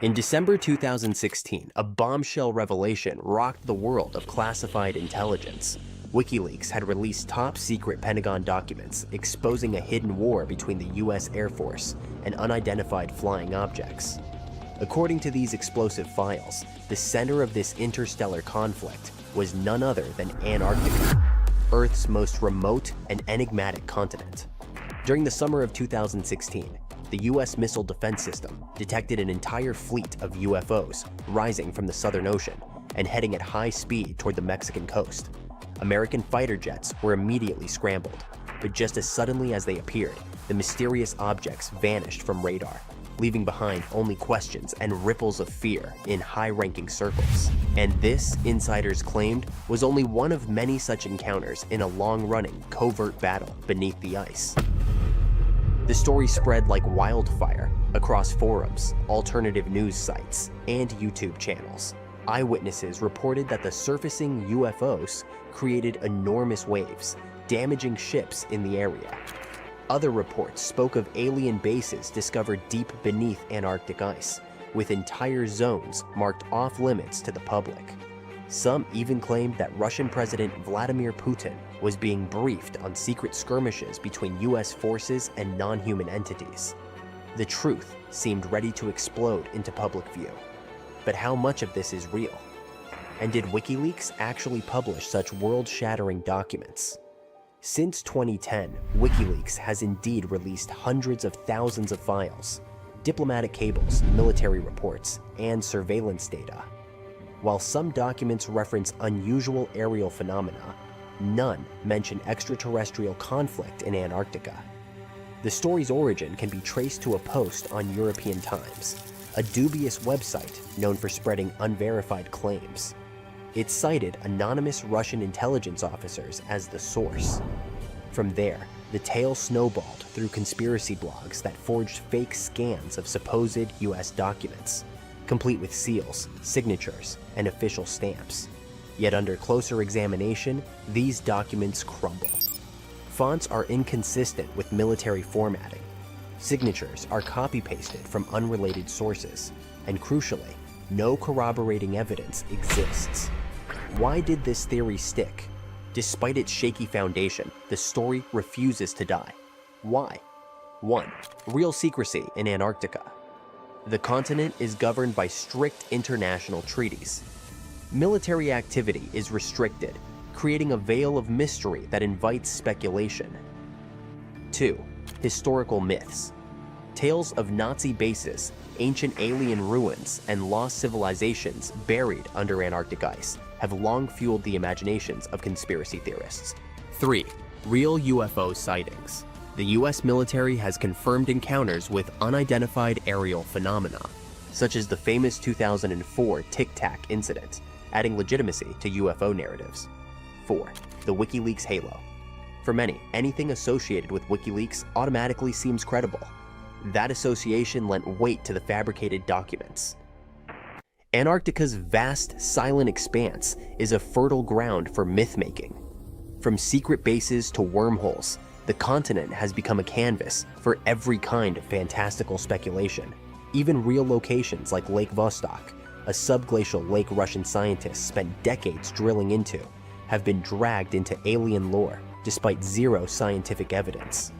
In December 2016, a bombshell revelation rocked the world of classified intelligence. WikiLeaks had released top-secret Pentagon documents exposing a hidden war between the US Air Force and unidentified flying objects. According to these explosive files, the center of this interstellar conflict was none other than Antarctica, Earth's most remote and enigmatic continent. During the summer of 2016, the US Missile Defense System detected an entire fleet of UFOs rising from the Southern Ocean and heading at high speed toward the Mexican coast. American fighter jets were immediately scrambled, but just as suddenly as they appeared, the mysterious objects vanished from radar, leaving behind only questions and ripples of fear in high-ranking circles. And this, insiders claimed, was only one of many such encounters in a long-running, covert battle beneath the ice. The story spread like wildfire across forums, alternative news sites, and YouTube channels. Eyewitnesses reported that the surfacing UFOs created enormous waves, damaging ships in the area. Other reports spoke of alien bases discovered deep beneath Antarctic ice, with entire zones marked off-limits to the public. Some even claimed that Russian President Vladimir Putin was being briefed on secret skirmishes between US forces and non-human entities. The truth seemed ready to explode into public view. But how much of this is real? And did WikiLeaks actually publish such world-shattering documents? Since 2010, WikiLeaks has indeed released hundreds of thousands of files, diplomatic cables, military reports, and surveillance data. While some documents reference unusual aerial phenomena, none mention extraterrestrial conflict in Antarctica. The story's origin can be traced to a post on European Times, a dubious website known for spreading unverified claims. It cited anonymous Russian intelligence officers as the source. From there, the tale snowballed through conspiracy blogs that forged fake scans of supposed US documents, complete with seals, signatures, and official stamps. Yet under closer examination, these documents crumble. Fonts are inconsistent with military formatting. Signatures are copy-pasted from unrelated sources, and crucially, no corroborating evidence exists. Why did this theory stick? Despite its shaky foundation, the story refuses to die. Why? 1. Real secrecy in Antarctica. The continent is governed by strict international treaties. Military activity is restricted, creating a veil of mystery that invites speculation. 2. Historical myths. Tales of Nazi bases, ancient alien ruins, and lost civilizations buried under Antarctic ice have long fueled the imaginations of conspiracy theorists. 3. Real UFO sightings. The US military has confirmed encounters with unidentified aerial phenomena, such as the famous 2004 Tic Tac incident, adding legitimacy to UFO narratives. 4. The WikiLeaks halo. For many, anything associated with WikiLeaks automatically seems credible. That association lent weight to the fabricated documents. Antarctica's vast, silent expanse is a fertile ground for myth-making. From secret bases to wormholes, the continent has become a canvas for every kind of fantastical speculation. Even real locations like Lake Vostok, a subglacial lake Russian scientists spent decades drilling into, have been dragged into alien lore despite zero scientific evidence.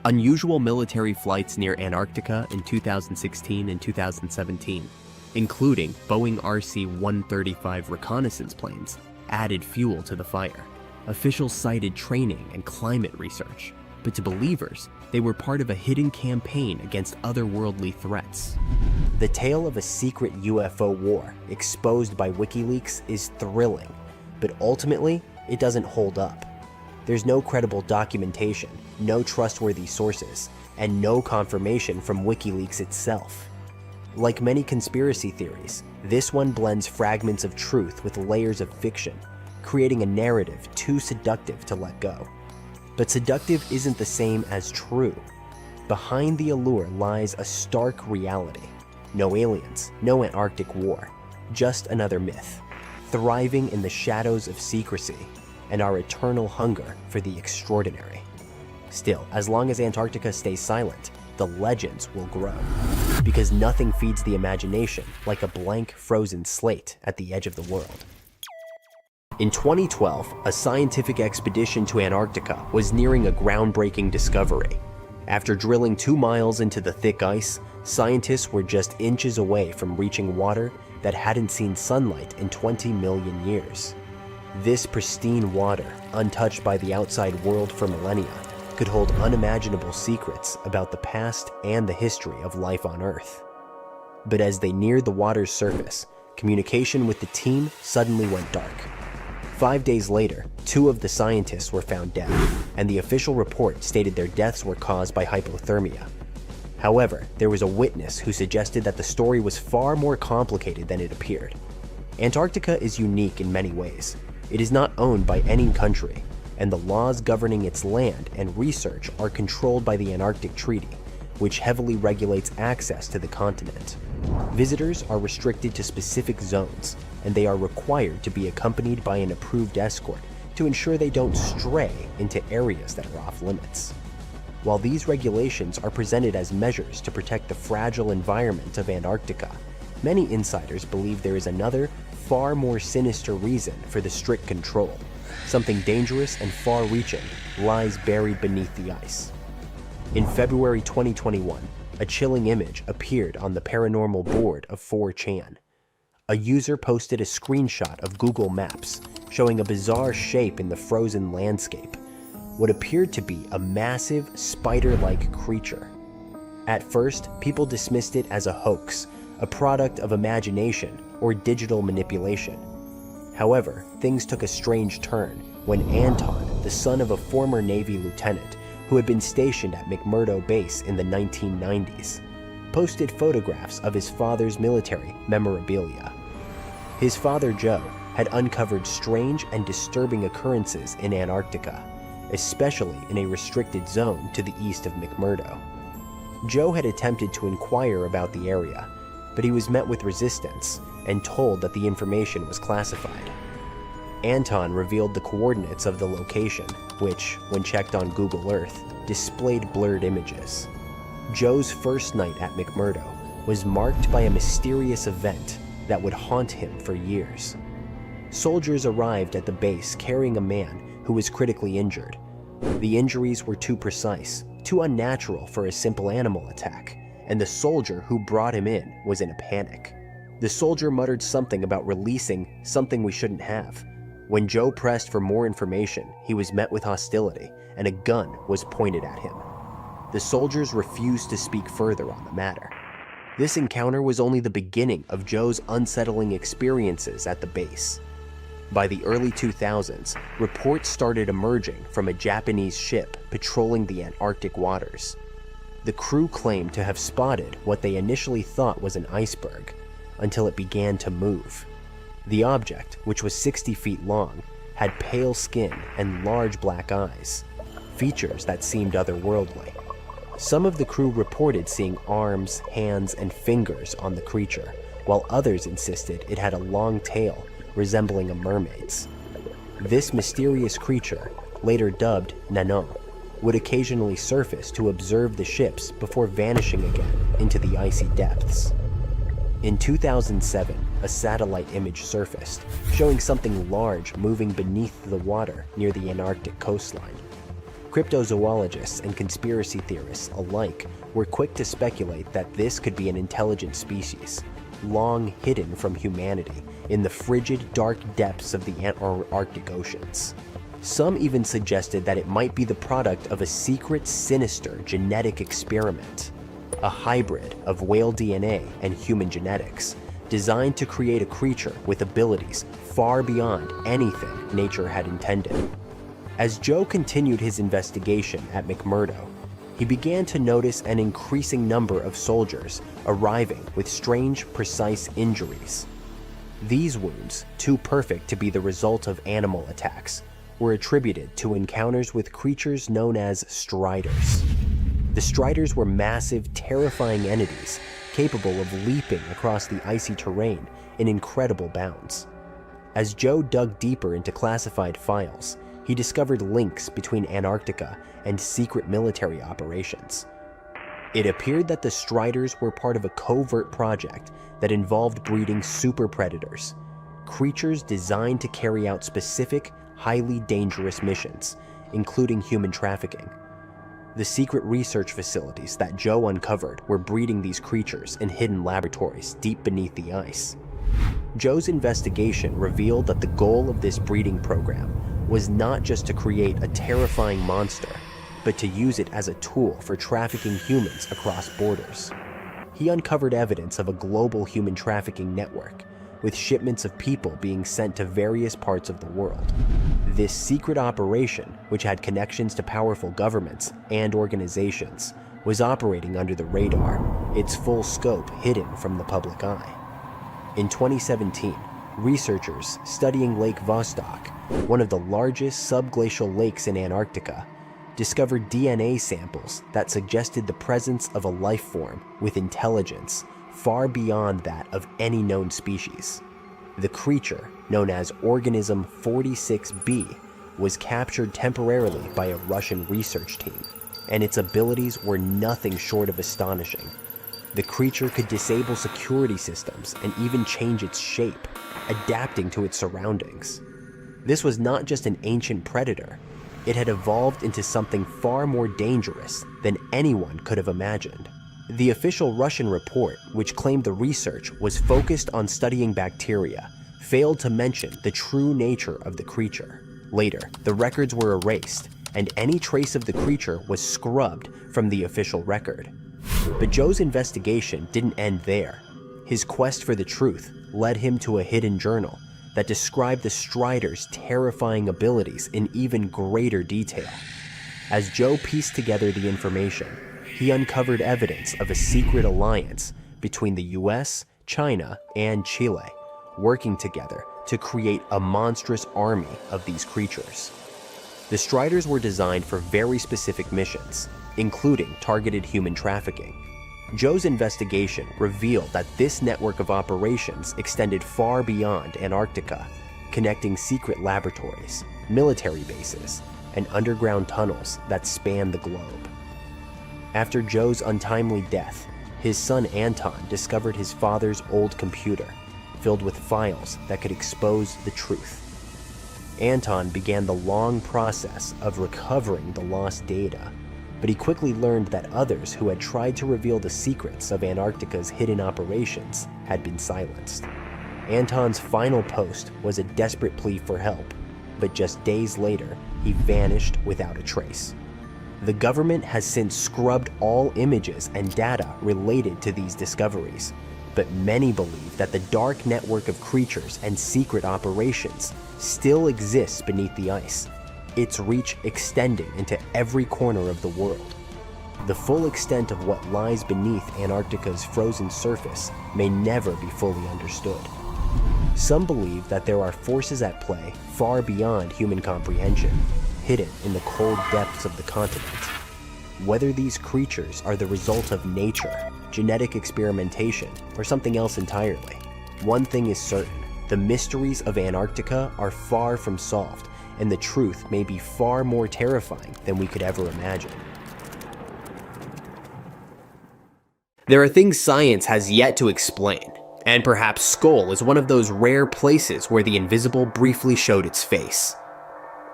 Unusual military flights near Antarctica in 2016 and 2017, including Boeing RC-135 reconnaissance planes, added fuel to the fire. Officials cited training and climate research, but to believers, they were part of a hidden campaign against otherworldly threats. The tale of a secret UFO war exposed by WikiLeaks is thrilling, but ultimately, it doesn't hold up. There's no credible documentation, no trustworthy sources, and no confirmation from WikiLeaks itself. Like many conspiracy theories, this one blends fragments of truth with layers of fiction, creating a narrative too seductive to let go. But seductive isn't the same as true. Behind the allure lies a stark reality. No aliens, no Antarctic war, just another myth, thriving in the shadows of secrecy and our eternal hunger for the extraordinary. Still, as long as Antarctica stays silent, the legends will grow. because nothing feeds the imagination like a blank, frozen slate at the edge of the world. In 2012, a scientific expedition to Antarctica was nearing a groundbreaking discovery. After drilling 2 miles into the thick ice, scientists were just inches away from reaching water that hadn't seen sunlight in 20 million years. This pristine water, untouched by the outside world for millennia, could hold unimaginable secrets about the past and the history of life on Earth. But as they neared the water's surface, communication with the team suddenly went dark. 5 days later, 2 of the scientists were found dead, and the official report stated their deaths were caused by hypothermia. However, there was a witness who suggested that the story was far more complicated than it appeared. Antarctica is unique in many ways. It is not owned by any country, and the laws governing its land and research are controlled by the Antarctic Treaty, which heavily regulates access to the continent. Visitors are restricted to specific zones, and they are required to be accompanied by an approved escort to ensure they don't stray into areas that are off limits. While these regulations are presented as measures to protect the fragile environment of Antarctica, many insiders believe there is another, far more sinister reason for the strict control. Something dangerous and far-reaching lies buried beneath the ice. In February 2021, a chilling image appeared on the paranormal board of 4chan. A user posted a screenshot of Google Maps showing a bizarre shape in the frozen landscape, what appeared to be a massive, spider-like creature. At first, people dismissed it as a hoax, a product of imagination or digital manipulation. However, things took a strange turn when Anton, the son of a former Navy lieutenant who had been stationed at McMurdo Base in the 1990s, posted photographs of his father's military memorabilia. His father, Joe, had uncovered strange and disturbing occurrences in Antarctica, especially in a restricted zone to the east of McMurdo. Joe had attempted to inquire about the area, but he was met with resistance and told that the information was classified. Anton revealed the coordinates of the location, which, when checked on Google Earth, displayed blurred images. Joe's first night at McMurdo was marked by a mysterious event that would haunt him for years. Soldiers arrived at the base carrying a man who was critically injured. The injuries were too precise, too unnatural for a simple animal attack, and the soldier who brought him in was in a panic. The soldier muttered something about releasing something we shouldn't have. When Joe pressed for more information, he was met with hostility, and a gun was pointed at him. The soldiers refused to speak further on the matter. This encounter was only the beginning of Joe's unsettling experiences at the base. By the early 2000s, reports started emerging from a Japanese ship patrolling the Antarctic waters. The crew claimed to have spotted what they initially thought was an iceberg, until it began to move. The object, which was 60 feet long, had pale skin and large black eyes, features that seemed otherworldly. Some of the crew reported seeing arms, hands, and fingers on the creature, while others insisted it had a long tail resembling a mermaid's. This mysterious creature, later dubbed Nanon, would occasionally surface to observe the ships before vanishing again into the icy depths. In 2007, a satellite image surfaced, showing something large moving beneath the water near the Antarctic coastline. Cryptozoologists and conspiracy theorists alike were quick to speculate that this could be an intelligent species, long hidden from humanity in the frigid, dark depths of the Antarctic oceans. Some even suggested that it might be the product of a secret, sinister genetic experiment, a hybrid of whale DNA and human genetics, designed to create a creature with abilities far beyond anything nature had intended. As Joe continued his investigation at McMurdo, he began to notice an increasing number of soldiers arriving with strange, precise injuries. These wounds, too perfect to be the result of animal attacks, were attributed to encounters with creatures known as striders. The striders were massive, terrifying entities capable of leaping across the icy terrain in incredible bounds. As Joe dug deeper into classified files, he discovered links between Antarctica and secret military operations. It appeared that the Striders were part of a covert project that involved breeding super predators, creatures designed to carry out specific, highly dangerous missions, including human trafficking. The secret research facilities that Joe uncovered were breeding these creatures in hidden laboratories deep beneath the ice. Joe's investigation revealed that the goal of this breeding program was not just to create a terrifying monster, but to use it as a tool for trafficking humans across borders. He uncovered evidence of a global human trafficking network, with shipments of people being sent to various parts of the world. This secret operation, which had connections to powerful governments and organizations, was operating under the radar, its full scope hidden from the public eye. In 2017, researchers studying Lake Vostok, one of the largest subglacial lakes in Antarctica, discovered DNA samples that suggested the presence of a life form with intelligence far beyond that of any known species. The creature, known as Organism 46b, was captured temporarily by a Russian research team, and its abilities were nothing short of astonishing. The creature could disable security systems and even change its shape, adapting to its surroundings. This was not just an ancient predator. It had evolved into something far more dangerous than anyone could have imagined. The official Russian report, which claimed the research was focused on studying bacteria, failed to mention the true nature of the creature. Later, the records were erased, and any trace of the creature was scrubbed from the official record. But Joe's investigation didn't end there. His quest for the truth led him to a hidden journal that described the Striders' terrifying abilities in even greater detail. As Joe pieced together the information, he uncovered evidence of a secret alliance between the US, China, and Chile, working together to create a monstrous army of these creatures. The Striders were designed for very specific missions, including targeted human trafficking. Joe's investigation revealed that this network of operations extended far beyond Antarctica, connecting secret laboratories, military bases, and underground tunnels that span the globe. After Joe's untimely death, his son Anton discovered his father's old computer, filled with files that could expose the truth. Anton began the long process of recovering the lost data, but he quickly learned that others who had tried to reveal the secrets of Antarctica's hidden operations had been silenced. Anton's final post was a desperate plea for help, but just days later, he vanished without a trace. The government has since scrubbed all images and data related to these discoveries, but many believe that the dark network of creatures and secret operations still exists beneath the ice, its reach extending into every corner of the world. The full extent of what lies beneath Antarctica's frozen surface may never be fully understood. Some believe that there are forces at play far beyond human comprehension, hidden in the cold depths of the continent. Whether these creatures are the result of nature, genetic experimentation, or something else entirely, one thing is certain: the mysteries of Antarctica are far from solved, and the truth may be far more terrifying than we could ever imagine. There are things science has yet to explain, and perhaps Scole is one of those rare places where the invisible briefly showed its face.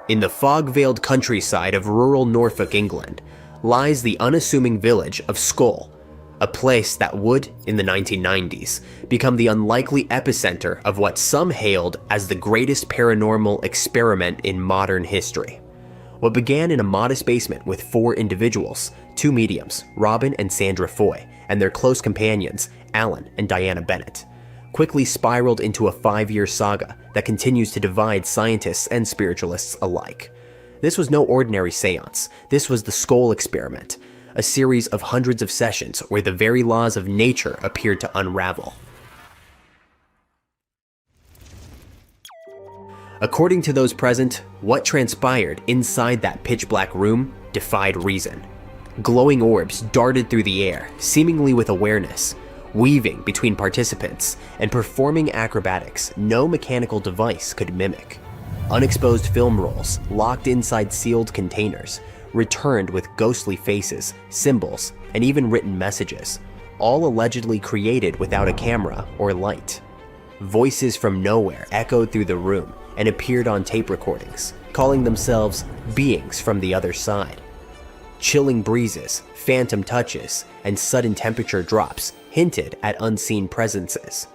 In the fog-veiled countryside of rural Norfolk, England, lies the unassuming village of Scole, a place that would, in the 1990s, become the unlikely epicenter of what some hailed as the greatest paranormal experiment in modern history. What began in a modest basement with 4 individuals, 2 mediums, Robin and Sandra Foy, and their close companions, Alan and Diana Bennett, quickly spiraled into a 5-year saga that continues to divide scientists and spiritualists alike. This was no ordinary seance. This was the Scole experiment, a series of hundreds of sessions where the very laws of nature appeared to unravel. According to those present, what transpired inside that pitch-black room defied reason. Glowing orbs darted through the air, seemingly with awareness, weaving between participants and performing acrobatics no mechanical device could mimic. Unexposed film rolls, locked inside sealed containers, returned with ghostly faces, symbols, and even written messages, all allegedly created without a camera or light. Voices from nowhere echoed through the room and appeared on tape recordings, calling themselves beings from the other side. Chilling breezes, phantom touches, and sudden temperature drops hinted at unseen presences.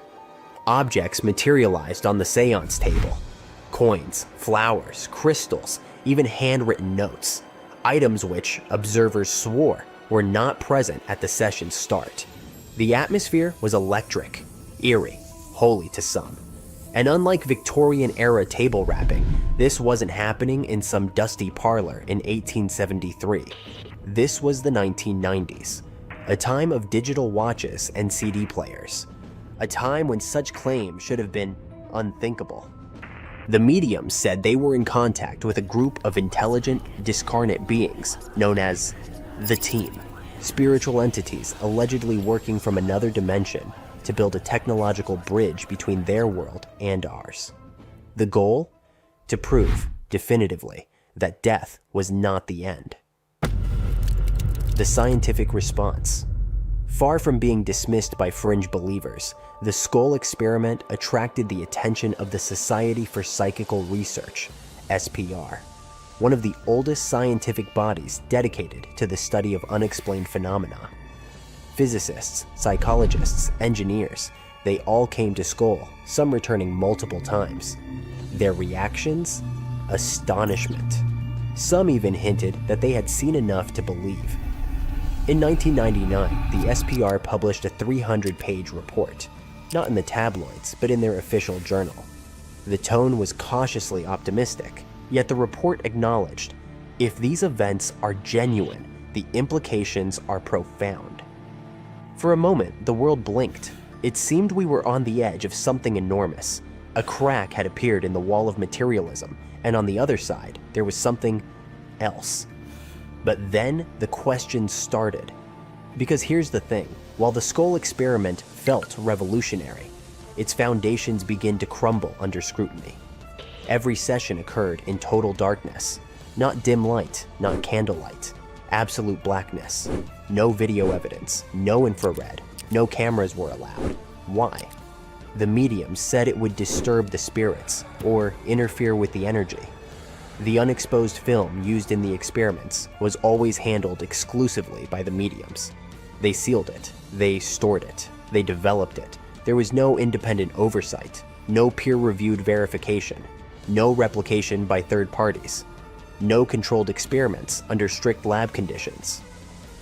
Objects materialized on the seance table. Coins, flowers, crystals, even handwritten notes. Items which observers swore were not present at the session's start. The atmosphere was electric, eerie, holy to some. And unlike Victorian-era table rapping, this wasn't happening in some dusty parlor in 1873. This was the 1990s, a time of digital watches and CD players, a time when such claims should have been unthinkable. The mediums said they were in contact with a group of intelligent, discarnate beings known as the Team, spiritual entities allegedly working from another dimension to build a technological bridge between their world and ours. The goal? To prove, definitively, that death was not the end. The scientific response. Far from being dismissed by fringe believers, the Scole experiment attracted the attention of the Society for Psychical Research, SPR, one of the oldest scientific bodies dedicated to the study of unexplained phenomena. Physicists, psychologists, engineers, they all came to Scole, some returning multiple times. Their reactions? Astonishment. Some even hinted that they had seen enough to believe. In 1999, the SPR published a 300-page report, not in the tabloids, but in their official journal. The tone was cautiously optimistic, yet the report acknowledged, if these events are genuine, the implications are profound. For a moment, the world blinked. It seemed we were on the edge of something enormous. A crack had appeared in the wall of materialism, and on the other side, there was something else. But then the questions started. Because here's the thing, while the Scole experiment felt revolutionary, its foundations begin to crumble under scrutiny. Every session occurred in total darkness. Not dim light, not candlelight. Absolute blackness. No video evidence, no infrared, no cameras were allowed. Why? The mediums said it would disturb the spirits or interfere with the energy. The unexposed film used in the experiments was always handled exclusively by the mediums. They sealed it, they stored it, they developed it. There was no independent oversight, no peer-reviewed verification, no replication by third parties, no controlled experiments under strict lab conditions.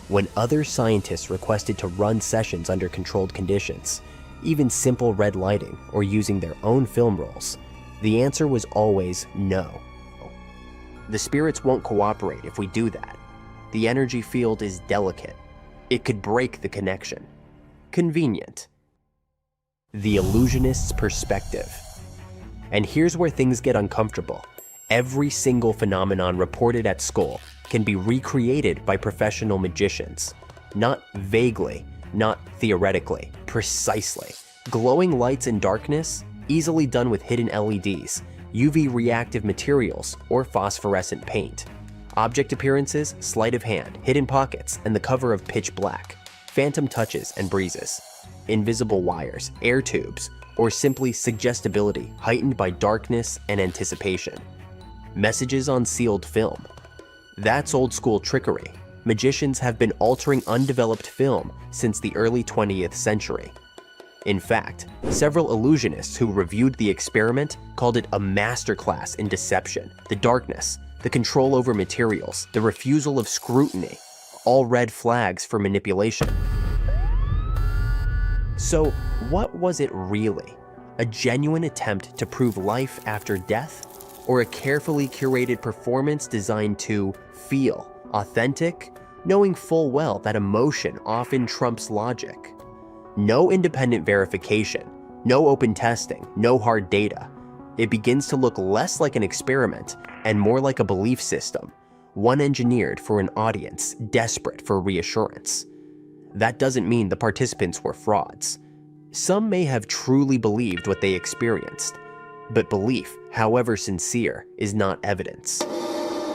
When other scientists requested to run sessions under controlled conditions, even simple red lighting or using their own film rolls, the answer was always no. The spirits won't cooperate if we do that. The energy field is delicate. It could break the connection. Convenient. The illusionist's perspective. And here's where things get uncomfortable. Every single phenomenon reported at Scole can be recreated by professional magicians. Not vaguely, not theoretically, precisely. Glowing lights in darkness, easily done with hidden LEDs, UV reactive materials, or phosphorescent paint. Object appearances, sleight of hand, hidden pockets, and the cover of pitch black. Phantom touches and breezes. Invisible wires, air tubes, or simply suggestibility heightened by darkness and anticipation. Messages on sealed film. That's old school trickery. Magicians have been altering undeveloped film since the early 20th century. In fact, several illusionists who reviewed the experiment called it a masterclass in deception, the darkness, the control over materials, the refusal of scrutiny, all red flags for manipulation. So, what was it really? A genuine attempt to prove life after death? Or a carefully curated performance designed to feel authentic, knowing full well that emotion often trumps logic? No independent verification, no open testing, no hard data. It begins to look less like an experiment and more like a belief system, one engineered for an audience desperate for reassurance. That doesn't mean the participants were frauds. Some may have truly believed what they experienced, but belief, however sincere, is not evidence.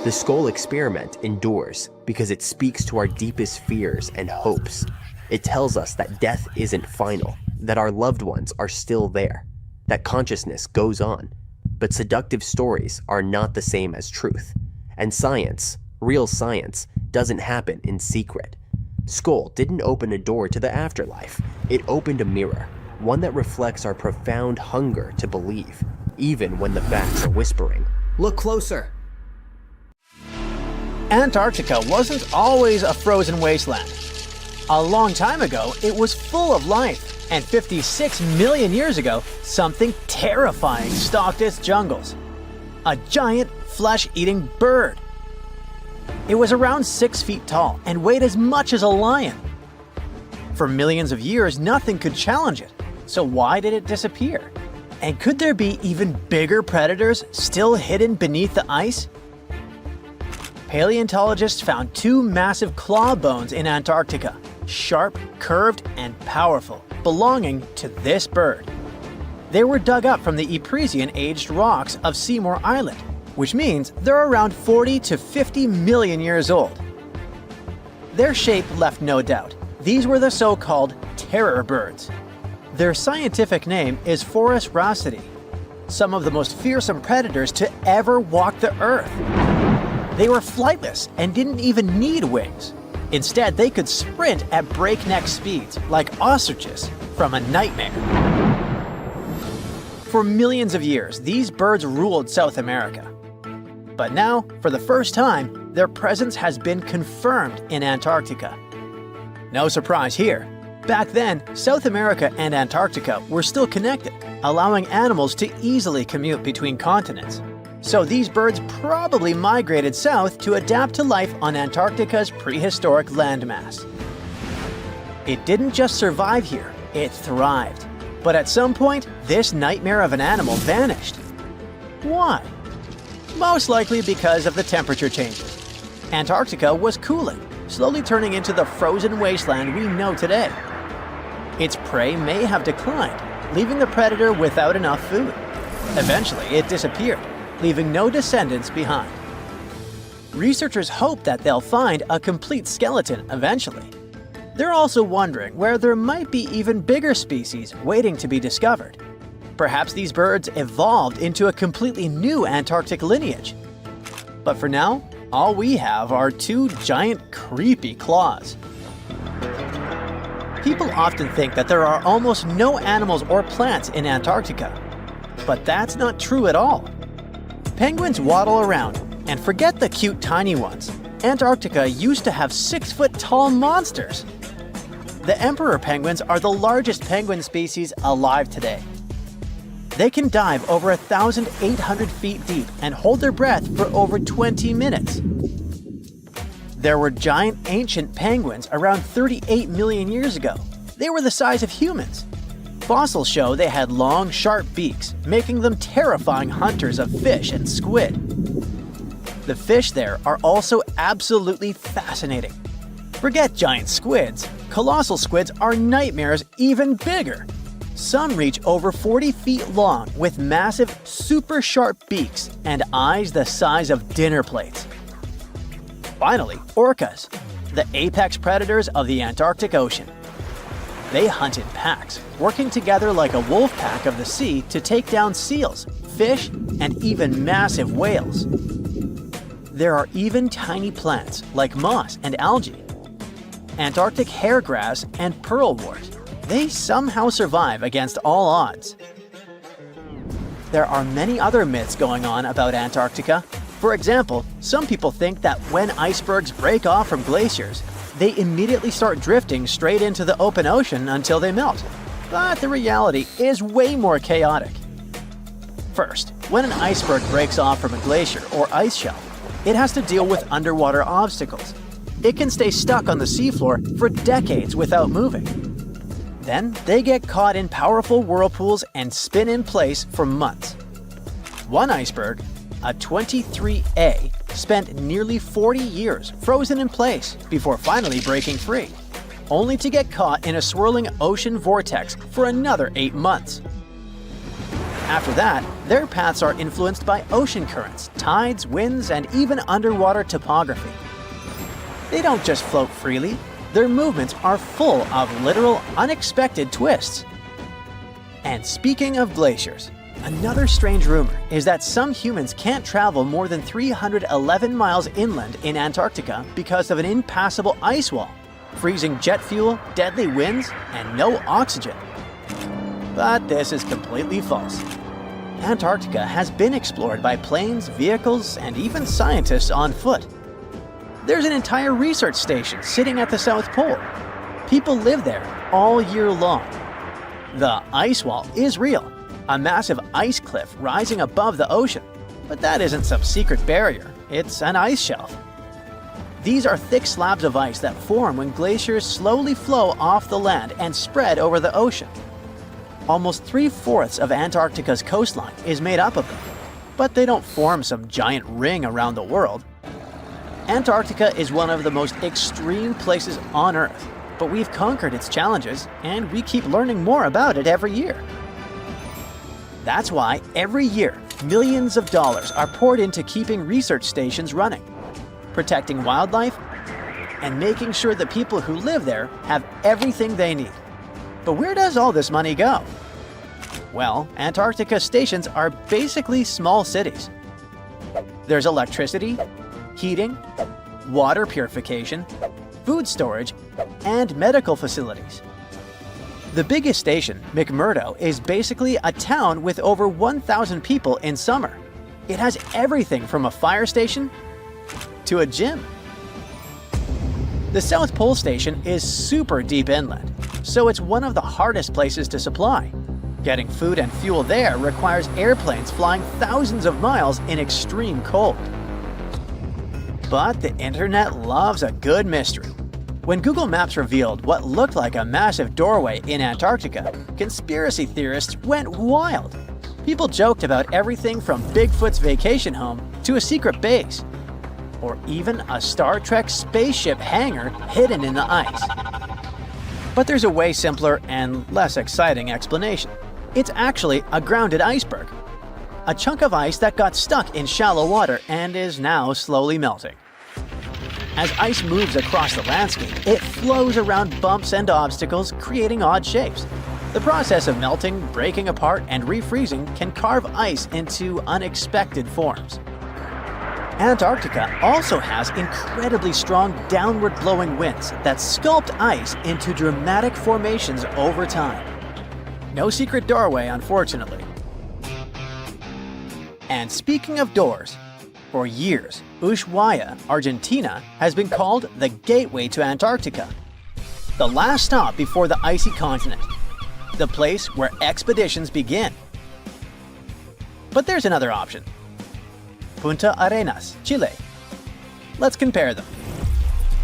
The The Scole experiment endures because it speaks to our deepest fears and hopes. It tells us that death isn't final, that our loved ones are still there, that consciousness goes on. But seductive stories are not the same as truth. And science, real science, doesn't happen in secret. Scole didn't open a door to the afterlife. It opened a mirror, one that reflects our profound hunger to believe, even when the facts are whispering. Look closer. Antarctica wasn't always a frozen wasteland. A long time ago, it was full of life, and 56 million years ago, something terrifying stalked its jungles. A giant, flesh-eating bird. It was around 6 feet tall and weighed as much as a lion. For millions of years, nothing could challenge it, so why did it disappear? And could there be even bigger predators still hidden beneath the ice? Paleontologists found 2 massive claw bones in Antarctica, sharp, curved, and powerful, belonging to this bird. They were dug up from the Epresian-aged rocks of Seymour Island, which means they're around 40 to 50 million years old. Their shape left no doubt. These were the so-called terror birds. Their scientific name is Forus raceti, some of the most fearsome predators to ever walk the earth. They were flightless and didn't even need wings. Instead, they could sprint at breakneck speeds, like ostriches from a nightmare. For millions of years, these birds ruled South America. But now, for the first time, their presence has been confirmed in Antarctica. No surprise here. Back then, South America and Antarctica were still connected, allowing animals to easily commute between continents. So these birds probably migrated south to adapt to life on Antarctica's prehistoric landmass. It didn't just survive here, it thrived. But at some point, this nightmare of an animal vanished. Why? Most likely because of the temperature changes. Antarctica was cooling, slowly turning into the frozen wasteland we know today. Its prey may have declined, leaving the predator without enough food. Eventually, it disappeared, leaving no descendants behind. Researchers hope that they'll find a complete skeleton eventually. They're also wondering where there might be even bigger species waiting to be discovered. Perhaps these birds evolved into a completely new Antarctic lineage. But for now, all we have are 2 giant, creepy claws. People often think that there are almost no animals or plants in Antarctica. But that's not true at all. Penguins waddle around, and forget the cute tiny ones. Antarctica used to have 6-foot-tall monsters. The emperor penguins are the largest penguin species alive today. They can dive over 1,800 feet deep and hold their breath for over 20 minutes. There were giant ancient penguins around 38 million years ago. They were the size of humans. Fossils show they had long, sharp beaks, making them terrifying hunters of fish and squid. The fish there are also absolutely fascinating. Forget giant squids. Colossal squids are nightmares even bigger. Some reach over 40 feet long with massive, super sharp beaks and eyes the size of dinner plates. Finally, orcas, the apex predators of the Antarctic Ocean. They hunt in packs, working together like a wolf pack of the sea to take down seals, fish, and even massive whales. There are even tiny plants like moss and algae, Antarctic hairgrass and pearlwort. They somehow survive against all odds. There are many other myths going on about Antarctica. For example, some people think that when icebergs break off from glaciers, they immediately start drifting straight into the open ocean until they melt. But the reality is way more chaotic. First, when an iceberg breaks off from a glacier or ice shelf, it has to deal with underwater obstacles. It can stay stuck on the seafloor for decades without moving. Then they get caught in powerful whirlpools and spin in place for months. One iceberg, a 23A, spent nearly 40 years frozen in place before finally breaking free, only to get caught in a swirling ocean vortex for another 8 months. After that, their paths are influenced by ocean currents, tides, winds, and even underwater topography. They don't just float freely, their movements are full of literal, unexpected twists. And speaking of glaciers, another strange rumor is that some humans can't travel more than 311 miles inland in Antarctica because of an impassable ice wall, freezing jet fuel, deadly winds, and no oxygen. But this is completely false. Antarctica has been explored by planes, vehicles, and even scientists on foot. There's an entire research station sitting at the South Pole. People live there all year long. The ice wall is real, a massive ice cliff rising above the ocean. But that isn't some secret barrier, it's an ice shelf. These are thick slabs of ice that form when glaciers slowly flow off the land and spread over the ocean. Almost 3/4 of Antarctica's coastline is made up of them, but they don't form some giant ring around the world. Antarctica is one of the most extreme places on Earth, but we've conquered its challenges, and we keep learning more about it every year. That's why every year, millions of dollars are poured into keeping research stations running, protecting wildlife, and making sure the people who live there have everything they need. But where does all this money go? Well, Antarctica stations are basically small cities. There's electricity, heating, water purification, food storage, and medical facilities. The biggest station, McMurdo, is basically a town with over 1,000 people in summer. It has everything from a fire station to a gym. The South Pole Station is super deep inland, so it's one of the hardest places to supply. Getting food and fuel there requires airplanes flying thousands of miles in extreme cold. But the internet loves a good mystery. When Google Maps revealed what looked like a massive doorway in Antarctica, conspiracy theorists went wild. People joked about everything from Bigfoot's vacation home to a secret base, or even a Star Trek spaceship hangar hidden in the ice. But there's a way simpler and less exciting explanation. It's actually a grounded iceberg, a chunk of ice that got stuck in shallow water and is now slowly melting. As ice moves across the landscape, it flows around bumps and obstacles, creating odd shapes. The process of melting, breaking apart, and refreezing can carve ice into unexpected forms. Antarctica also has incredibly strong downward-blowing winds that sculpt ice into dramatic formations over time. No secret doorway, unfortunately. And speaking of doors, for years, Ushuaia, Argentina, has been called the gateway to Antarctica, the last stop before the icy continent, the place where expeditions begin. But there's another option. Punta Arenas, Chile. Let's compare them.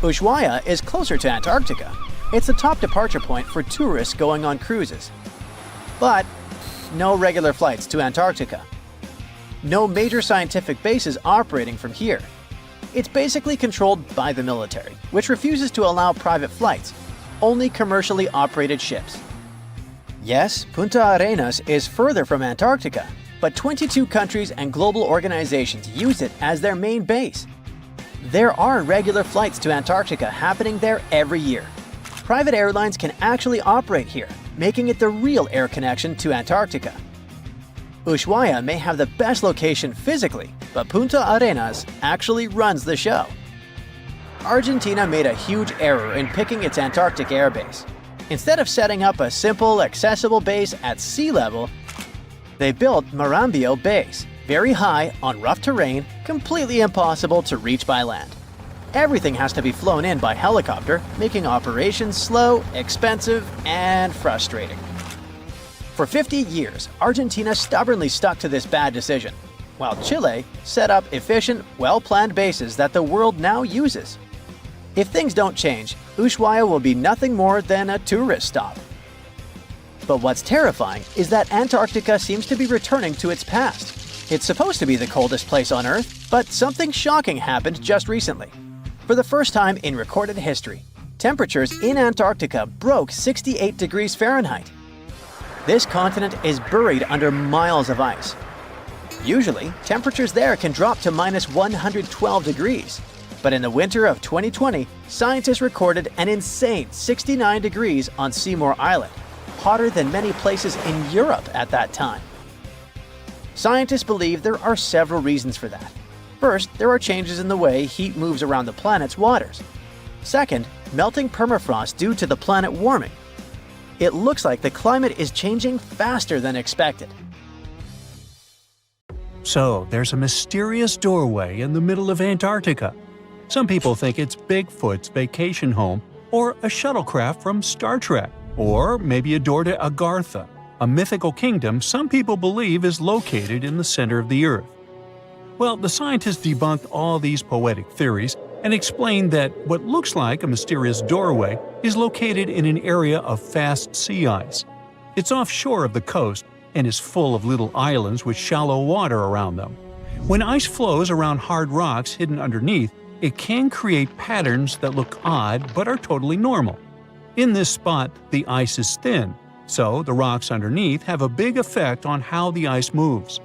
Ushuaia is closer to Antarctica. It's the top departure point for tourists going on cruises. But no regular flights to Antarctica. No major scientific bases operating from here. It's basically controlled by the military, which refuses to allow private flights, only commercially operated ships. Yes, Punta Arenas is further from Antarctica, but 22 countries and global organizations use it as their main base. There are regular flights to Antarctica happening there every year. Private airlines can actually operate here, making it the real air connection to Antarctica. Ushuaia may have the best location physically, but Punta Arenas actually runs the show. Argentina made a huge error in picking its Antarctic airbase. Instead of setting up a simple, accessible base at sea level, they built Marambio Base, very high on rough terrain, completely impossible to reach by land. Everything has to be flown in by helicopter, making operations slow, expensive, and frustrating. For 50 years, Argentina stubbornly stuck to this bad decision, while Chile set up efficient, well-planned bases that the world now uses. If things don't change, Ushuaia will be nothing more than a tourist stop. But what's terrifying is that Antarctica seems to be returning to its past. It's supposed to be the coldest place on Earth, but something shocking happened just recently. For the first time in recorded history, temperatures in Antarctica broke 68 degrees Fahrenheit. This continent is buried under miles of ice. Usually, temperatures there can drop to minus 112 degrees. But in the winter of 2020, scientists recorded an insane 69 degrees on Seymour Island, hotter than many places in Europe at that time. Scientists believe there are several reasons for that. First, there are changes in the way heat moves around the planet's waters. Second, melting permafrost due to the planet warming. It looks like the climate is changing faster than expected. So, there's a mysterious doorway in the middle of Antarctica. Some people think it's Bigfoot's vacation home, or a shuttlecraft from Star Trek, or maybe a door to Agartha, a mythical kingdom some people believe is located in the center of the Earth. Well, the scientists debunked all these poetic theories and explained that what looks like a mysterious doorway is located in an area of fast sea ice. It's offshore of the coast and is full of little islands with shallow water around them. When ice flows around hard rocks hidden underneath, it can create patterns that look odd but are totally normal. In this spot, the ice is thin, so the rocks underneath have a big effect on how the ice moves.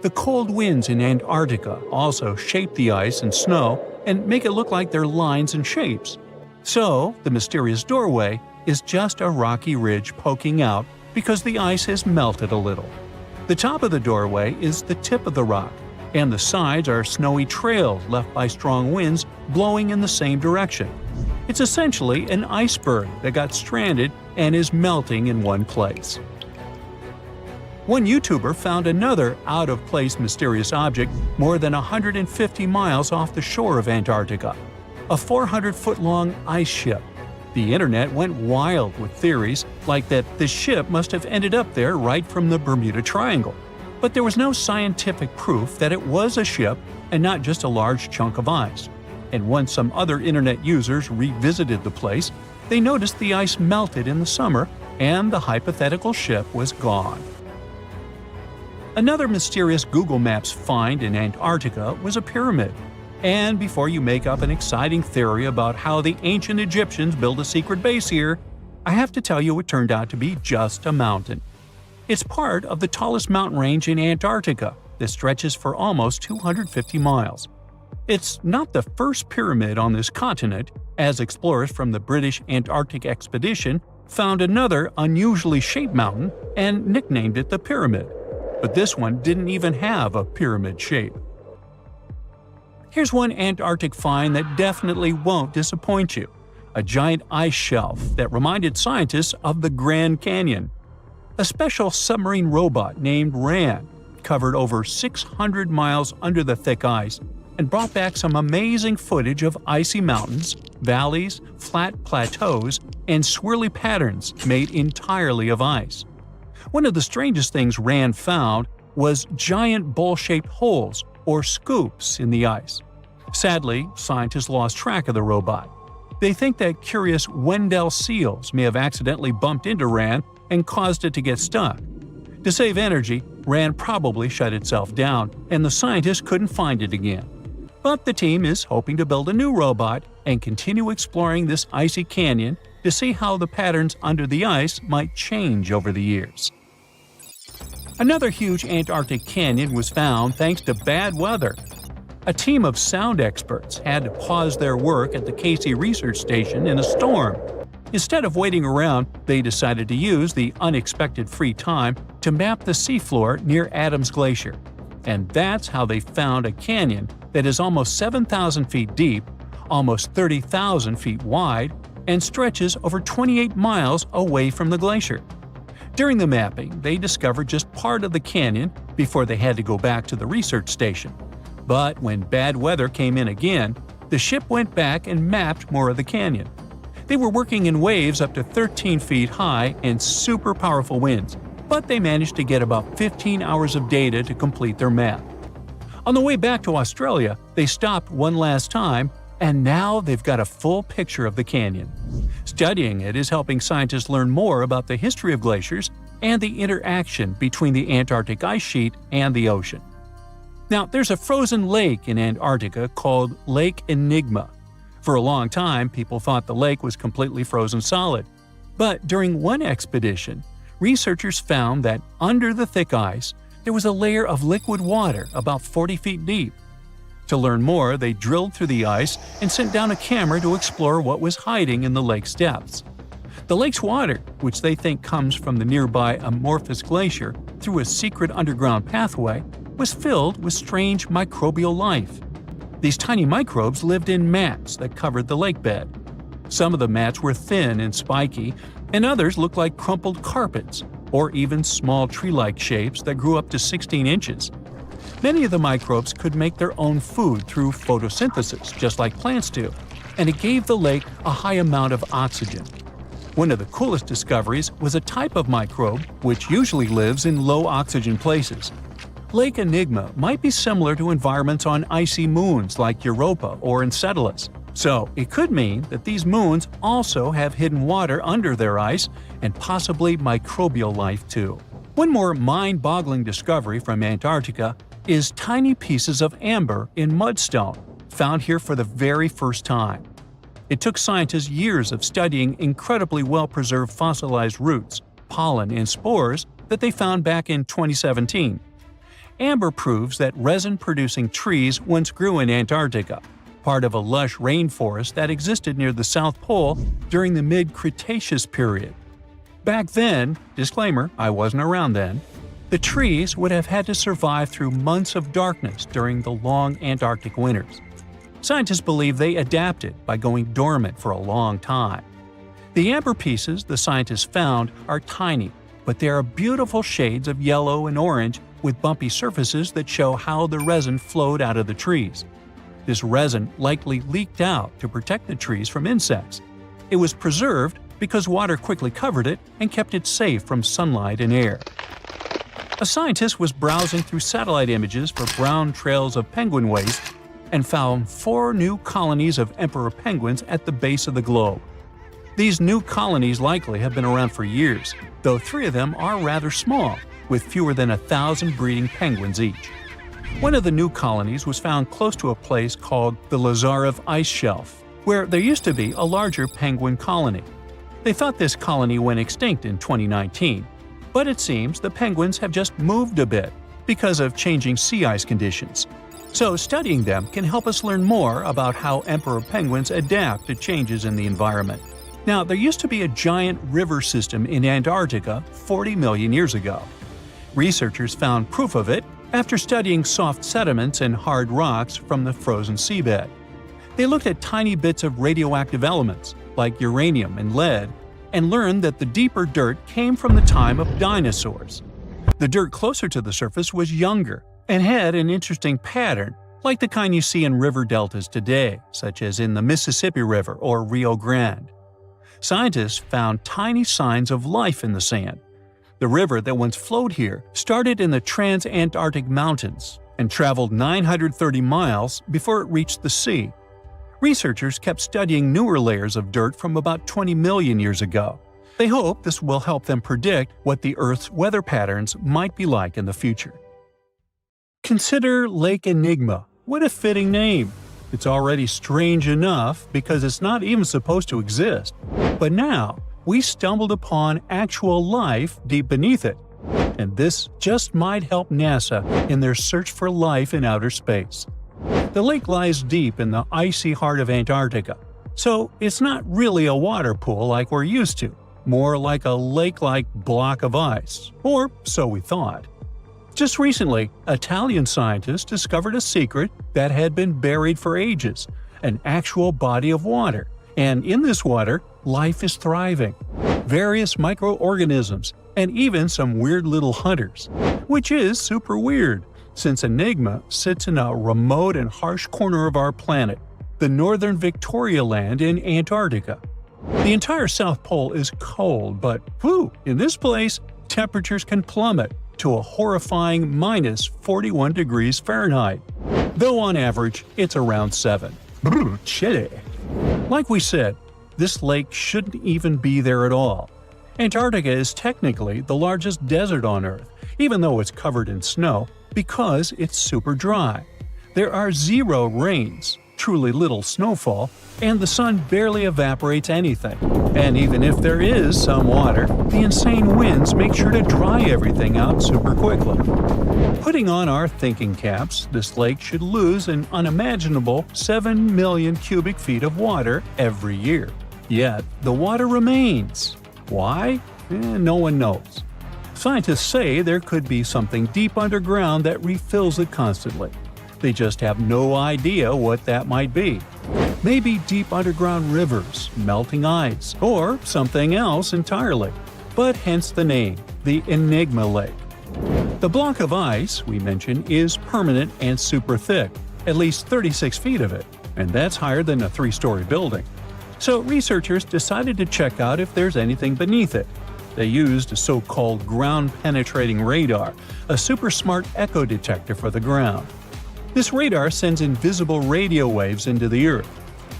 The cold winds in Antarctica also shape the ice and snow and make it look like they're lines and shapes. So, the mysterious doorway is just a rocky ridge poking out because the ice has melted a little. The top of the doorway is the tip of the rock, and the sides are snowy trails left by strong winds blowing in the same direction. It's essentially an iceberg that got stranded and is melting in one place. One YouTuber found another out-of-place mysterious object more than 150 miles off the shore of Antarctica, a 400-foot-long ice ship. The internet went wild with theories like that the ship must have ended up there right from the Bermuda Triangle. But there was no scientific proof that it was a ship and not just a large chunk of ice. And once some other internet users revisited the place, they noticed the ice melted in the summer and the hypothetical ship was gone. Another mysterious Google Maps find in Antarctica was a pyramid. And before you make up an exciting theory about how the ancient Egyptians built a secret base here, I have to tell you it turned out to be just a mountain. It's part of the tallest mountain range in Antarctica that stretches for almost 250 miles. It's not the first pyramid on this continent, as explorers from the British Antarctic Expedition found another unusually shaped mountain and nicknamed it the Pyramid. But this one didn't even have a pyramid shape. Here's one Antarctic find that definitely won't disappoint you: a giant ice shelf that reminded scientists of the Grand Canyon. A special submarine robot named RAN covered over 600 miles under the thick ice and brought back some amazing footage of icy mountains, valleys, flat plateaus, and swirly patterns made entirely of ice. One of the strangest things RAN found was giant bowl-shaped holes, or scoops, in the ice. Sadly, scientists lost track of the robot. They think that curious Wendell seals may have accidentally bumped into RAN and caused it to get stuck. To save energy, RAN probably shut itself down, and the scientists couldn't find it again. But the team is hoping to build a new robot and continue exploring this icy canyon to see how the patterns under the ice might change over the years. Another huge Antarctic canyon was found thanks to bad weather. A team of sound experts had to pause their work at the Casey Research Station in a storm. Instead of waiting around, they decided to use the unexpected free time to map the seafloor near Adams Glacier. And that's how they found a canyon that is almost 7,000 feet deep, almost 30,000 feet wide, and stretches over 28 miles away from the glacier. During the mapping, they discovered just part of the canyon before they had to go back to the research station. But when bad weather came in again, the ship went back and mapped more of the canyon. They were working in waves up to 13 feet high and super powerful winds, but they managed to get about 15 hours of data to complete their map. On the way back to Australia, they stopped one last time, and now they've got a full picture of the canyon. Studying it is helping scientists learn more about the history of glaciers and the interaction between the Antarctic ice sheet and the ocean. Now, there's a frozen lake in Antarctica called Lake Enigma. For a long time, people thought the lake was completely frozen solid. But during one expedition, researchers found that under the thick ice, there was a layer of liquid water about 40 feet deep. To learn more, they drilled through the ice and sent down a camera to explore what was hiding in the lake's depths. The lake's water, which they think comes from the nearby amorphous glacier through a secret underground pathway, was filled with strange microbial life. These tiny microbes lived in mats that covered the lake bed. Some of the mats were thin and spiky, and others looked like crumpled carpets, or even small tree-like shapes that grew up to 16 inches. Many of the microbes could make their own food through photosynthesis, just like plants do, and it gave the lake a high amount of oxygen. One of the coolest discoveries was a type of microbe which usually lives in low-oxygen places. Lake Enigma might be similar to environments on icy moons like Europa or Enceladus, so it could mean that these moons also have hidden water under their ice and possibly microbial life too. One more mind-boggling discovery from Antarctica is tiny pieces of amber in mudstone, found here for the very first time. It took scientists years of studying incredibly well-preserved fossilized roots, pollen, and spores that they found back in 2017. Amber proves that resin-producing trees once grew in Antarctica, part of a lush rainforest that existed near the South Pole during the mid-Cretaceous period. Back then, disclaimer, I wasn't around then, the trees would have had to survive through months of darkness during the long Antarctic winters. Scientists believe they adapted by going dormant for a long time. The amber pieces the scientists found are tiny, but they are beautiful shades of yellow and orange with bumpy surfaces that show how the resin flowed out of the trees. This resin likely leaked out to protect the trees from insects. It was preserved because water quickly covered it and kept it safe from sunlight and air. A scientist was browsing through satellite images for brown trails of penguin waste and found 4 new colonies of emperor penguins at the base of the globe. These new colonies likely have been around for years, though 3 of them are rather small, with fewer than 1,000 breeding penguins each. One of the new colonies was found close to a place called the Lazarev Ice Shelf, where there used to be a larger penguin colony. They thought this colony went extinct in 2019, but it seems the penguins have just moved a bit because of changing sea ice conditions. So studying them can help us learn more about how emperor penguins adapt to changes in the environment. Now, there used to be a giant river system in Antarctica 40 million years ago. Researchers found proof of it after studying soft sediments and hard rocks from the frozen seabed. They looked at tiny bits of radioactive elements, like uranium and lead, and learned that the deeper dirt came from the time of dinosaurs. The dirt closer to the surface was younger and had an interesting pattern, like the kind you see in river deltas today, such as in the Mississippi River or Rio Grande. Scientists found tiny signs of life in the sand. The river that once flowed here started in the Trans-Antarctic Mountains and traveled 930 miles before it reached the sea. Researchers kept studying newer layers of dirt from about 20 million years ago. They hope this will help them predict what the Earth's weather patterns might be like in the future. Consider Lake Enigma. What a fitting name! It's already strange enough because it's not even supposed to exist. But now, we stumbled upon actual life deep beneath it. And this just might help NASA in their search for life in outer space. The lake lies deep in the icy heart of Antarctica, so it's not really a water pool like we're used to, more like a lake-like block of ice, or so we thought. Just recently, Italian scientists discovered a secret that had been buried for ages, an actual body of water, and in this water, life is thriving. Various microorganisms, and even some weird little hunters, which is super weird, since Enigma sits in a remote and harsh corner of our planet, the northern Victoria Land in Antarctica. The entire South Pole is cold, but in this place, temperatures can plummet to a horrifying minus 41 degrees Fahrenheit, though on average it's around 7. Chilly. Like we said, this lake shouldn't even be there at all. Antarctica is technically the largest desert on Earth, even though it's covered in snow, because it's super dry. There are 0 rains, truly little snowfall, and the sun barely evaporates anything. And even if there is some water, the insane winds make sure to dry everything out super quickly. Putting on our thinking caps, this lake should lose an unimaginable 7 million cubic feet of water every year. Yet, the water remains. Why? No one knows. Scientists say there could be something deep underground that refills it constantly. They just have no idea what that might be. Maybe deep underground rivers, melting ice, or something else entirely. But hence the name, the Enigma Lake. The block of ice we mentioned is permanent and super thick, at least 36 feet of it, and that's higher than a 3-story building. So researchers decided to check out if there's anything beneath it. They used a so-called ground-penetrating radar, a super smart echo detector for the ground. This radar sends invisible radio waves into the Earth.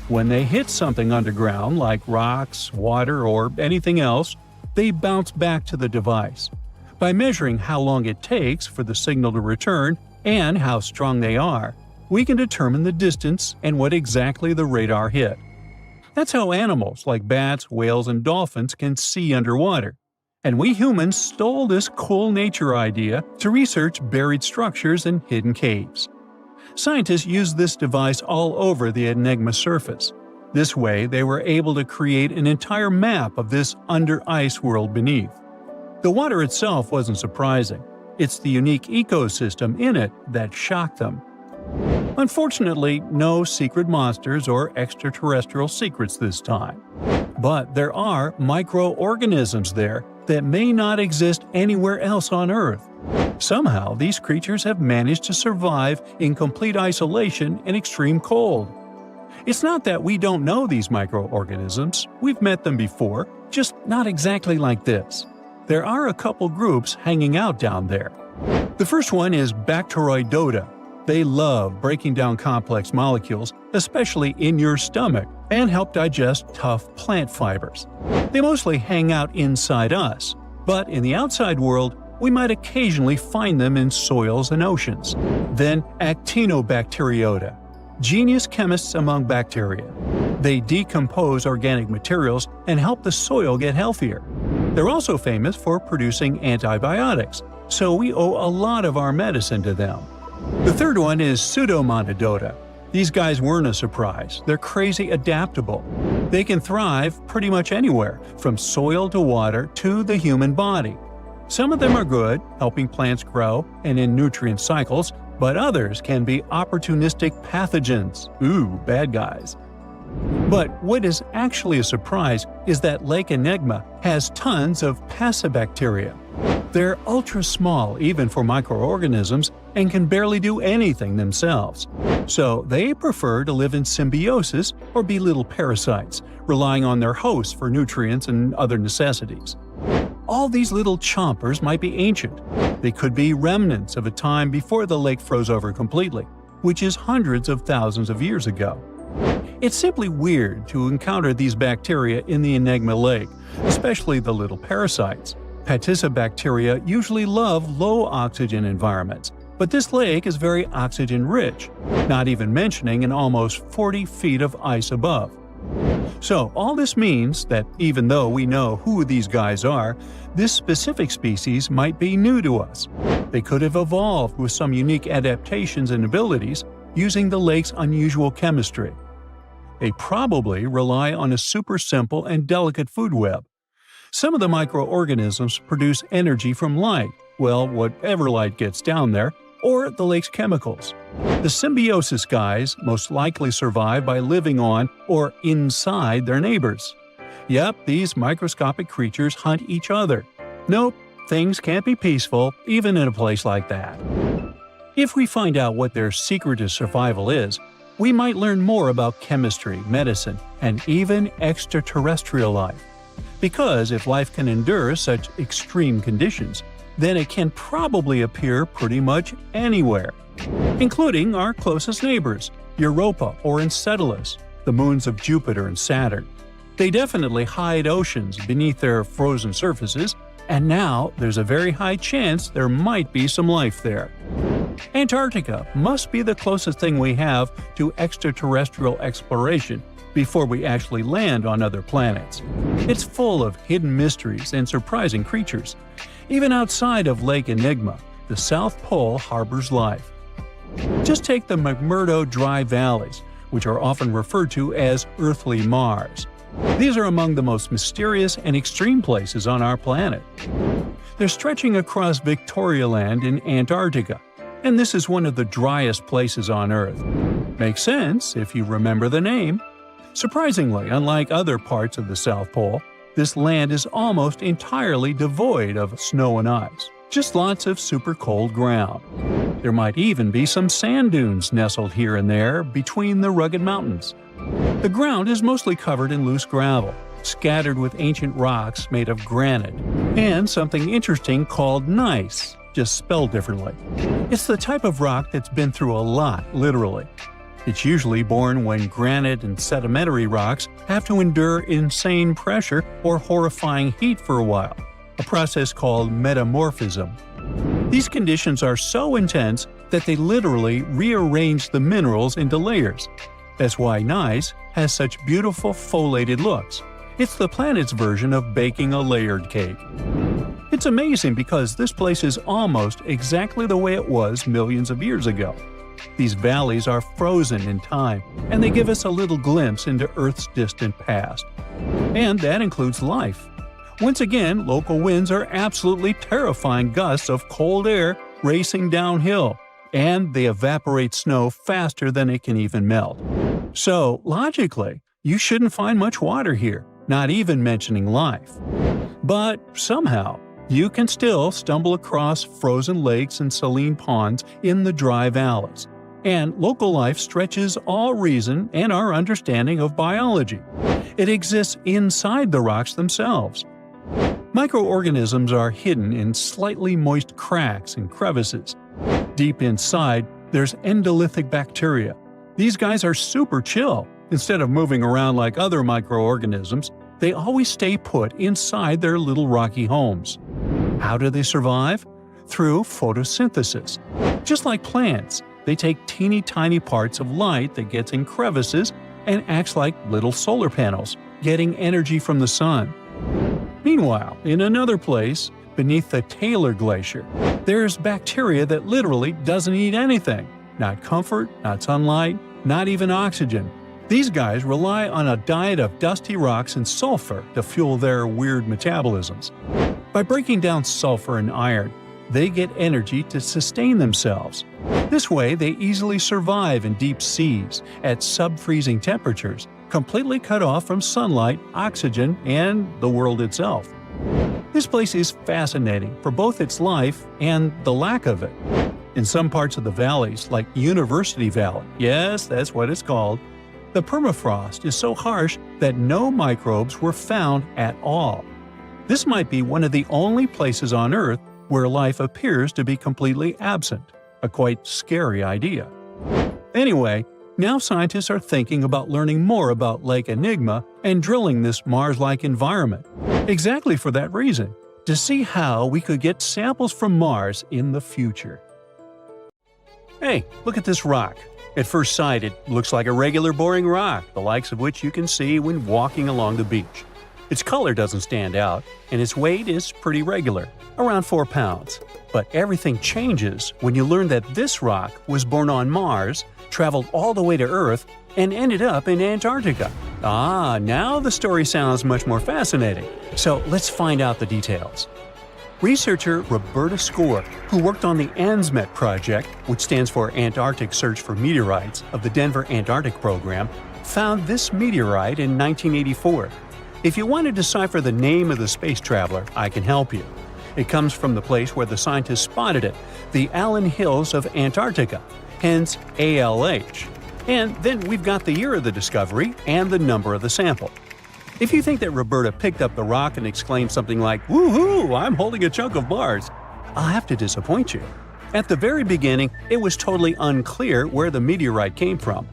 When they hit something underground, like rocks, water, or anything else, they bounce back to the device. By measuring how long it takes for the signal to return and how strong they are, we can determine the distance and what exactly the radar hit. That's how animals like bats, whales, and dolphins can see underwater. And we humans stole this cool nature idea to research buried structures and hidden caves. Scientists used this device all over the Enigma surface. This way, they were able to create an entire map of this under-ice world beneath. The water itself wasn't surprising. It's the unique ecosystem in it that shocked them. Unfortunately, no secret monsters or extraterrestrial secrets this time. But there are microorganisms there that may not exist anywhere else on Earth. Somehow, these creatures have managed to survive in complete isolation and extreme cold. It's not that we don't know these microorganisms, we've met them before, just not exactly like this. There are a couple groups hanging out down there. The first one is Bacteroidota. They love breaking down complex molecules, especially in your stomach, and help digest tough plant fibers. They mostly hang out inside us, but in the outside world, we might occasionally find them in soils and oceans. Then Actinobacteriota, genius chemists among bacteria. They decompose organic materials and help the soil get healthier. They're also famous for producing antibiotics, so we owe a lot of our medicine to them. The third one is Pseudomonadota. These guys weren't a surprise. They're crazy adaptable. They can thrive pretty much anywhere, from soil to water to the human body. Some of them are good, helping plants grow and in nutrient cycles, but others can be opportunistic pathogens. Ooh, bad guys. But what is actually a surprise is that Lake Enigma has tons of passibacteria. They're ultra small even for microorganisms and can barely do anything themselves. So they prefer to live in symbiosis or be little parasites, relying on their hosts for nutrients and other necessities. All these little chompers might be ancient. They could be remnants of a time before the lake froze over completely, which is hundreds of thousands of years ago. It's simply weird to encounter these bacteria in the Enigma Lake, especially the little parasites. Paticibacteria usually love low-oxygen environments, but this lake is very oxygen-rich, not even mentioning an almost 40 feet of ice above. So all this means that even though we know who these guys are, this specific species might be new to us. They could have evolved with some unique adaptations and abilities using the lake's unusual chemistry. They probably rely on a super simple and delicate food web. Some of the microorganisms produce energy from light, well, whatever light gets down there, or the lake's chemicals. The symbiosis guys most likely survive by living on or inside their neighbors. Yep, these microscopic creatures hunt each other. Nope, things can't be peaceful even in a place like that. If we find out what their secret to survival is, we might learn more about chemistry, medicine, and even extraterrestrial life. Because if life can endure such extreme conditions, then it can probably appear pretty much anywhere, including our closest neighbors, Europa or Enceladus, the moons of Jupiter and Saturn. They definitely hide oceans beneath their frozen surfaces, and now there's a very high chance there might be some life there. Antarctica must be the closest thing we have to extraterrestrial exploration before we actually land on other planets. It's full of hidden mysteries and surprising creatures. Even outside of Lake Enigma, the South Pole harbors life. Just take the McMurdo Dry Valleys, which are often referred to as Earthly Mars. These are among the most mysterious and extreme places on our planet. They're stretching across Victoria Land in Antarctica, and this is one of the driest places on Earth. Makes sense if you remember the name. Surprisingly, unlike other parts of the South Pole, this land is almost entirely devoid of snow and ice, just lots of super cold ground. There might even be some sand dunes nestled here and there between the rugged mountains. The ground is mostly covered in loose gravel, scattered with ancient rocks made of granite, and something interesting called gneiss, just spelled differently. It's the type of rock that's been through a lot, literally. It's usually born when granite and sedimentary rocks have to endure insane pressure or horrifying heat for a while, a process called metamorphism. These conditions are so intense that they literally rearrange the minerals into layers. That's why gneiss has such beautiful foliated looks. It's the planet's version of baking a layered cake. It's amazing because this place is almost exactly the way it was millions of years ago. These valleys are frozen in time, and they give us a little glimpse into Earth's distant past. And that includes life. Once again, local winds are absolutely terrifying gusts of cold air racing downhill, and they evaporate snow faster than it can even melt. So, logically, you shouldn't find much water here, not even mentioning life. But somehow, you can still stumble across frozen lakes and saline ponds in the dry valleys. And local life stretches all reason and our understanding of biology. It exists inside the rocks themselves. Microorganisms are hidden in slightly moist cracks and crevices. Deep inside, there's endolithic bacteria. These guys are super chill. Instead of moving around like other microorganisms, they always stay put inside their little rocky homes. How do they survive? Through photosynthesis. Just like plants, they take teeny tiny parts of light that gets in crevices and acts like little solar panels, getting energy from the sun. Meanwhile, in another place, beneath the Taylor Glacier, there's bacteria that literally doesn't eat anything. Not comfort, not sunlight, not even oxygen. These guys rely on a diet of dusty rocks and sulfur to fuel their weird metabolisms. By breaking down sulfur and iron, they get energy to sustain themselves. This way, they easily survive in deep seas at sub-freezing temperatures, completely cut off from sunlight, oxygen, and the world itself. This place is fascinating for both its life and the lack of it. In some parts of the valleys, like University Valley, yes, that's what it's called, the permafrost is so harsh that no microbes were found at all. This might be one of the only places on Earth where life appears to be completely absent, a quite scary idea. Anyway, now scientists are thinking about learning more about Lake Enigma and drilling this Mars-like environment, exactly for that reason, to see how we could get samples from Mars in the future. Hey, look at this rock. At first sight, it looks like a regular boring rock, the likes of which you can see when walking along the beach. Its color doesn't stand out, and its weight is pretty regular, around 4 pounds. But everything changes when you learn that this rock was born on Mars, traveled all the way to Earth, and ended up in Antarctica. Ah, now the story sounds much more fascinating. So let's find out the details. Researcher Roberta Scole, who worked on the ANSMET project, which stands for Antarctic Search for Meteorites, of the Denver Antarctic Program, found this meteorite in 1984. If you want to decipher the name of the space traveler, I can help you. It comes from the place where the scientists spotted it, the Allen Hills of Antarctica, hence ALH. And then we've got the year of the discovery and the number of the sample. If you think that Roberta picked up the rock and exclaimed something like, "Woohoo, I'm holding a chunk of Mars," I'll have to disappoint you. At the very beginning, it was totally unclear where the meteorite came from.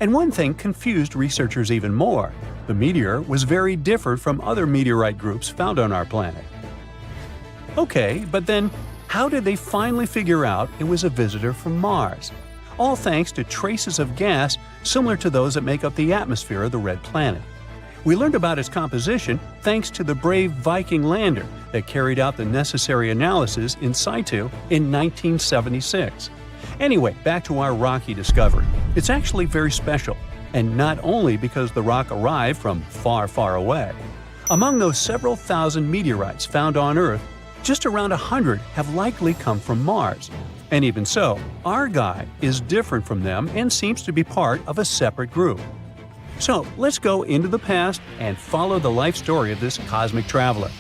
And one thing confused researchers even more. The meteor was very different from other meteorite groups found on our planet. Okay, but then, How did they finally figure out it was a visitor from Mars? All thanks to traces of gas similar to those that make up the atmosphere of the red planet. We learned about its composition thanks to the brave Viking lander that carried out the necessary analysis in situ in 1976. Anyway, back to our rocky discovery. It's actually very special, and not only because the rock arrived from far, far away. Among those several thousand meteorites found on Earth, just around 100 have likely come from Mars. And even so, our guy is different from them and seems to be part of a separate group. So let's go into the past and follow the life story of this cosmic traveler.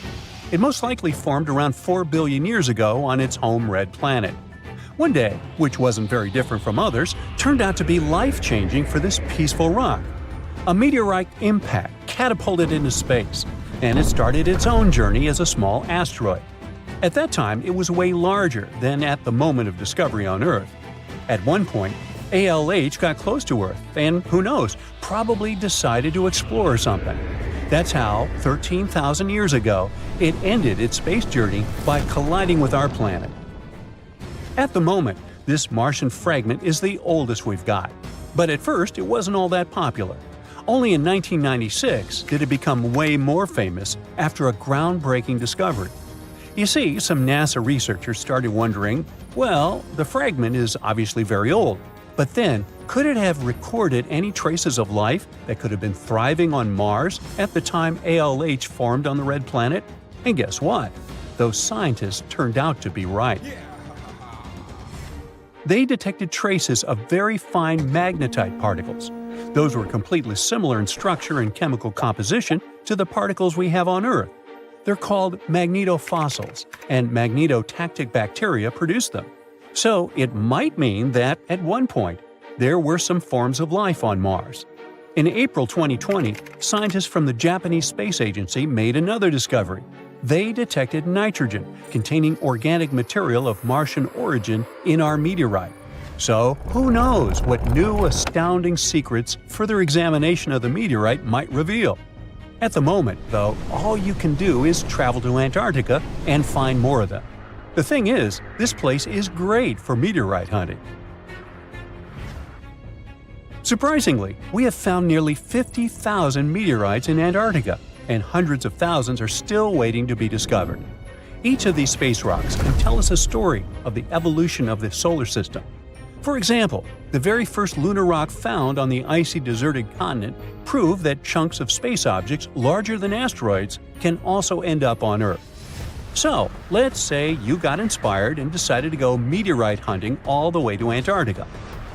It most likely formed around 4 billion years ago on its home red planet. One day, which wasn't very different from others, turned out to be life-changing for this peaceful rock. A meteorite impact catapulted into space, and it started its own journey as a small asteroid. At that time, it was way larger than at the moment of discovery on Earth. At one point, ALH got close to Earth and, who knows, probably decided to explore something. That's how, 13,000 years ago, it ended its space journey by colliding with our planet. At the moment, this Martian fragment is the oldest we've got. But at first, it wasn't all that popular. Only in 1996 did it become way more famous after a groundbreaking discovery. You see, some NASA researchers started wondering, well, the fragment is obviously very old, but then, could it have recorded any traces of life that could have been thriving on Mars at the time ALH formed on the red planet? And guess what? Those scientists turned out to be right. They detected traces of very fine magnetite particles. Those were completely similar in structure and chemical composition to the particles we have on Earth. They're called magnetofossils, and magnetotactic bacteria produce them. So it might mean that, at one point, there were some forms of life on Mars. In April 2020, scientists from the Japanese Space Agency made another discovery. They detected nitrogen containing organic material of Martian origin in our meteorite. So, who knows what new astounding secrets further examination of the meteorite might reveal? At the moment, though, all you can do is travel to Antarctica and find more of them. The thing is, this place is great for meteorite hunting. Surprisingly, we have found nearly 50,000 meteorites in Antarctica, and hundreds of thousands are still waiting to be discovered. Each of these space rocks can tell us a story of the evolution of the solar system. For example, the very first lunar rock found on the icy deserted continent proved that chunks of space objects larger than asteroids can also end up on Earth. So, let's say you got inspired and decided to go meteorite hunting all the way to Antarctica.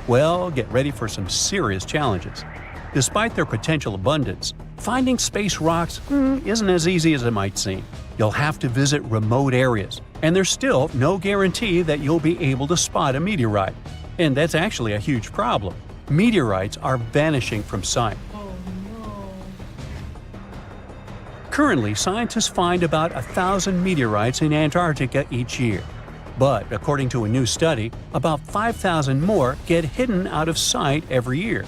Well, get ready for some serious challenges. Despite their potential abundance, finding space rocks isn't as easy as it might seem. You'll have to visit remote areas, and there's still no guarantee that you'll be able to spot a meteorite. And that's actually a huge problem. Meteorites are vanishing from sight. Currently, scientists find about 1,000 meteorites in Antarctica each year. But according to a new study, about 5,000 more get hidden out of sight every year.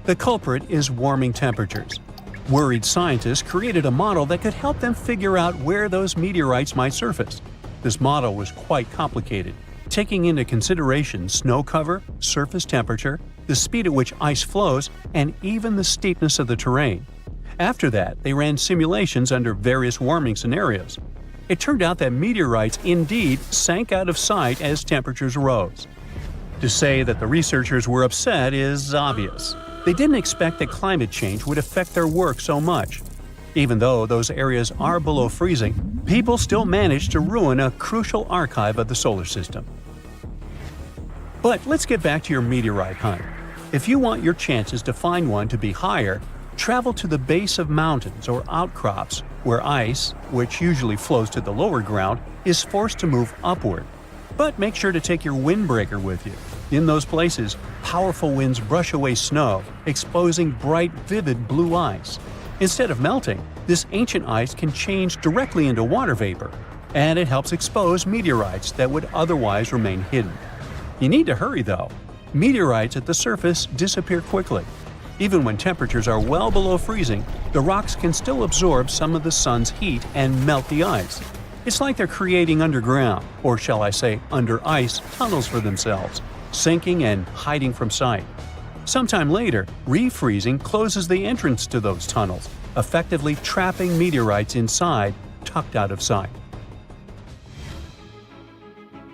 The culprit is warming temperatures. Worried scientists created a model that could help them figure out where those meteorites might surface. This model was quite complicated, taking into consideration snow cover, surface temperature, the speed at which ice flows, and even the steepness of the terrain. After that, they ran simulations under various warming scenarios. It turned out that meteorites indeed sank out of sight as temperatures rose. To say that the researchers were upset is obvious. They didn't expect that climate change would affect their work so much. Even though those areas are below freezing, people still managed to ruin a crucial archive of the solar system. But let's get back to your meteorite hunt. If you want your chances to find one to be higher, travel to the base of mountains or outcrops where ice, which usually flows to the lower ground, is forced to move upward. But make sure to take your windbreaker with you. In those places, powerful winds brush away snow, exposing bright, vivid blue ice. Instead of melting, this ancient ice can change directly into water vapor, and it helps expose meteorites that would otherwise remain hidden. You need to hurry though. Meteorites at the surface disappear quickly. Even when temperatures are well below freezing, the rocks can still absorb some of the sun's heat and melt the ice. It's like they're creating underground, or shall I say under ice, tunnels for themselves, sinking and hiding from sight. Sometime later, refreezing closes the entrance to those tunnels, effectively trapping meteorites inside, tucked out of sight.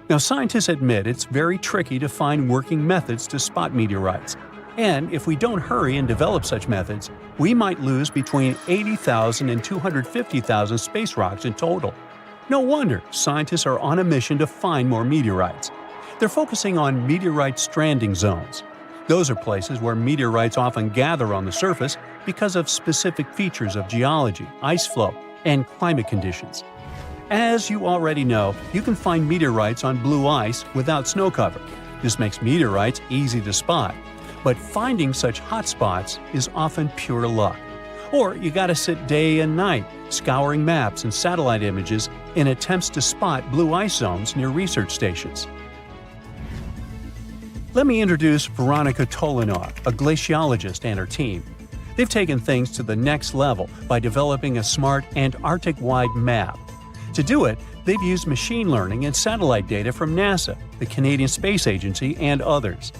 Now, scientists admit it's very tricky to find working methods to spot meteorites. And if we don't hurry and develop such methods, we might lose between 80,000 and 250,000 space rocks in total. No wonder scientists are on a mission to find more meteorites. They're focusing on meteorite stranding zones. Those are places where meteorites often gather on the surface because of specific features of geology, ice flow, and climate conditions. As you already know, you can find meteorites on blue ice without snow cover. This makes meteorites easy to spot. But finding such hotspots is often pure luck. Or you gotta sit day and night, scouring maps and satellite images in attempts to spot blue ice zones near research stations. Let me introduce Veronika Tolanov, a glaciologist, and her team. They've taken things to the next level by developing a smart Antarctic-wide map. To do it, they've used machine learning and satellite data from NASA, the Canadian Space Agency, and others.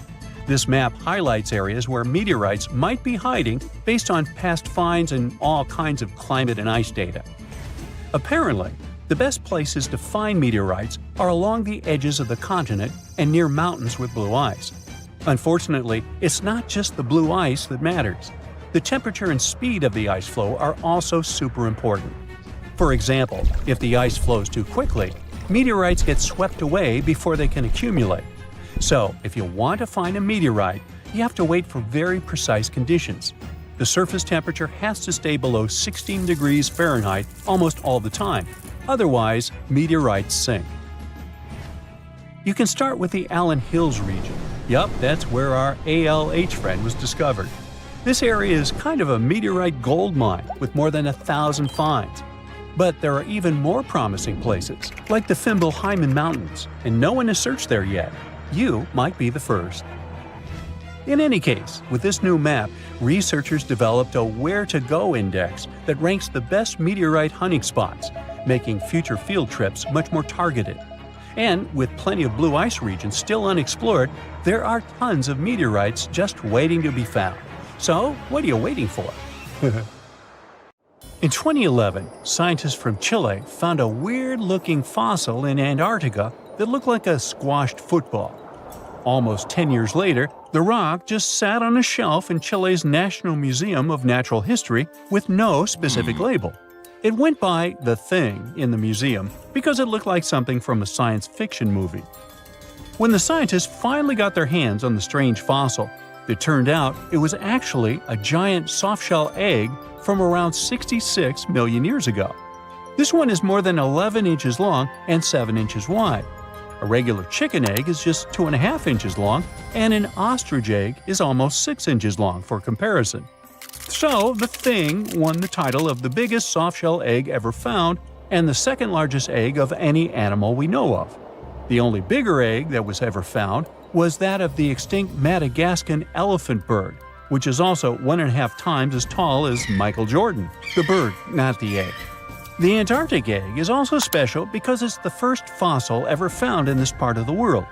This map highlights areas where meteorites might be hiding based on past finds and all kinds of climate and ice data. Apparently, the best places to find meteorites are along the edges of the continent and near mountains with blue ice. Unfortunately, it's not just the blue ice that matters. The temperature and speed of the ice flow are also super important. For example, if the ice flows too quickly, meteorites get swept away before they can accumulate. So, if you want to find a meteorite, you have to wait for very precise conditions. The surface temperature has to stay below 16 degrees Fahrenheit almost all the time. Otherwise, meteorites sink. You can start with the Allen Hills region. Yup, that's where our ALH friend was discovered. This area is kind of a meteorite gold mine with more than 1,000 finds. But there are even more promising places, like the Fimbulheimen Mountains, and no one has searched there yet. You might be the first. In any case, with this new map, researchers developed a where-to-go index that ranks the best meteorite hunting spots, making future field trips much more targeted. And with plenty of blue ice regions still unexplored, there are tons of meteorites just waiting to be found. So, what are you waiting for? In 2011, scientists from Chile found a weird-looking fossil in Antarctica that looked like a squashed football. Almost 10 years later, the rock just sat on a shelf in Chile's National Museum of Natural History with no specific label. It went by The Thing in the museum because it looked like something from a science fiction movie. When the scientists finally got their hands on the strange fossil, it turned out it was actually a giant softshell egg from around 66 million years ago. This one is more than 11 inches long and 7 inches wide. A regular chicken egg is just 2.5 inches long, and an ostrich egg is almost 6 inches long for comparison. So, The Thing won the title of the biggest softshell egg ever found and the second largest egg of any animal we know of. The only bigger egg that was ever found was that of the extinct Madagascan elephant bird, which is also 1.5 times as tall as Michael Jordan. The bird, not the egg. The Antarctic egg is also special because it's the first fossil ever found in this part of the world.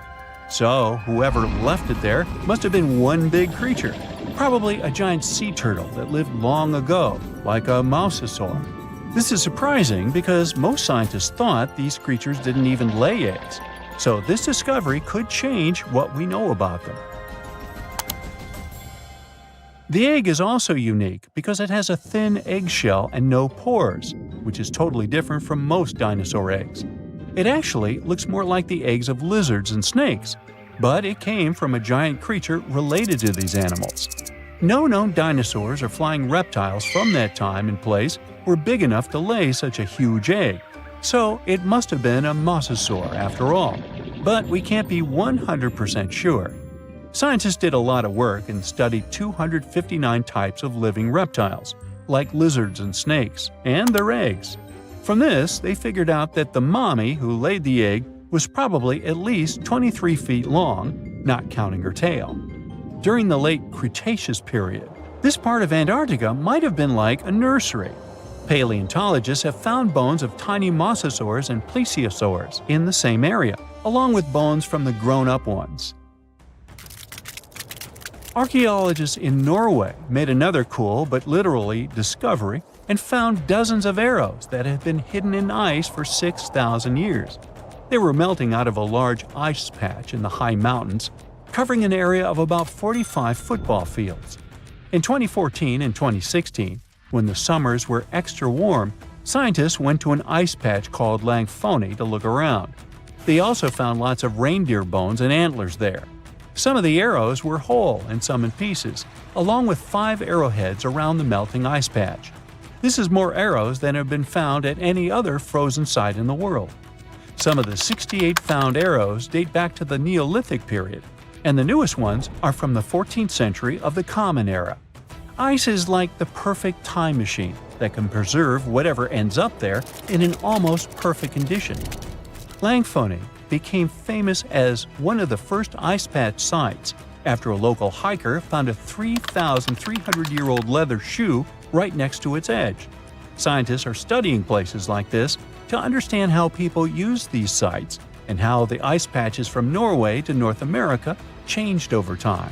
So, whoever left it there must have been one big creature, probably a giant sea turtle that lived long ago, like a mosasaur. This is surprising because most scientists thought these creatures didn't even lay eggs. So this discovery could change what we know about them. The egg is also unique because it has a thin eggshell and no pores, which is totally different from most dinosaur eggs. It actually looks more like the eggs of lizards and snakes, but it came from a giant creature related to these animals. No known dinosaurs or flying reptiles from that time and place were big enough to lay such a huge egg, so it must have been a mosasaur after all. But we can't be 100% sure. Scientists did a lot of work and studied 259 types of living reptiles, like lizards and snakes, and their eggs. From this, they figured out that the mommy who laid the egg was probably at least 23 feet long, not counting her tail. During the late Cretaceous period, this part of Antarctica might have been like a nursery. Paleontologists have found bones of tiny mosasaurs and plesiosaurs in the same area, along with bones from the grown-up ones. Archaeologists in Norway made another cool but literally discovery and found dozens of arrows that had been hidden in ice for 6,000 years. They were melting out of a large ice patch in the high mountains, covering an area of about 45 football fields. In 2014 and 2016, when the summers were extra warm, scientists went to an ice patch called Langfoni to look around. They also found lots of reindeer bones and antlers there. Some of the arrows were whole and some in pieces, along with 5 arrowheads around the melting ice patch. This is more arrows than have been found at any other frozen site in the world. Some of the 68 found arrows date back to the Neolithic period, and the newest ones are from the 14th century of the Common Era. Ice is like the perfect time machine that can preserve whatever ends up there in an almost perfect condition. Langfoni became famous as one of the first ice patch sites after a local hiker found a 3,300-year-old leather shoe right next to its edge. Scientists are studying places like this to understand how people use these sites and how the ice patches from Norway to North America changed over time.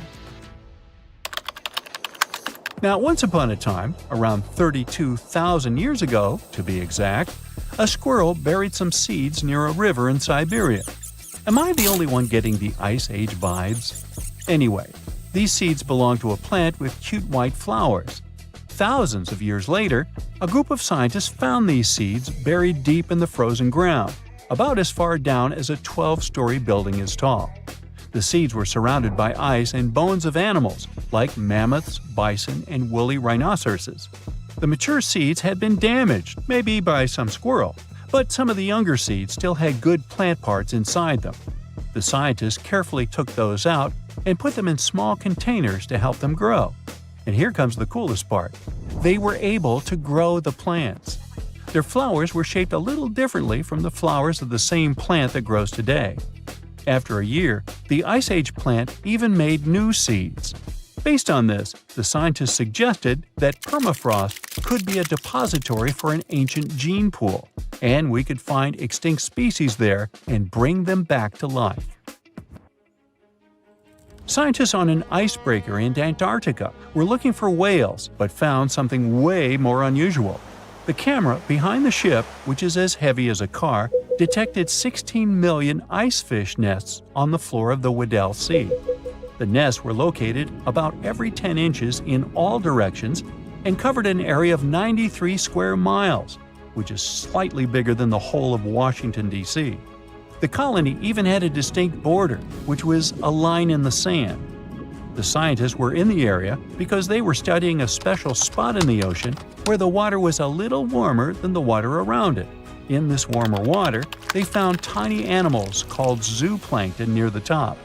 Now, once upon a time, around 32,000 years ago, to be exact, a squirrel buried some seeds near a river in Siberia. Am I the only one getting the Ice Age vibes? Anyway, these seeds belong to a plant with cute white flowers. Thousands of years later, a group of scientists found these seeds buried deep in the frozen ground, about as far down as a 12-story building is tall. The seeds were surrounded by ice and bones of animals like mammoths, bison, and woolly rhinoceroses. The mature seeds had been damaged, maybe by some squirrel, but some of the younger seeds still had good plant parts inside them. The scientists carefully took those out and put them in small containers to help them grow. And here comes the coolest part. They were able to grow the plants. Their flowers were shaped a little differently from the flowers of the same plant that grows today. After a year, the Ice Age plant even made new seeds. Based on this, the scientists suggested that permafrost could be a depository for an ancient gene pool, and we could find extinct species there and bring them back to life. Scientists on an icebreaker in Antarctica were looking for whales but found something way more unusual. The camera behind the ship, which is as heavy as a car, detected 16 million icefish nests on the floor of the Weddell Sea. The nests were located about every 10 inches in all directions and covered an area of 93 square miles, which is slightly bigger than the whole of Washington, D.C. The colony even had a distinct border, which was a line in the sand. The scientists were in the area because they were studying a special spot in the ocean where the water was a little warmer than the water around it. In this warmer water, they found tiny animals called zooplankton near the top.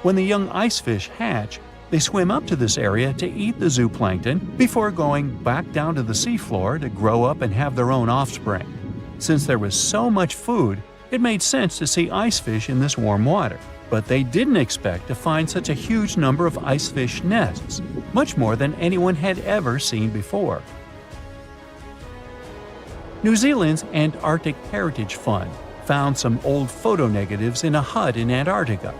When the young icefish hatch, they swim up to this area to eat the zooplankton before going back down to the seafloor to grow up and have their own offspring. Since there was so much food, it made sense to see icefish in this warm water. But they didn't expect to find such a huge number of icefish nests, much more than anyone had ever seen before. New Zealand's Antarctic Heritage Fund found some old photo negatives in a hut in Antarctica.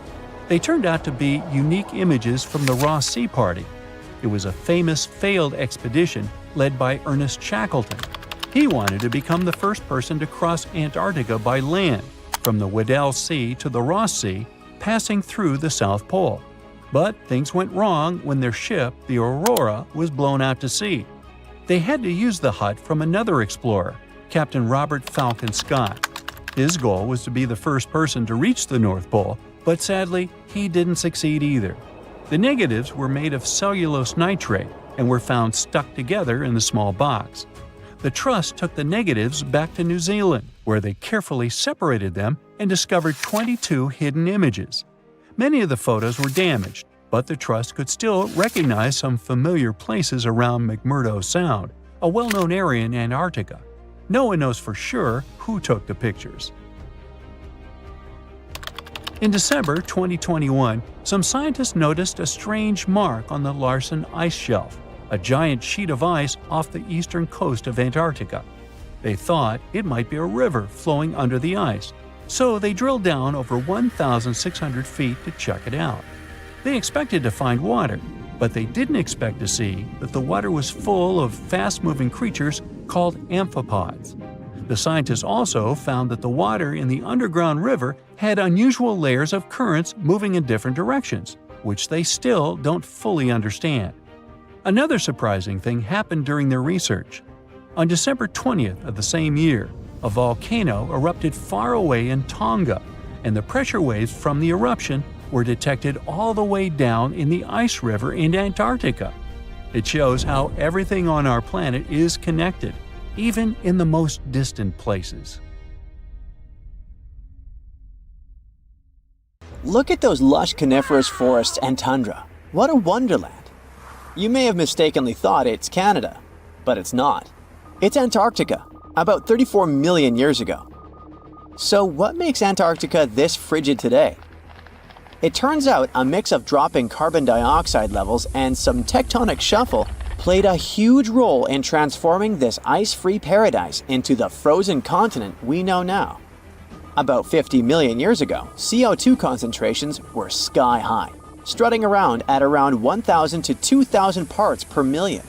They turned out to be unique images from the Ross Sea Party. It was a famous failed expedition led by Ernest Shackleton. He wanted to become the first person to cross Antarctica by land, from the Weddell Sea to the Ross Sea, passing through the South Pole. But things went wrong when their ship, the Aurora, was blown out to sea. They had to use the hut from another explorer, Captain Robert Falcon Scott. His goal was to be the first person to reach the North Pole, but sadly, he didn't succeed either. The negatives were made of cellulose nitrate and were found stuck together in the small box. The Trust took the negatives back to New Zealand, where they carefully separated them and discovered 22 hidden images. Many of the photos were damaged, but the Trust could still recognize some familiar places around McMurdo Sound, a well-known area in Antarctica. No one knows for sure who took the pictures. In December 2021, some scientists noticed a strange mark on the Larsen ice shelf. a giant sheet of ice off the eastern coast of Antarctica. They thought it might be a river flowing under the ice, so they drilled down over 1,600 feet to check it out. They expected to find water, but they didn't expect to see that the water was full of fast-moving creatures called amphipods. The scientists also found that the water in the underground river had unusual layers of currents moving in different directions, which they still don't fully understand. Another surprising thing happened during their research. On December 20th of the same year, a volcano erupted far away in Tonga, and the pressure waves from the eruption were detected all the way down in the ice river in Antarctica. It shows how everything on our planet is connected, even in the most distant places. Look at those lush coniferous forests and tundra. What a wonderland. You may have mistakenly thought it's Canada, but it's not. It's Antarctica, about 34 million years ago. So what makes Antarctica this frigid today? It turns out a mix of dropping carbon dioxide levels and some tectonic shuffle played a huge role in transforming this ice-free paradise into the frozen continent we know now. About 50 million years ago, CO2 concentrations were sky-high, strutting around at around 1,000 to 2,000 parts per million.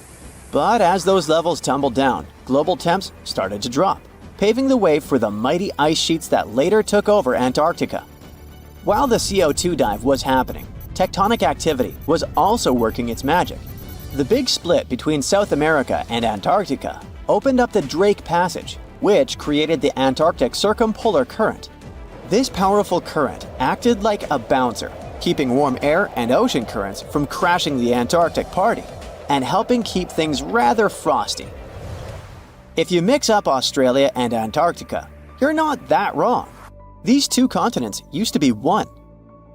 But as those levels tumbled down, global temps started to drop, paving the way for the mighty ice sheets that later took over Antarctica. While the CO2 dive was happening, tectonic activity was also working its magic. The big split between South America and Antarctica opened up the Drake Passage, which created the Antarctic Circumpolar Current. This powerful current acted like a bouncer, keeping warm air and ocean currents from crashing the Antarctic party, and helping keep things rather frosty. If you mix up Australia and Antarctica, you're not that wrong. These two continents used to be one.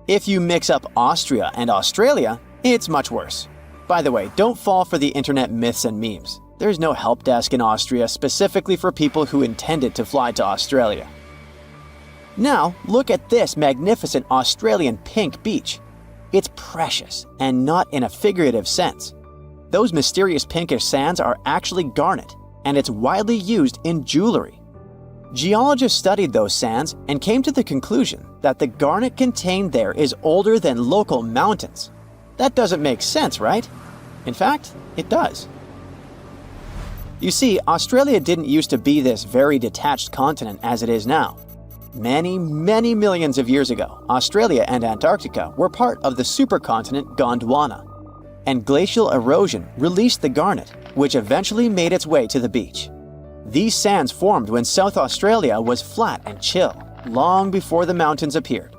If you mix up Austria and Australia, it's much worse. By the way, don't fall for the internet myths and memes. There's no help desk in Austria specifically for people who intended to fly to Australia. Now, look at this magnificent Australian pink beach. It's precious, and not in a figurative sense. Those mysterious pinkish sands are actually garnet, and it's widely used in jewelry. Geologists studied those sands and came to the conclusion that the garnet contained there is older than local mountains. That doesn't make sense, right? In fact, it does. You see, Australia didn't used to be this very detached continent as it is now. Many millions of years ago, Australia and Antarctica were part of the supercontinent Gondwana, and glacial erosion released the garnet, which eventually made its way to the beach. These sands formed when South Australia was flat and chill, long before the mountains appeared.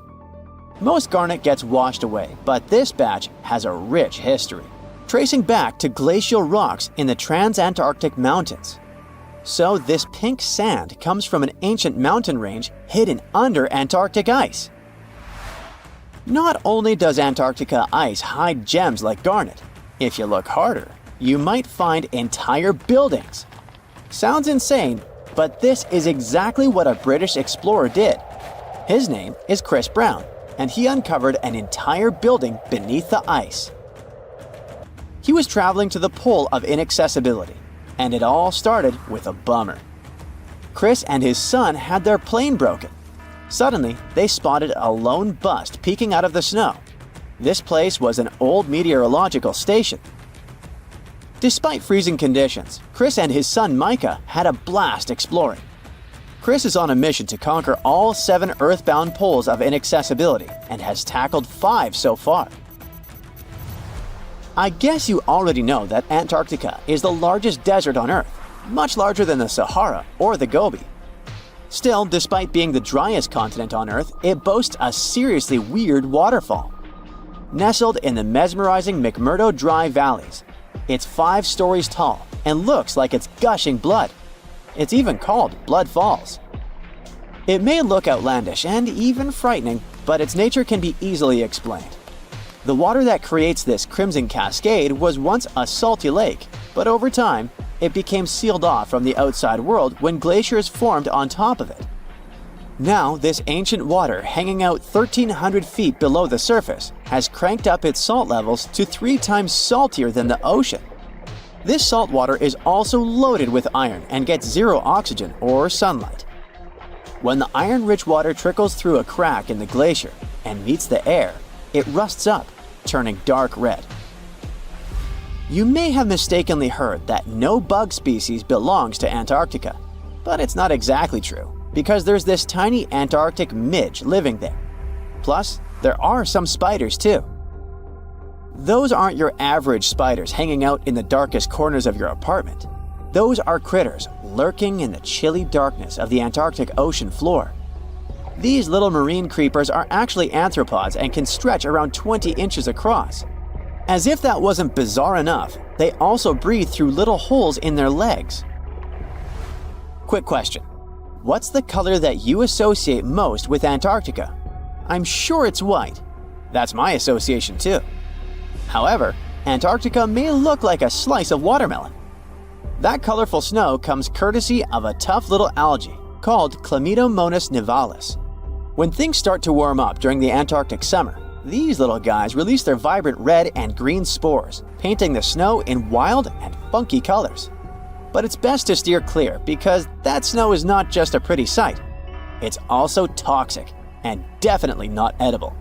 Most garnet gets washed away, but this batch has a rich history, tracing back to glacial rocks in the Transantarctic Mountains. So this pink sand comes from an ancient mountain range hidden under Antarctic ice. Not only does Antarctica ice hide gems like garnet, if you look harder, you might find entire buildings. Sounds insane, but this is exactly what a British explorer did. His name is Chris Brown, and he uncovered an entire building beneath the ice. He was traveling to the pole of inaccessibility, and it all started with a bummer. Chris and his son had their plane broken. Suddenly, they spotted a lone bust peeking out of the snow. This place was an old meteorological station. Despite freezing conditions, Chris and his son Micah had a blast exploring. Chris is on a mission to conquer all 7 earthbound poles of inaccessibility and has tackled 5 so far. I guess you already know that Antarctica is the largest desert on Earth, much larger than the Sahara or the Gobi. Still, despite being the driest continent on Earth, it boasts a seriously weird waterfall. Nestled in the mesmerizing McMurdo Dry Valleys, it's 5 stories tall and looks like it's gushing blood. It's even called Blood Falls. It may look outlandish and even frightening, but its nature can be easily explained. The water that creates this crimson cascade was once a salty lake, but over time, it became sealed off from the outside world when glaciers formed on top of it. Now, this ancient water hanging out 1,300 feet below the surface has cranked up its salt levels to 3 times saltier than the ocean. This salt water is also loaded with iron and gets zero oxygen or sunlight. When the iron-rich water trickles through a crack in the glacier and meets the air, it rusts up, turning dark red. You may have mistakenly heard that no bug species belongs to Antarctica, but it's not exactly true, because there's this tiny Antarctic midge living there. Plus, there are some spiders too. Those aren't your average spiders hanging out in the darkest corners of your apartment. Those are critters lurking in the chilly darkness of the Antarctic ocean floor. These little marine creepers are actually arthropods and can stretch around 20 inches across. As if that wasn't bizarre enough, they also breathe through little holes in their legs. Quick question. What's the color that you associate most with Antarctica? I'm sure it's white. That's my association too. However, Antarctica may look like a slice of watermelon. That colorful snow comes courtesy of a tough little algae called Chlamydomonas nivalis. When things start to warm up during the Antarctic summer, these little guys release their vibrant red and green spores, painting the snow in wild and funky colors. But it's best to steer clear because that snow is not just a pretty sight. It's also toxic and definitely not edible.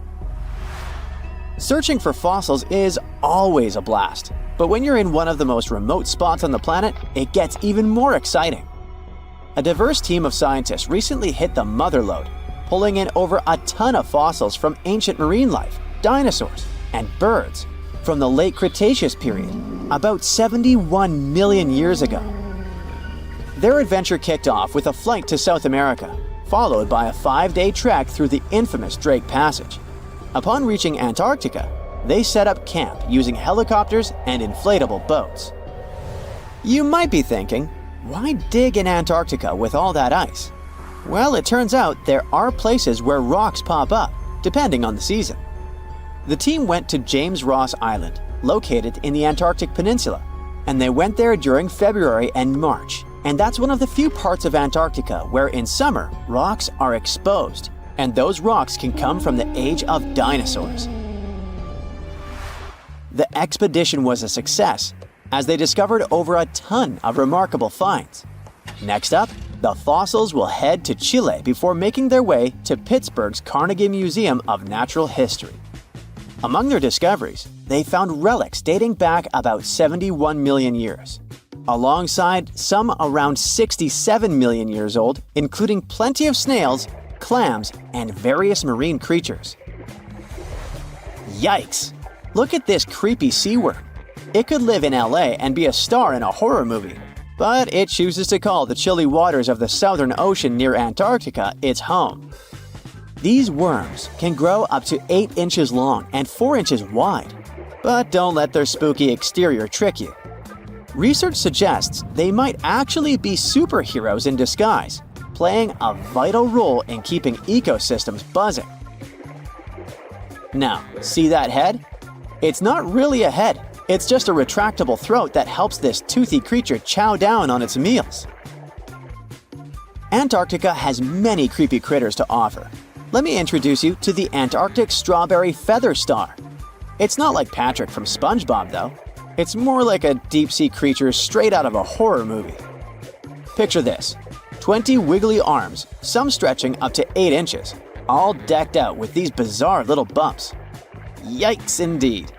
Searching for fossils is always a blast, but when you're in one of the most remote spots on the planet, it gets even more exciting. A diverse team of scientists recently hit the mother lode, pulling in over a ton of fossils from ancient marine life, dinosaurs, and birds from the late Cretaceous period, about 71 million years ago. Their adventure kicked off with a flight to South America, followed by a 5-day trek through the infamous Drake Passage. Upon reaching Antarctica, they set up camp using helicopters and inflatable boats. You might be thinking, why dig in Antarctica with all that ice? Well, it turns out there are places where rocks pop up, depending on the season. The team went to James Ross Island, located in the Antarctic Peninsula, and they went there during February and March. And that's one of the few parts of Antarctica where in summer, rocks are exposed, and those rocks can come from the age of dinosaurs. The expedition was a success, as they discovered over a ton of remarkable finds. Next up, the fossils will head to Chile before making their way to Pittsburgh's Carnegie Museum of Natural History. Among their discoveries, they found relics dating back about 71 million years, alongside some around 67 million years old, including plenty of snails, clams, and various marine creatures. Yikes! Look at this creepy sea worm. It could live in LA and be a star in a horror movie, but it chooses to call the chilly waters of the Southern Ocean near Antarctica its home. These worms can grow up to 8 inches long and 4 inches wide, but don't let their spooky exterior trick you. Research suggests they might actually be superheroes in disguise, playing a vital role in keeping ecosystems buzzing. Now, see that head? It's not really a head, it's just a retractable throat that helps this toothy creature chow down on its meals. Antarctica has many creepy critters to offer. Let me introduce you to the Antarctic strawberry feather star. It's not like Patrick from SpongeBob though. It's more like a deep-sea creature straight out of a horror movie. Picture this, 20 wiggly arms, some stretching up to 8 inches, all decked out with these bizarre little bumps. Yikes indeed.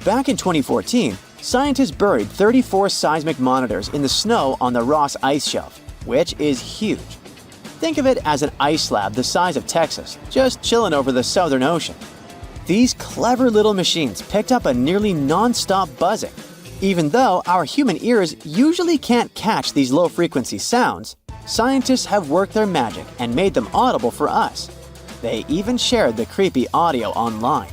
Back in 2014, scientists buried 34 seismic monitors in the snow on the Ross Ice Shelf, which is huge. Think of it as an ice slab the size of Texas, just chilling over the Southern Ocean. These clever little machines picked up a nearly non-stop buzzing. Even though our human ears usually can't catch these low-frequency sounds, scientists have worked their magic and made them audible for us. They even shared the creepy audio online.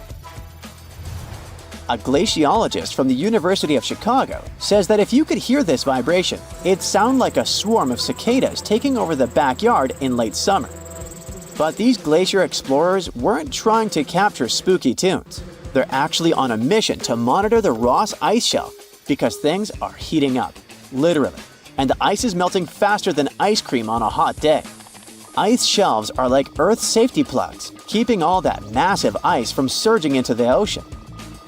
A glaciologist from the University of Chicago says that if you could hear this vibration, it'd sound like a swarm of cicadas taking over the backyard in late summer. But these glacier explorers weren't trying to capture spooky tunes. They're actually on a mission to monitor the Ross Ice Shelf because things are heating up, literally, and the ice is melting faster than ice cream on a hot day. Ice shelves are like Earth's safety plugs, keeping all that massive ice from surging into the ocean.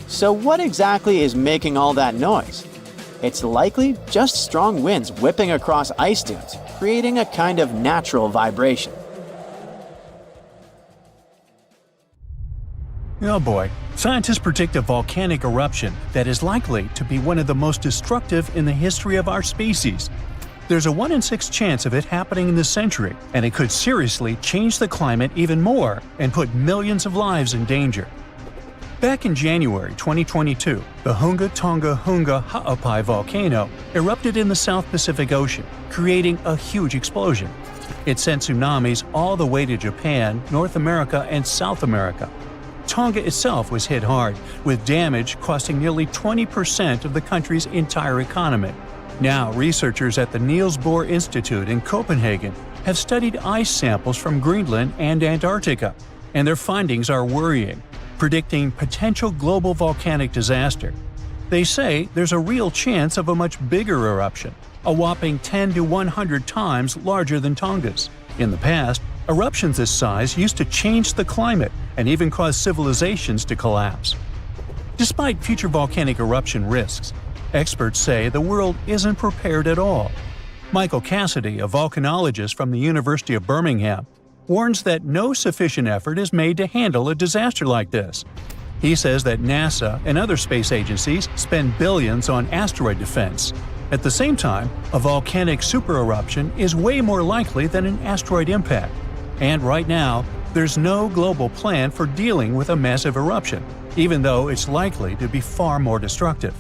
So what exactly is making all that noise? It's likely just strong winds whipping across ice dunes, creating a kind of natural vibration. Oh boy, scientists predict a volcanic eruption that is likely to be one of the most destructive in the history of our species. There's a 1 in 6 chance of it happening in this century, and it could seriously change the climate even more and put millions of lives in danger. Back in January 2022, the Hunga Tonga Hunga Ha'apai volcano erupted in the South Pacific Ocean, creating a huge explosion. It sent tsunamis all the way to Japan, North America, and South America. Tonga itself was hit hard, with damage costing nearly 20% of the country's entire economy. Now, researchers at the Niels Bohr Institute in Copenhagen have studied ice samples from Greenland and Antarctica, and their findings are worrying, predicting potential global volcanic disaster. They say there's a real chance of a much bigger eruption, a whopping 10 to 100 times larger than Tonga's. In the past, eruptions this size used to change the climate and even cause civilizations to collapse. Despite future volcanic eruption risks, experts say the world isn't prepared at all. Michael Cassidy, a volcanologist from the University of Birmingham, warns that no sufficient effort is made to handle a disaster like this. He says that NASA and other space agencies spend billions on asteroid defense. At the same time, a volcanic supereruption is way more likely than an asteroid impact. And right now, there's no global plan for dealing with a massive eruption, even though it's likely to be far more destructive.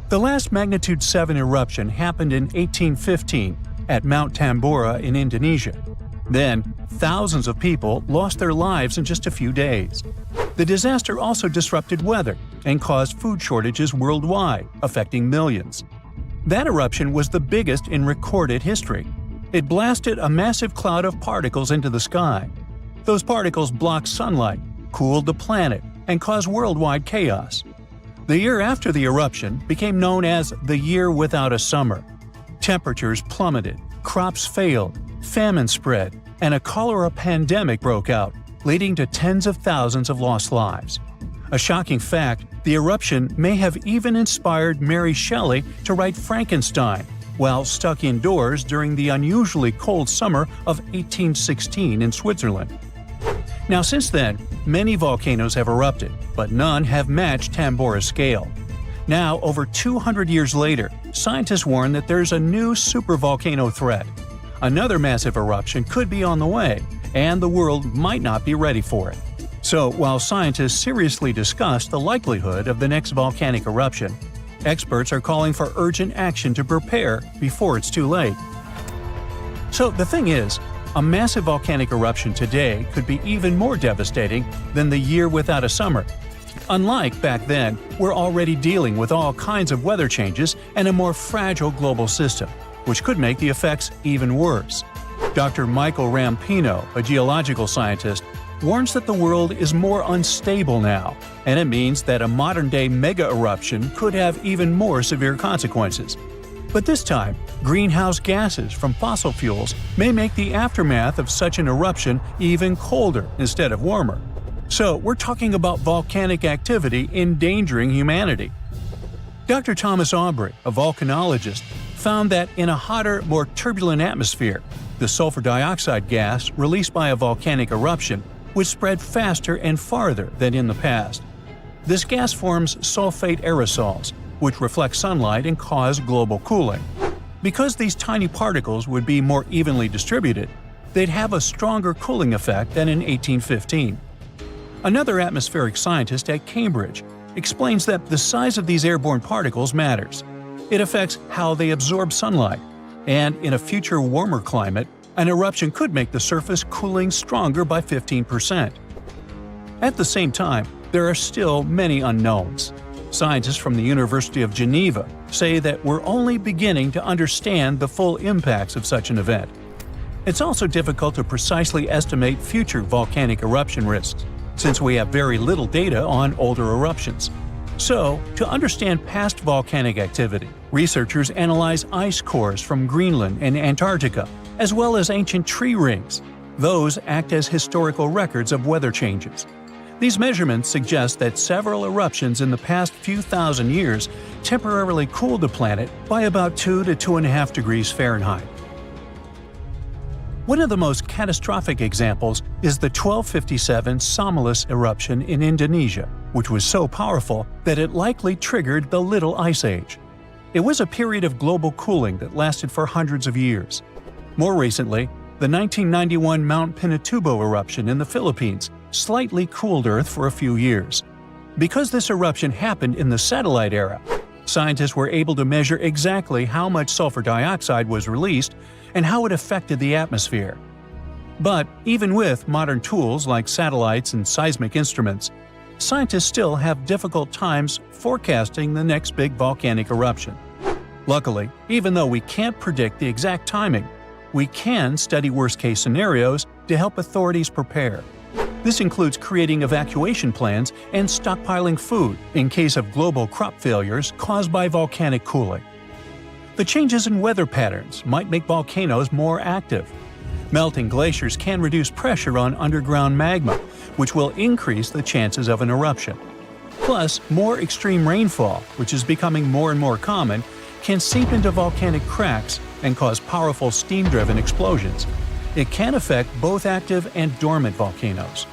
The last magnitude 7 eruption happened in 1815 at Mount Tambora in Indonesia. Then, thousands of people lost their lives in just a few days. The disaster also disrupted weather and caused food shortages worldwide, affecting millions. That eruption was the biggest in recorded history. It blasted a massive cloud of particles into the sky. Those particles blocked sunlight, cooled the planet, and caused worldwide chaos. The year after the eruption became known as the Year Without a Summer. Temperatures plummeted, crops failed, famine spread, and a cholera pandemic broke out, leading to tens of thousands of lost lives. A shocking fact, the eruption may have even inspired Mary Shelley to write Frankenstein while stuck indoors during the unusually cold summer of 1816 in Switzerland. Now, since then, many volcanoes have erupted, but none have matched Tambora's scale. Now, over 200 years later, scientists warn that there's a new supervolcano threat. Another massive eruption could be on the way, and the world might not be ready for it. So, while scientists seriously discuss the likelihood of the next volcanic eruption, experts are calling for urgent action to prepare before it's too late. So, the thing is, a massive volcanic eruption today could be even more devastating than the Year Without a Summer. Unlike back then, we're already dealing with all kinds of weather changes and a more fragile global system, which could make the effects even worse. Dr. Michael Rampino, a geological scientist, warns that the world is more unstable now, and it means that a modern-day mega-eruption could have even more severe consequences. But this time, greenhouse gases from fossil fuels may make the aftermath of such an eruption even colder instead of warmer. So we're talking about volcanic activity endangering humanity. Dr. Thomas Aubrey, a volcanologist, found that in a hotter, more turbulent atmosphere, the sulfur dioxide gas released by a volcanic eruption would spread faster and farther than in the past. This gas forms sulfate aerosols, which reflect sunlight and cause global cooling. Because these tiny particles would be more evenly distributed, they'd have a stronger cooling effect than in 1815. Another atmospheric scientist at Cambridge explains that the size of these airborne particles matters. It affects how they absorb sunlight, and in a future warmer climate, an eruption could make the surface cooling stronger by 15%. At the same time, there are still many unknowns. Scientists from the University of Geneva say that we're only beginning to understand the full impacts of such an event. It's also difficult to precisely estimate future volcanic eruption risks, since we have very little data on older eruptions. So, to understand past volcanic activity, researchers analyze ice cores from Greenland and Antarctica, as well as ancient tree rings. Those act as historical records of weather changes. These measurements suggest that several eruptions in the past few thousand years temporarily cooled the planet by about 2 to 2.5 degrees Fahrenheit. One of the most catastrophic examples is the 1257 Somalis eruption in Indonesia, which was so powerful that it likely triggered the Little Ice Age. It was a period of global cooling that lasted for hundreds of years. More recently, the 1991 Mount Pinatubo eruption in the Philippines slightly cooled Earth for a few years. Because this eruption happened in the satellite era, scientists were able to measure exactly how much sulfur dioxide was released and how it affected the atmosphere. But even with modern tools like satellites and seismic instruments, scientists still have difficult times forecasting the next big volcanic eruption. Luckily, even though we can't predict the exact timing, we can study worst-case scenarios to help authorities prepare. This includes creating evacuation plans and stockpiling food in case of global crop failures caused by volcanic cooling. The changes in weather patterns might make volcanoes more active. Melting glaciers can reduce pressure on underground magma, which will increase the chances of an eruption. Plus, more extreme rainfall, which is becoming more and more common, can seep into volcanic cracks and cause powerful steam-driven explosions. It can affect both active and dormant volcanoes.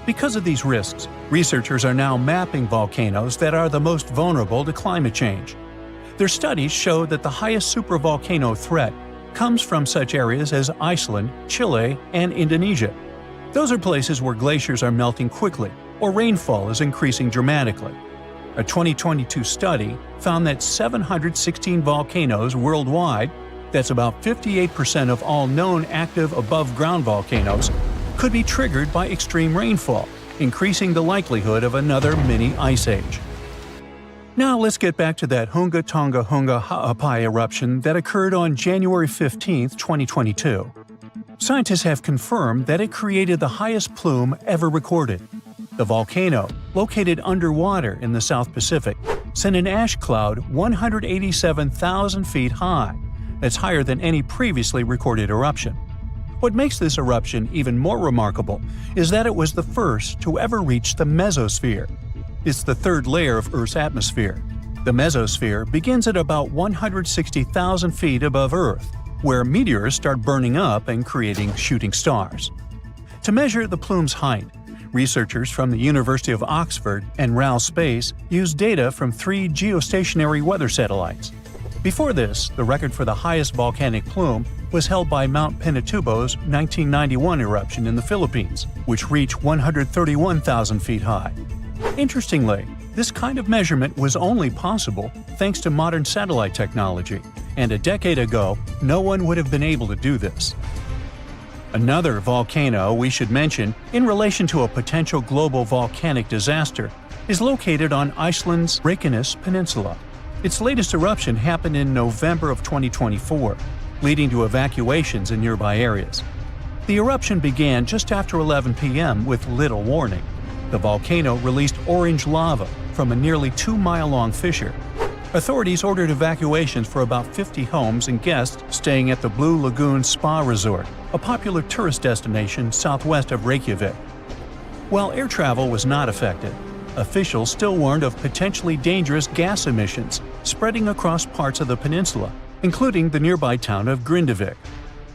Because of these risks, researchers are now mapping volcanoes that are the most vulnerable to climate change. Their studies show that the highest supervolcano threat comes from such areas as Iceland, Chile, and Indonesia. Those are places where glaciers are melting quickly or rainfall is increasing dramatically. A 2022 study found that 716 volcanoes worldwide, that's about 58% of all known active above-ground volcanoes, could be triggered by extreme rainfall, increasing the likelihood of another mini ice age. Now let's get back to that Hunga Tonga Hunga Ha'apai eruption that occurred on January 15, 2022. Scientists have confirmed that it created the highest plume ever recorded. The volcano, located underwater in the South Pacific, sent an ash cloud 187,000 feet high. That's higher than any previously recorded eruption. What makes this eruption even more remarkable is that it was the first to ever reach the mesosphere. It's the third layer of Earth's atmosphere. The mesosphere begins at about 160,000 feet above Earth, where meteors start burning up and creating shooting stars. To measure the plume's height, researchers from the University of Oxford and RAL Space used data from 3 geostationary weather satellites. Before this, the record for the highest volcanic plume was held by Mount Pinatubo's 1991 eruption in the Philippines, which reached 131,000 feet high. Interestingly, this kind of measurement was only possible thanks to modern satellite technology, and a decade ago, no one would have been able to do this. Another volcano we should mention in relation to a potential global volcanic disaster is located on Iceland's Reykjanes Peninsula. Its latest eruption happened in November of 2024, leading to evacuations in nearby areas. The eruption began just after 11 p.m. with little warning. The volcano released orange lava from a nearly 2-mile-long fissure. Authorities ordered evacuations for about 50 homes and guests staying at the Blue Lagoon Spa Resort, a popular tourist destination southwest of Reykjavik. While air travel was not affected, officials still warned of potentially dangerous gas emissions spreading across parts of the peninsula, including the nearby town of Grindavik.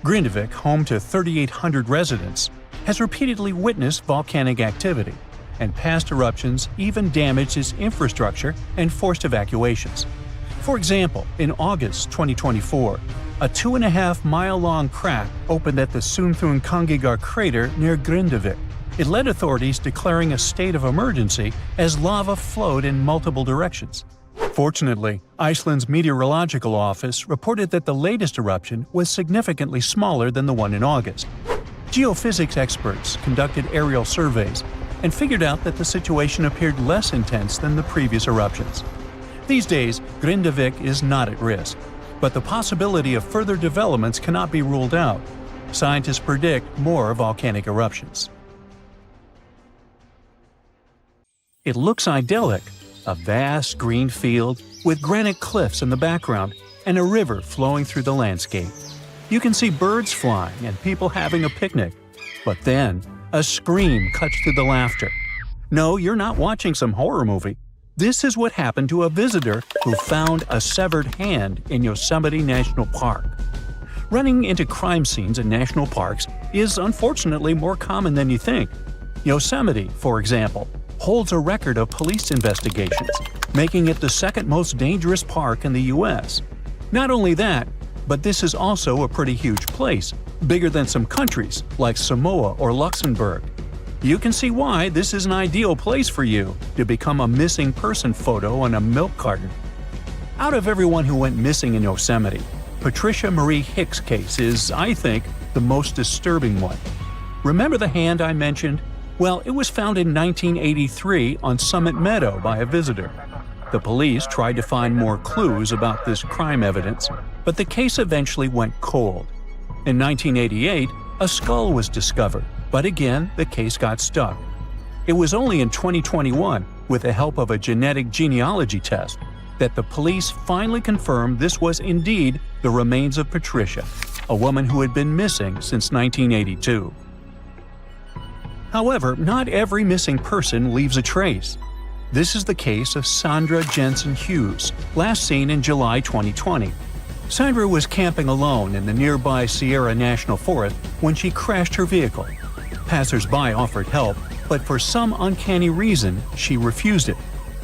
Grindavik, home to 3,800 residents, has repeatedly witnessed volcanic activity, and past eruptions even damaged its infrastructure and forced evacuations. For example, in August 2024, a 2.5-mile-long crack opened at the Sunthunkangigar crater near Grindavik. It led authorities declaring a state of emergency as lava flowed in multiple directions. Fortunately, Iceland's meteorological office reported that the latest eruption was significantly smaller than the one in August. Geophysics experts conducted aerial surveys and figured out that the situation appeared less intense than the previous eruptions. These days, Grindavik is not at risk, but the possibility of further developments cannot be ruled out. Scientists predict more volcanic eruptions. It looks idyllic, a vast green field with granite cliffs in the background and a river flowing through the landscape. You can see birds flying and people having a picnic. But then, a scream cuts through the laughter. No, you're not watching some horror movie. This is what happened to a visitor who found a severed hand in Yosemite National Park. Running into crime scenes in national parks is unfortunately more common than you think. Yosemite, for example, holds a record of police investigations, making it the second most dangerous park in the U.S. Not only that, but this is also a pretty huge place, bigger than some countries like Samoa or Luxembourg. You can see why this is an ideal place for you to become a missing person photo on a milk carton. Out of everyone who went missing in Yosemite, Patricia Marie Hicks' case is, I think, the most disturbing one. Remember the hand I mentioned? Well, it was found in 1983 on Summit Meadow by a visitor. The police tried to find more clues about this crime evidence, but the case eventually went cold. In 1988, a skull was discovered, but again, the case got stuck. It was only in 2021, with the help of a genetic genealogy test, that the police finally confirmed this was indeed the remains of Patricia, a woman who had been missing since 1982. However, not every missing person leaves a trace. This is the case of Sandra Jensen Hughes, last seen in July 2020. Sandra was camping alone in the nearby Sierra National Forest when she crashed her vehicle. Passers-by offered help, but for some uncanny reason, she refused it.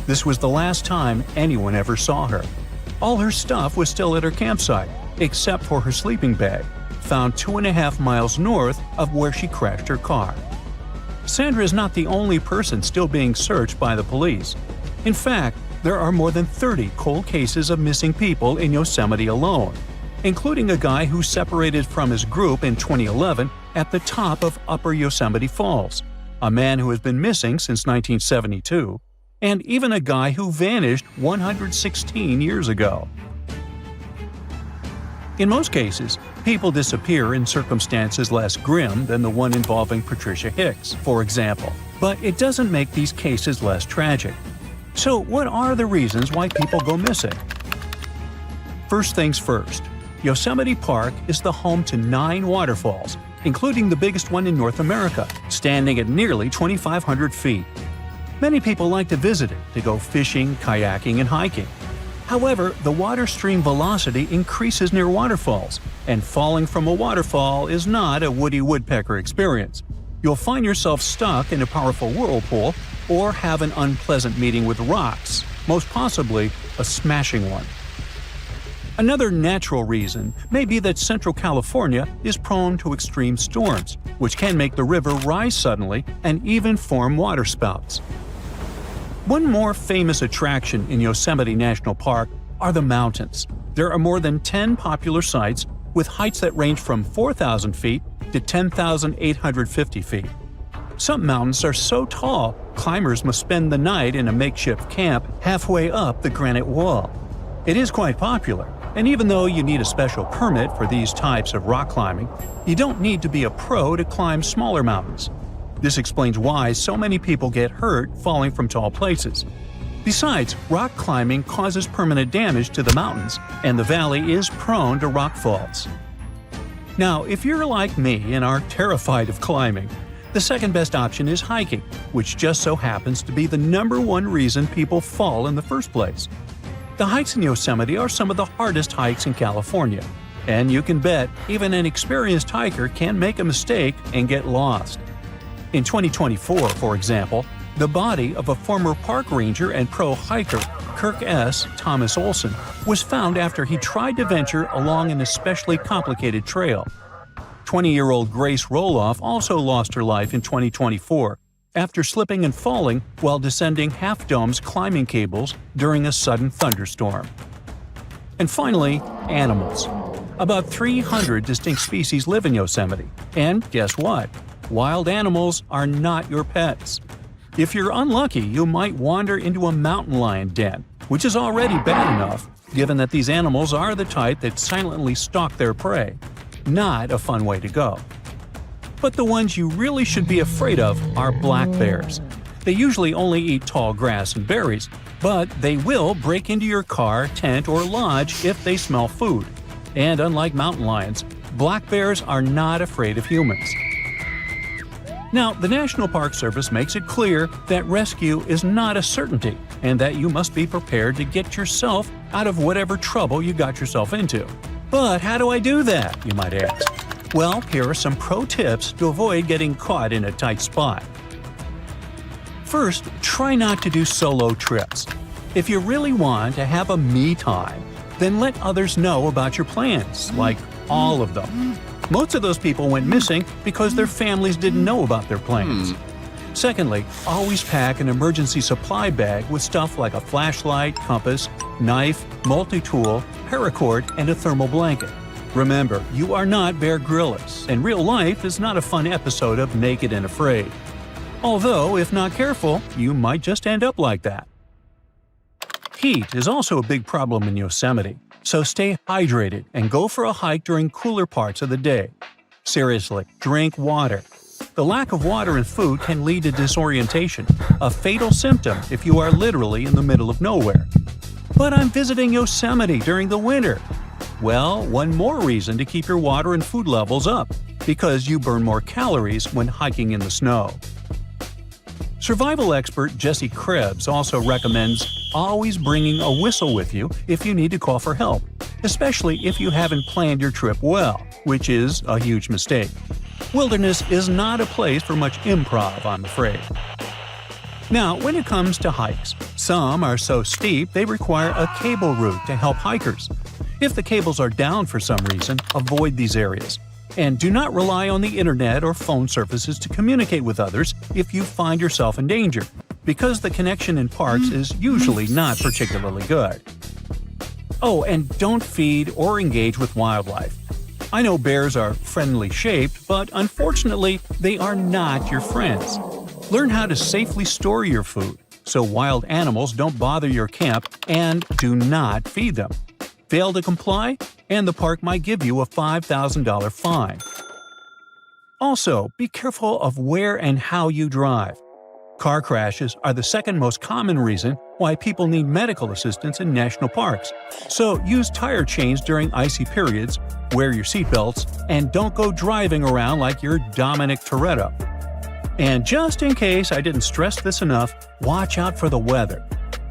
This was the last time anyone ever saw her. All her stuff was still at her campsite, except for her sleeping bag, found 2.5 miles north of where she crashed her car. Sandra is not the only person still being searched by the police. In fact, there are more than 30 cold cases of missing people in Yosemite alone, including a guy who separated from his group in 2011 at the top of Upper Yosemite Falls, a man who has been missing since 1972, and even a guy who vanished 116 years ago. In most cases, people disappear in circumstances less grim than the one involving Patricia Hicks, for example, but it doesn't make these cases less tragic. So what are the reasons why people go missing? First things first, Yosemite Park is the home to 9 waterfalls, including the biggest one in North America, standing at nearly 2,500 feet. Many people like to visit it to go fishing, kayaking, and hiking. However, the water stream velocity increases near waterfalls, and falling from a waterfall is not a Woody Woodpecker experience. You'll find yourself stuck in a powerful whirlpool or have an unpleasant meeting with rocks, most possibly a smashing one. Another natural reason may be that Central California is prone to extreme storms, which can make the river rise suddenly and even form waterspouts. One more famous attraction in Yosemite National Park are the mountains. There are more than 10 popular sites with heights that range from 4,000 feet to 10,850 feet. Some mountains are so tall, climbers must spend the night in a makeshift camp halfway up the granite wall. It is quite popular, and even though you need a special permit for these types of rock climbing, you don't need to be a pro to climb smaller mountains. This explains why so many people get hurt falling from tall places. Besides, rock climbing causes permanent damage to the mountains, and the valley is prone to rock falls. Now, if you're like me and are terrified of climbing, the second best option is hiking, which just so happens to be the #1 reason people fall in the first place. The hikes in Yosemite are some of the hardest hikes in California, and you can bet even an experienced hiker can make a mistake and get lost. In 2024, for example, the body of a former park ranger and pro hiker, Kirk S. Thomas Olson, was found after he tried to venture along an especially complicated trail. 20-year-old Grace Roloff also lost her life in 2024 after slipping and falling while descending Half Dome's climbing cables during a sudden thunderstorm. And finally, animals. About 300 distinct species live in Yosemite, and guess what? Wild animals are not your pets. If you're unlucky, you might wander into a mountain lion den, which is already bad enough, given that these animals are the type that silently stalk their prey. Not a fun way to go. But the ones you really should be afraid of are black bears. They usually only eat tall grass and berries, but they will break into your car, tent, or lodge if they smell food. And unlike mountain lions, black bears are not afraid of humans. Now, the National Park Service makes it clear that rescue is not a certainty and that you must be prepared to get yourself out of whatever trouble you got yourself into. But how do I do that, you might ask? Well, here are some pro tips to avoid getting caught in a tight spot. First, try not to do solo trips. If you really want to have a me time, then let others know about your plans, like all of them. Most of those people went missing because their families didn't know about their plans. Secondly, always pack an emergency supply bag with stuff like a flashlight, compass, knife, multi-tool, paracord, and a thermal blanket. Remember, you are not Bear Grylls, and real life is not a fun episode of Naked and Afraid. Although, if not careful, you might just end up like that. Heat is also a big problem in Yosemite, so stay hydrated and go for a hike during cooler parts of the day. Seriously, drink water. The lack of water and food can lead to disorientation, a fatal symptom if you are literally in the middle of nowhere. But I'm visiting Yosemite during the winter. Well, one more reason to keep your water and food levels up, because you burn more calories when hiking in the snow. Survival expert Jesse Krebs also recommends always bringing a whistle with you if you need to call for help, especially if you haven't planned your trip well, which is a huge mistake. Wilderness is not a place for much improv, I'm afraid. Now, when it comes to hikes, some are so steep they require a cable route to help hikers. If the cables are down for some reason, avoid these areas. And do not rely on the internet or phone services to communicate with others if you find yourself in danger, because the connection in parks is usually not particularly good. Oh, and don't feed or engage with wildlife. I know bears are friendly shaped, but unfortunately, they are not your friends. Learn how to safely store your food, so wild animals don't bother your camp, and do not feed them. Fail to comply, and the park might give you a $5,000 fine. Also, be careful of where and how you drive. Car crashes are the second most common reason why people need medical assistance in national parks. So use tire chains during icy periods, wear your seatbelts, and don't go driving around like you're Dominic Toretto. And just in case I didn't stress this enough, watch out for the weather.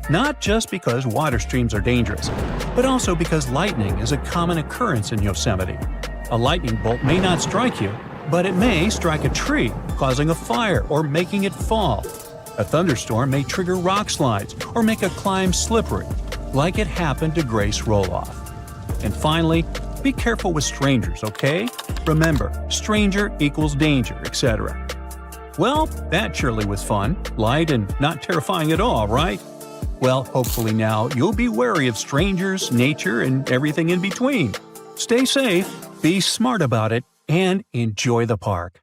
Not just because water streams are dangerous, but also because lightning is a common occurrence in Yosemite. A lightning bolt may not strike you, but it may strike a tree, causing a fire or making it fall. A thunderstorm may trigger rock slides or make a climb slippery, like it happened to Grace Roloff. And finally, be careful with strangers, okay? Remember, stranger equals danger, etc. Well, that surely was fun, light, and not terrifying at all, right? Well, hopefully now you'll be wary of strangers, nature, and everything in between. Stay safe, be smart about it, and enjoy the park.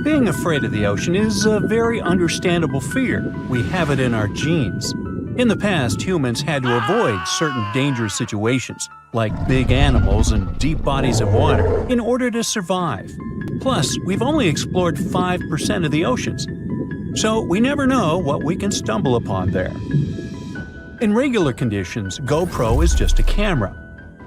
Being afraid of the ocean is a very understandable fear. We have it in our genes. In the past, humans had to avoid certain dangerous situations, like big animals and deep bodies of water, in order to survive. Plus, we've only explored 5% of the oceans, so we never know what we can stumble upon there. In regular conditions, GoPro is just a camera.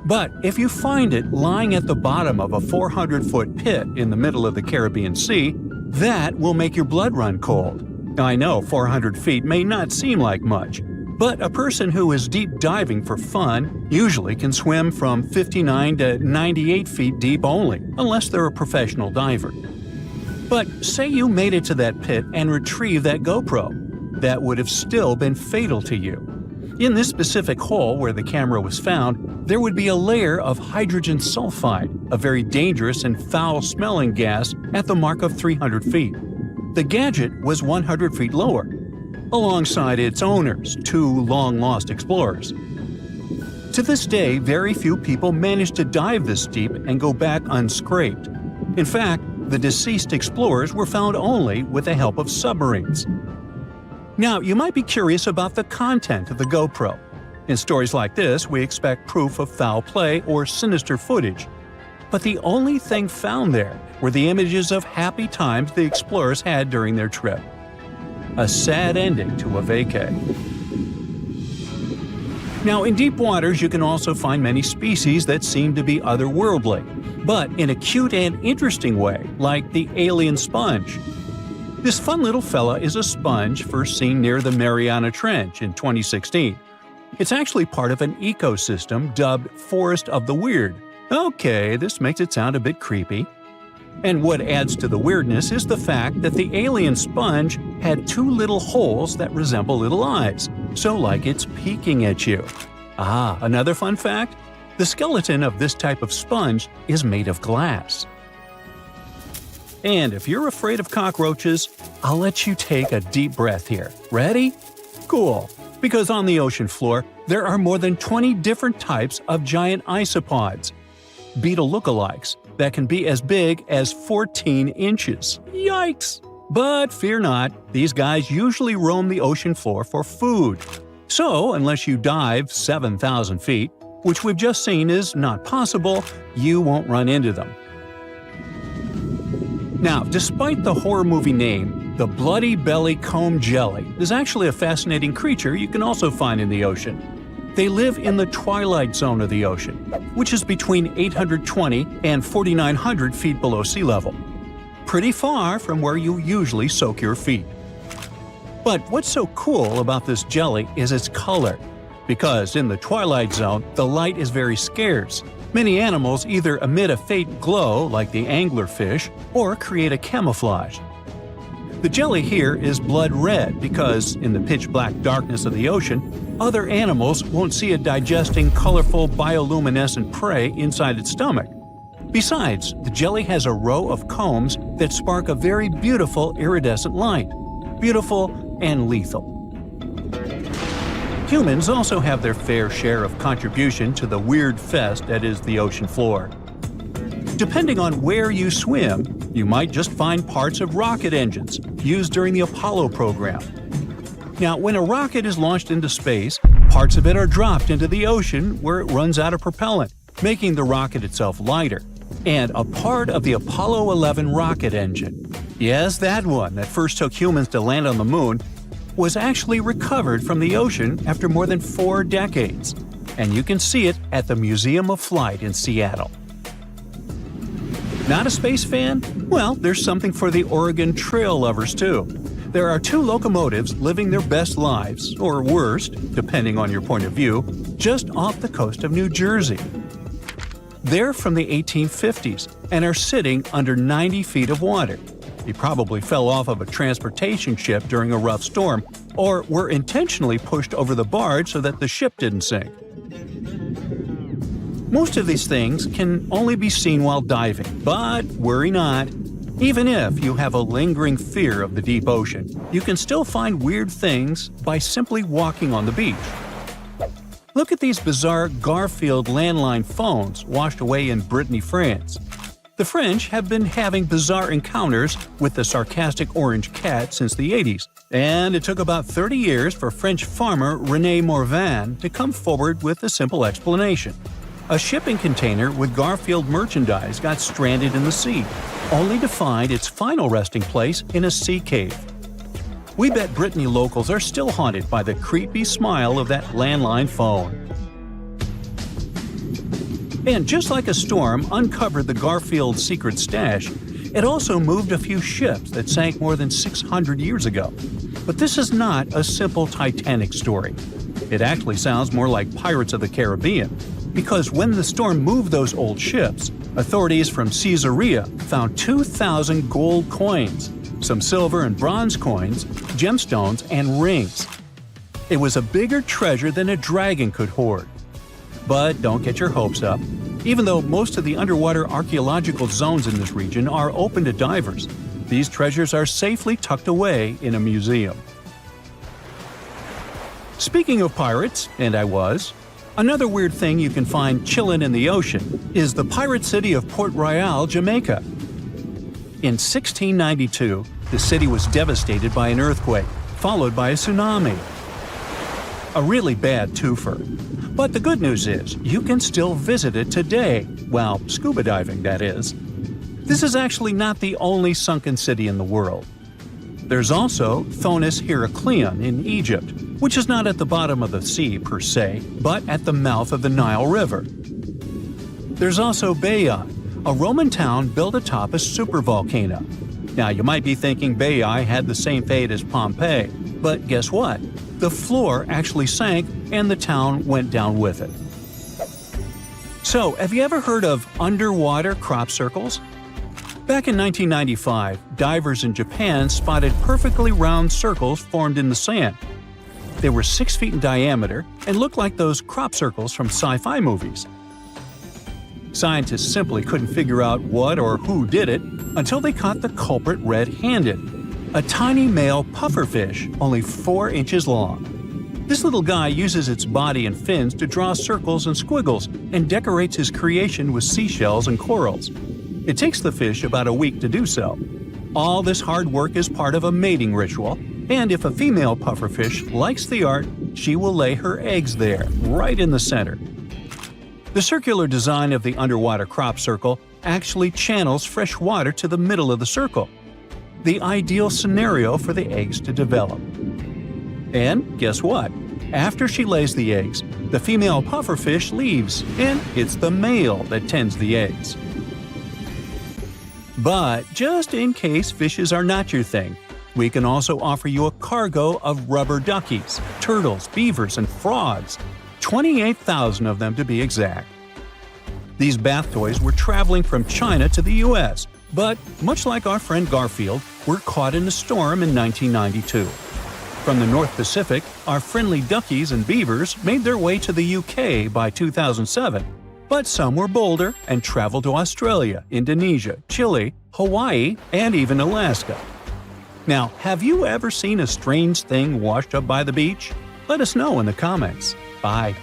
But if you find it lying at the bottom of a 400-foot pit in the middle of the Caribbean Sea, that will make your blood run cold. I know 400 feet may not seem like much, but a person who is deep diving for fun usually can swim from 59 to 98 feet deep only, unless they're a professional diver. But say you made it to that pit and retrieved that GoPro. That would have still been fatal to you. In this specific hole where the camera was found, there would be a layer of hydrogen sulfide, a very dangerous and foul-smelling gas, at the mark of 300 feet. The gadget was 100 feet lower, alongside its owners, two long-lost explorers. To this day, very few people manage to dive this deep and go back unscraped. In fact, the deceased explorers were found only with the help of submarines. Now, you might be curious about the content of the GoPro. In stories like this, we expect proof of foul play or sinister footage. But the only thing found there were the images of happy times the explorers had during their trip. A sad ending to a vacay. Now, in deep waters, you can also find many species that seem to be otherworldly, but in a cute and interesting way, like the alien sponge. This fun little fella is a sponge first seen near the Mariana Trench in 2016. It's actually part of an ecosystem dubbed Forest of the Weird. Okay, this makes it sound a bit creepy. And what adds to the weirdness is the fact that the alien sponge had two little holes that resemble little eyes, so like it's peeking at you. Ah, another fun fact? The skeleton of this type of sponge is made of glass. And if you're afraid of cockroaches, I'll let you take a deep breath here. Ready? Cool. Because on the ocean floor, there are more than 20 different types of giant isopods, beetle lookalikes, that can be as big as 14 inches. Yikes! But fear not, these guys usually roam the ocean floor for food. So, unless you dive 7,000 feet, which we've just seen is not possible, you won't run into them. Now, despite the horror movie name, the bloody belly comb jelly is actually a fascinating creature you can also find in the ocean. They live in the twilight zone of the ocean, which is between 820 and 4,900 feet below sea level. Pretty far from where you usually soak your feet. But what's so cool about this jelly is its color. Because in the twilight zone, the light is very scarce. Many animals either emit a faint glow, like the anglerfish, or create a camouflage. The jelly here is blood red because, in the pitch-black darkness of the ocean, other animals won't see it digesting colorful bioluminescent prey inside its stomach. Besides, the jelly has a row of combs that spark a very beautiful iridescent light. Beautiful and lethal. Humans also have their fair share of contribution to the weird fest that is the ocean floor. Depending on where you swim, you might just find parts of rocket engines used during the Apollo program. Now, when a rocket is launched into space, parts of it are dropped into the ocean where it runs out of propellant, making the rocket itself lighter. And a part of the Apollo 11 rocket engine, yes, that one that first took humans to land on the moon, was actually recovered from the ocean after more than 4 decades. And you can see it at the Museum of Flight in Seattle. Not a space fan? Well, there's something for the Oregon Trail lovers too. There are 2 locomotives living their best lives, or worst, depending on your point of view, just off the coast of New Jersey. They're from the 1850s and are sitting under 90 feet of water. They probably fell off of a transportation ship during a rough storm, or were intentionally pushed over the barge so that the ship didn't sink. Most of these things can only be seen while diving, but worry not. Even if you have a lingering fear of the deep ocean, you can still find weird things by simply walking on the beach. Look at these bizarre Garfield landline phones washed away in Brittany, France. The French have been having bizarre encounters with the sarcastic orange cat since the 80s, and it took about 30 years for French farmer René Morvan to come forward with a simple explanation. A shipping container with Garfield merchandise got stranded in the sea, only to find its final resting place in a sea cave. We bet Brittany locals are still haunted by the creepy smile of that landline phone. And just like a storm uncovered the Garfield secret stash, it also moved a few ships that sank more than 600 years ago. But this is not a simple Titanic story. It actually sounds more like Pirates of the Caribbean, because when the storm moved those old ships, authorities from Caesarea found 2,000 gold coins, some silver and bronze coins, gemstones, and rings. It was a bigger treasure than a dragon could hoard. But don't get your hopes up. Even though most of the underwater archaeological zones in this region are open to divers, these treasures are safely tucked away in a museum. Speaking of pirates, and I was, another weird thing you can find chillin' in the ocean is the pirate city of Port Royal, Jamaica. In 1692, the city was devastated by an earthquake, followed by a tsunami. A really bad twofer. But the good news is, you can still visit it today, well, scuba diving, that is. This is actually not the only sunken city in the world. There's also Thonis Heracleon in Egypt, which is not at the bottom of the sea per se, but at the mouth of the Nile River. There's also Baiae, a Roman town built atop a supervolcano. Now, you might be thinking Baiae had the same fate as Pompeii, but guess what? The floor actually sank and the town went down with it. So, have you ever heard of underwater crop circles? Back in 1995, divers in Japan spotted perfectly round circles formed in the sand. They were 6 feet in diameter and looked like those crop circles from sci-fi movies. Scientists simply couldn't figure out what or who did it until they caught the culprit red-handed, a tiny male pufferfish only 4 inches long. This little guy uses its body and fins to draw circles and squiggles and decorates his creation with seashells and corals. It takes the fish about a week to do so. All this hard work is part of a mating ritual, and if a female pufferfish likes the art, she will lay her eggs there, right in the center. The circular design of the underwater crop circle actually channels fresh water to the middle of the circle, the ideal scenario for the eggs to develop. And guess what? After she lays the eggs, the female pufferfish leaves, and it's the male that tends the eggs. But just in case fishes are not your thing, we can also offer you a cargo of rubber duckies, turtles, beavers, and frogs. 28,000 of them to be exact. These bath toys were traveling from China to the US, but much like our friend Garfield, were caught in a storm in 1992. From the North Pacific, our friendly duckies and beavers made their way to the UK by 2007, but some were bolder and traveled to Australia, Indonesia, Chile, Hawaii, and even Alaska. Now, have you ever seen a strange thing washed up by the beach? Let us know in the comments. Bye.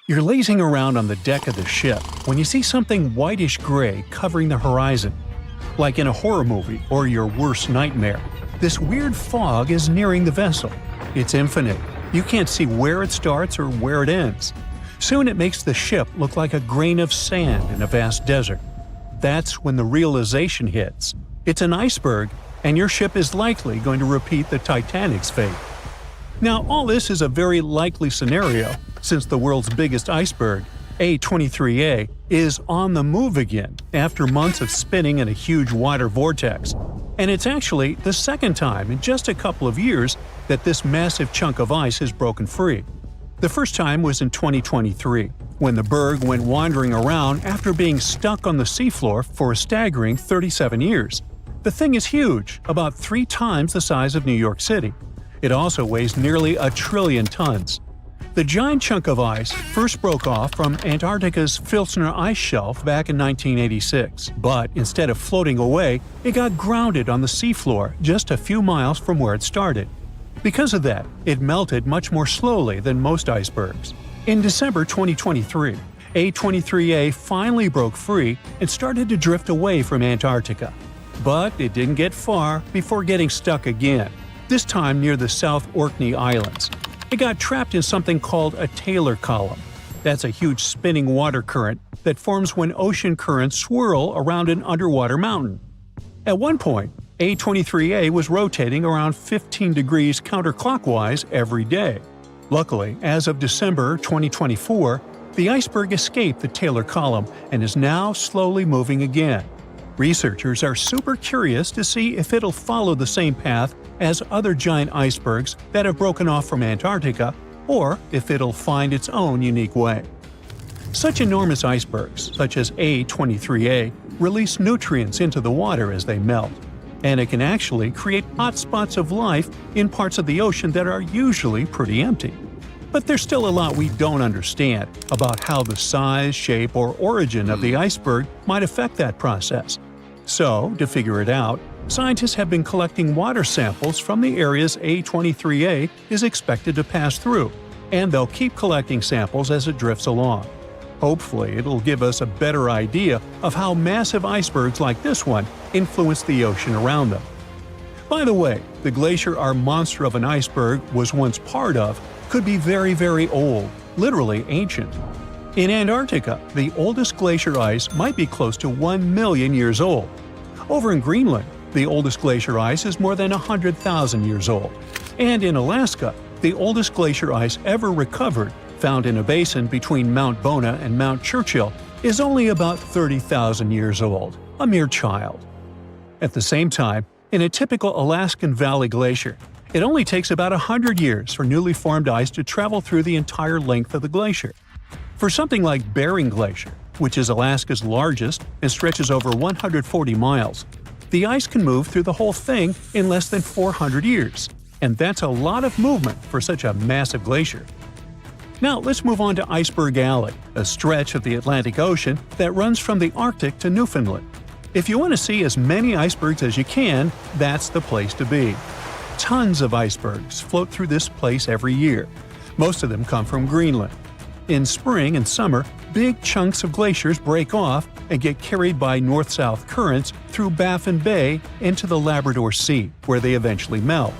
You're lazing around on the deck of the ship when you see something whitish-gray covering the horizon. Like in a horror movie or your worst nightmare, this weird fog is nearing the vessel. It's infinite. You can't see where it starts or where it ends. Soon it makes the ship look like a grain of sand in a vast desert. That's when the realization hits. It's an iceberg, and your ship is likely going to repeat the Titanic's fate. Now, all this is a very likely scenario, since the world's biggest iceberg, A23A, is on the move again after months of spinning in a huge water vortex. And it's actually the second time in just a couple of years that this massive chunk of ice has broken free. The first time was in 2023, when the berg went wandering around after being stuck on the seafloor for a staggering 37 years. The thing is huge, about 3 times the size of New York City. It also weighs nearly 1 trillion tons. The giant chunk of ice first broke off from Antarctica's Filchner ice shelf back in 1986, but instead of floating away, it got grounded on the seafloor just a few miles from where it started. Because of that, it melted much more slowly than most icebergs. In December 2023, A23A finally broke free and started to drift away from Antarctica. But it didn't get far before getting stuck again, this time near the South Orkney Islands. It got trapped in something called a Taylor column. That's a huge spinning water current that forms when ocean currents swirl around an underwater mountain. At one point, A23A was rotating around 15 degrees counterclockwise every day. Luckily, as of December 2024, the iceberg escaped the Taylor column and is now slowly moving again. Researchers are super curious to see if it'll follow the same path as other giant icebergs that have broken off from Antarctica, or if it'll find its own unique way. Such enormous icebergs, such as A23A, release nutrients into the water as they melt, and it can actually create hotspots of life in parts of the ocean that are usually pretty empty. But there's still a lot we don't understand about how the size, shape, or origin of the iceberg might affect that process. So, to figure it out, scientists have been collecting water samples from the areas A23A is expected to pass through, and they'll keep collecting samples as it drifts along. Hopefully, it'll give us a better idea of how massive icebergs like this one influence the ocean around them. By the way, the glacier our monster of an iceberg was once part of could be very, very old, literally ancient. In Antarctica, the oldest glacier ice might be close to 1 million years old. Over in Greenland, the oldest glacier ice is more than 100,000 years old. And in Alaska, the oldest glacier ice ever recovered, found in a basin between Mount Bona and Mount Churchill, is only about 30,000 years old, a mere child. At the same time, in a typical Alaskan Valley glacier, it only takes about 100 years for newly formed ice to travel through the entire length of the glacier. For something like Bering Glacier, which is Alaska's largest and stretches over 140 miles, the ice can move through the whole thing in less than 400 years, and that's a lot of movement for such a massive glacier. Now let's move on to Iceberg Alley, a stretch of the Atlantic Ocean that runs from the Arctic to Newfoundland. If you want to see as many icebergs as you can, that's the place to be. Tons of icebergs float through this place every year. Most of them come from Greenland. In spring and summer, big chunks of glaciers break off and get carried by north-south currents through Baffin Bay into the Labrador Sea, where they eventually melt.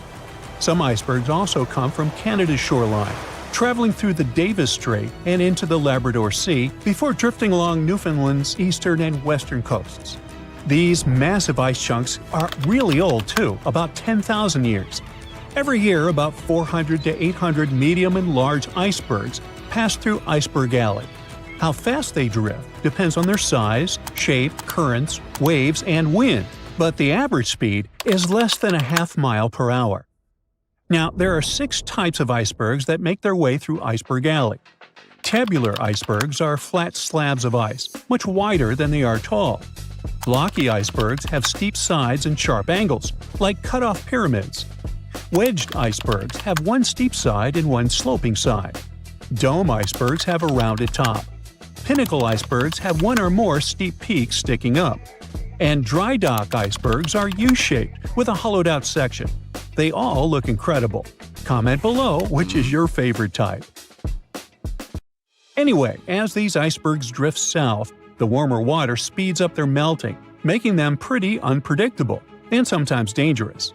Some icebergs also come from Canada's shoreline, traveling through the Davis Strait and into the Labrador Sea before drifting along Newfoundland's eastern and western coasts. These massive ice chunks are really old too, about 10,000 years. Every year, about 400 to 800 medium and large icebergs pass through Iceberg Alley. How fast they drift depends on their size, shape, currents, waves, and wind, but the average speed is less than a half mile per hour. Now, there are 6 types of icebergs that make their way through Iceberg Alley. Tabular icebergs are flat slabs of ice, much wider than they are tall. Blocky icebergs have steep sides and sharp angles, like cut-off pyramids. Wedged icebergs have one steep side and one sloping side. Dome icebergs have a rounded top. Pinnacle icebergs have one or more steep peaks sticking up. And dry dock icebergs are U-shaped with a hollowed-out section. They all look incredible. Comment below which is your favorite type. Anyway, as these icebergs drift south, the warmer water speeds up their melting, making them pretty unpredictable and sometimes dangerous.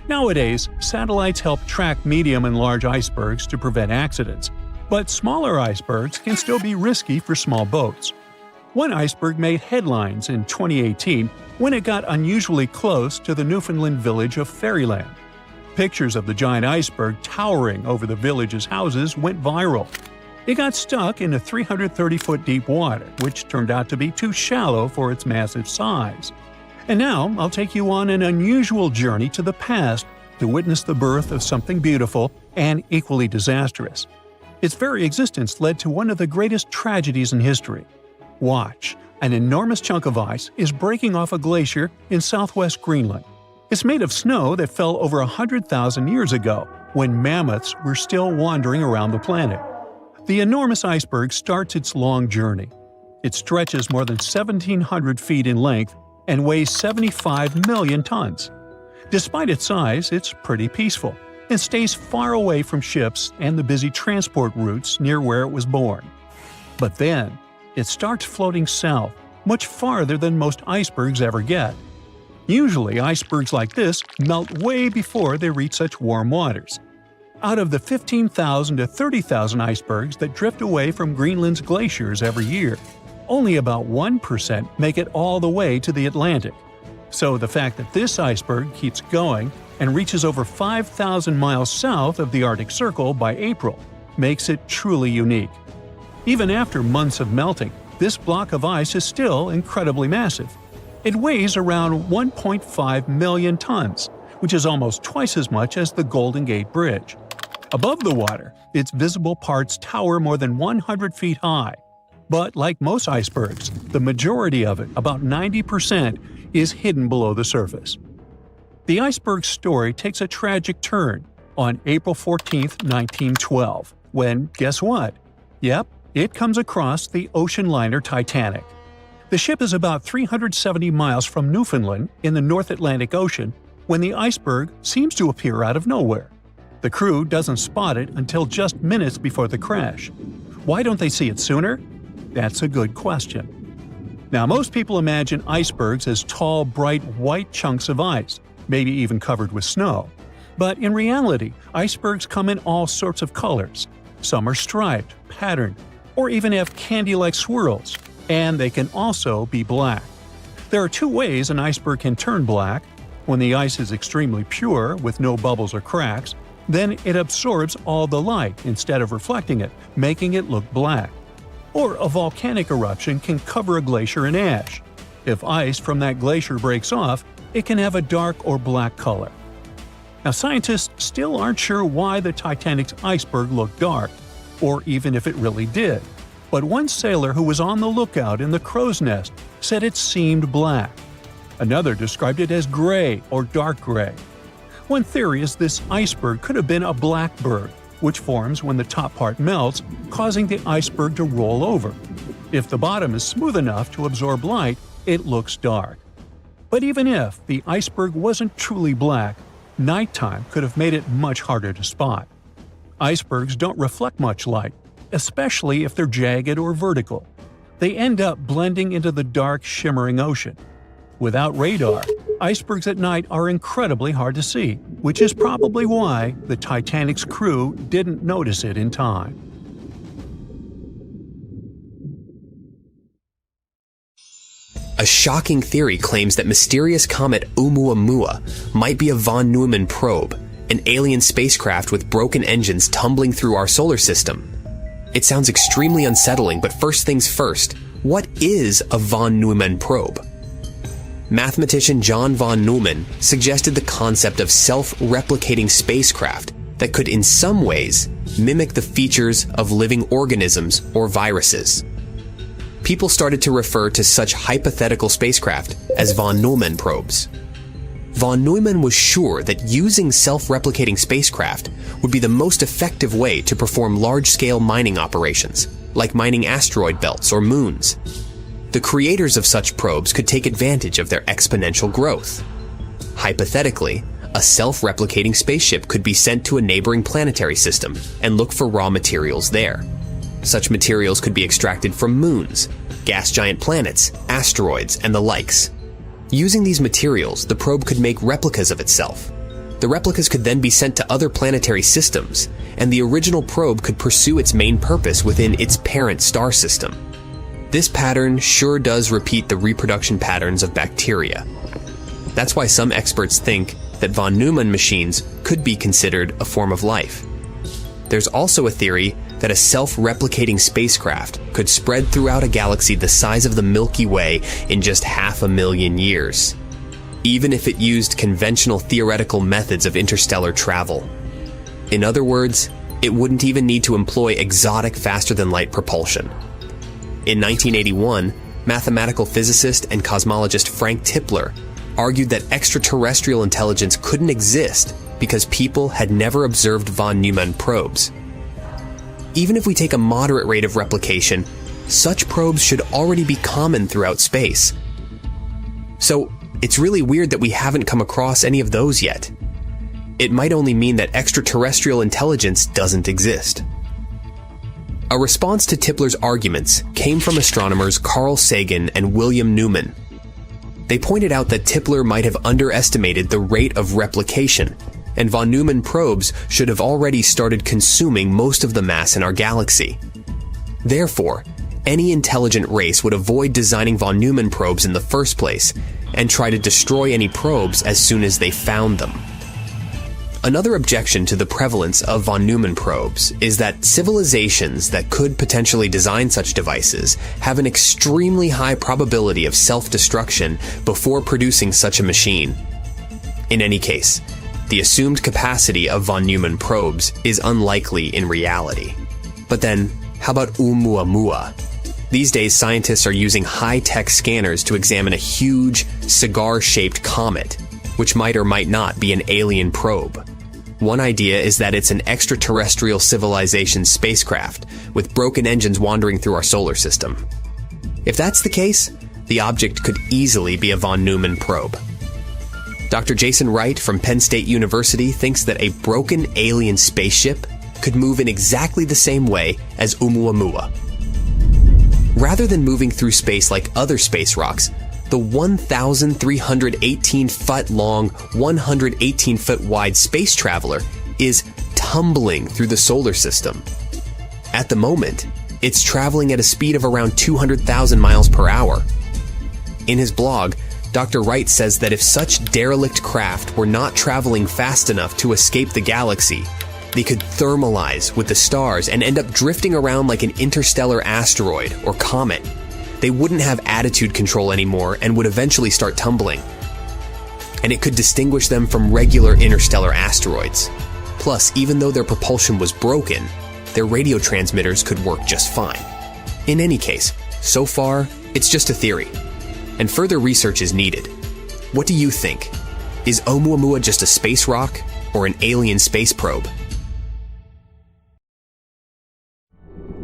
Nowadays, satellites help track medium and large icebergs to prevent accidents, but smaller icebergs can still be risky for small boats. One iceberg made headlines in 2018 when it got unusually close to the Newfoundland village of Fairyland. Pictures of the giant iceberg towering over the village's houses went viral. It got stuck in a 330-foot deep water, which turned out to be too shallow for its massive size. And now I'll take you on an unusual journey to the past to witness the birth of something beautiful and equally disastrous. Its very existence led to one of the greatest tragedies in history. Watch, an enormous chunk of ice is breaking off a glacier in southwest Greenland. It's made of snow that fell over 100,000 years ago, when mammoths were still wandering around the planet. The enormous iceberg starts its long journey. It stretches more than 1,700 feet in length and weighs 75 million tons. Despite its size, it's pretty peaceful and stays far away from ships and the busy transport routes near where it was born. But then, it starts floating south, much farther than most icebergs ever get. Usually, icebergs like this melt way before they reach such warm waters. Out of the 15,000 to 30,000 icebergs that drift away from Greenland's glaciers every year, only about 1% make it all the way to the Atlantic. So the fact that this iceberg keeps going and reaches over 5,000 miles south of the Arctic Circle by April makes it truly unique. Even after months of melting, this block of ice is still incredibly massive. It weighs around 1.5 million tons, which is almost twice as much as the Golden Gate Bridge. Above the water, its visible parts tower more than 100 feet high. But like most icebergs, the majority of it, about 90%, is hidden below the surface. The iceberg's story takes a tragic turn on April 14, 1912, when, guess what? Yep, it comes across the ocean liner Titanic. The ship is about 370 miles from Newfoundland in the North Atlantic Ocean when the iceberg seems to appear out of nowhere. The crew doesn't spot it until just minutes before the crash. Why don't they see it sooner? That's a good question. Now, most people imagine icebergs as tall, bright, white chunks of ice, maybe even covered with snow. But in reality, icebergs come in all sorts of colors. Some are striped, patterned, or even have candy-like swirls, and they can also be black. There are 2 ways an iceberg can turn black. When the ice is extremely pure, with no bubbles or cracks, then it absorbs all the light instead of reflecting it, making it look black. Or a volcanic eruption can cover a glacier in ash. If ice from that glacier breaks off, it can have a dark or black color. Now, scientists still aren't sure why the Titanic's iceberg looked dark, or even if it really did. But one sailor who was on the lookout in the crow's nest said it seemed black. Another described it as gray or dark gray. One theory is this iceberg could have been a blackberg, which forms when the top part melts, causing the iceberg to roll over. If the bottom is smooth enough to absorb light, it looks dark. But even if the iceberg wasn't truly black, nighttime could have made it much harder to spot. Icebergs don't reflect much light, especially if they're jagged or vertical. They end up blending into the dark, shimmering ocean. Without radar, icebergs at night are incredibly hard to see, which is probably why the Titanic's crew didn't notice it in time. A shocking theory claims that mysterious comet Umua Mua might be a von Neumann probe, an alien spacecraft with broken engines tumbling through our solar system. It sounds extremely unsettling, but first things first, what is a von Neumann probe? Mathematician John von Neumann suggested the concept of self-replicating spacecraft that could in some ways mimic the features of living organisms or viruses. People started to refer to such hypothetical spacecraft as von Neumann probes. Von Neumann was sure that using self-replicating spacecraft would be the most effective way to perform large-scale mining operations, like mining asteroid belts or moons. The creators of such probes could take advantage of their exponential growth. Hypothetically, a self-replicating spaceship could be sent to a neighboring planetary system and look for raw materials there. Such materials could be extracted from moons, gas giant planets, asteroids, and the likes. Using these materials, the probe could make replicas of itself. The replicas could then be sent to other planetary systems, and the original probe could pursue its main purpose within its parent star system. This pattern sure does repeat the reproduction patterns of bacteria. That's why some experts think that von Neumann machines could be considered a form of life. There's also a theory that a self-replicating spacecraft could spread throughout a galaxy the size of the Milky Way in just 500,000 years, even if it used conventional theoretical methods of interstellar travel. In other words, it wouldn't even need to employ exotic faster-than-light propulsion. In 1981, mathematical physicist and cosmologist Frank Tipler argued that extraterrestrial intelligence couldn't exist because people had never observed von Neumann probes. Even if we take a moderate rate of replication, such probes should already be common throughout space. So, it's really weird that we haven't come across any of those yet. It might only mean that extraterrestrial intelligence doesn't exist. A response to Tipler's arguments came from astronomers Carl Sagan and William Newman. They pointed out that Tipler might have underestimated the rate of replication, and von Neumann probes should have already started consuming most of the mass in our galaxy. Therefore, any intelligent race would avoid designing von Neumann probes in the first place and try to destroy any probes as soon as they found them. Another objection to the prevalence of von Neumann probes is that civilizations that could potentially design such devices have an extremely high probability of self-destruction before producing such a machine. In any case, the assumed capacity of von Neumann probes is unlikely in reality. But then, how about Umua Mua? These days, scientists are using high-tech scanners to examine a huge, cigar-shaped comet, which might or might not be an alien probe. One idea is that it's an extraterrestrial civilization spacecraft with broken engines wandering through our solar system. If that's the case, the object could easily be a von Neumann probe. Dr. Jason Wright from Penn State University thinks that a broken alien spaceship could move in exactly the same way as Umua Mua. Rather than moving through space like other space rocks, the 1,318-foot-long, 118-foot-wide space traveler is tumbling through the solar system. At the moment, it's traveling at a speed of around 200,000 miles per hour. In his blog, Dr. Wright says that if such derelict craft were not traveling fast enough to escape the galaxy, they could thermalize with the stars and end up drifting around like an interstellar asteroid or comet. They wouldn't have attitude control anymore and would eventually start tumbling. And it could distinguish them from regular interstellar asteroids. Plus, even though their propulsion was broken, their radio transmitters could work just fine. In any case, so far, it's just a theory, and further research is needed. What do you think? Is Umua Mua just a space rock or an alien space probe?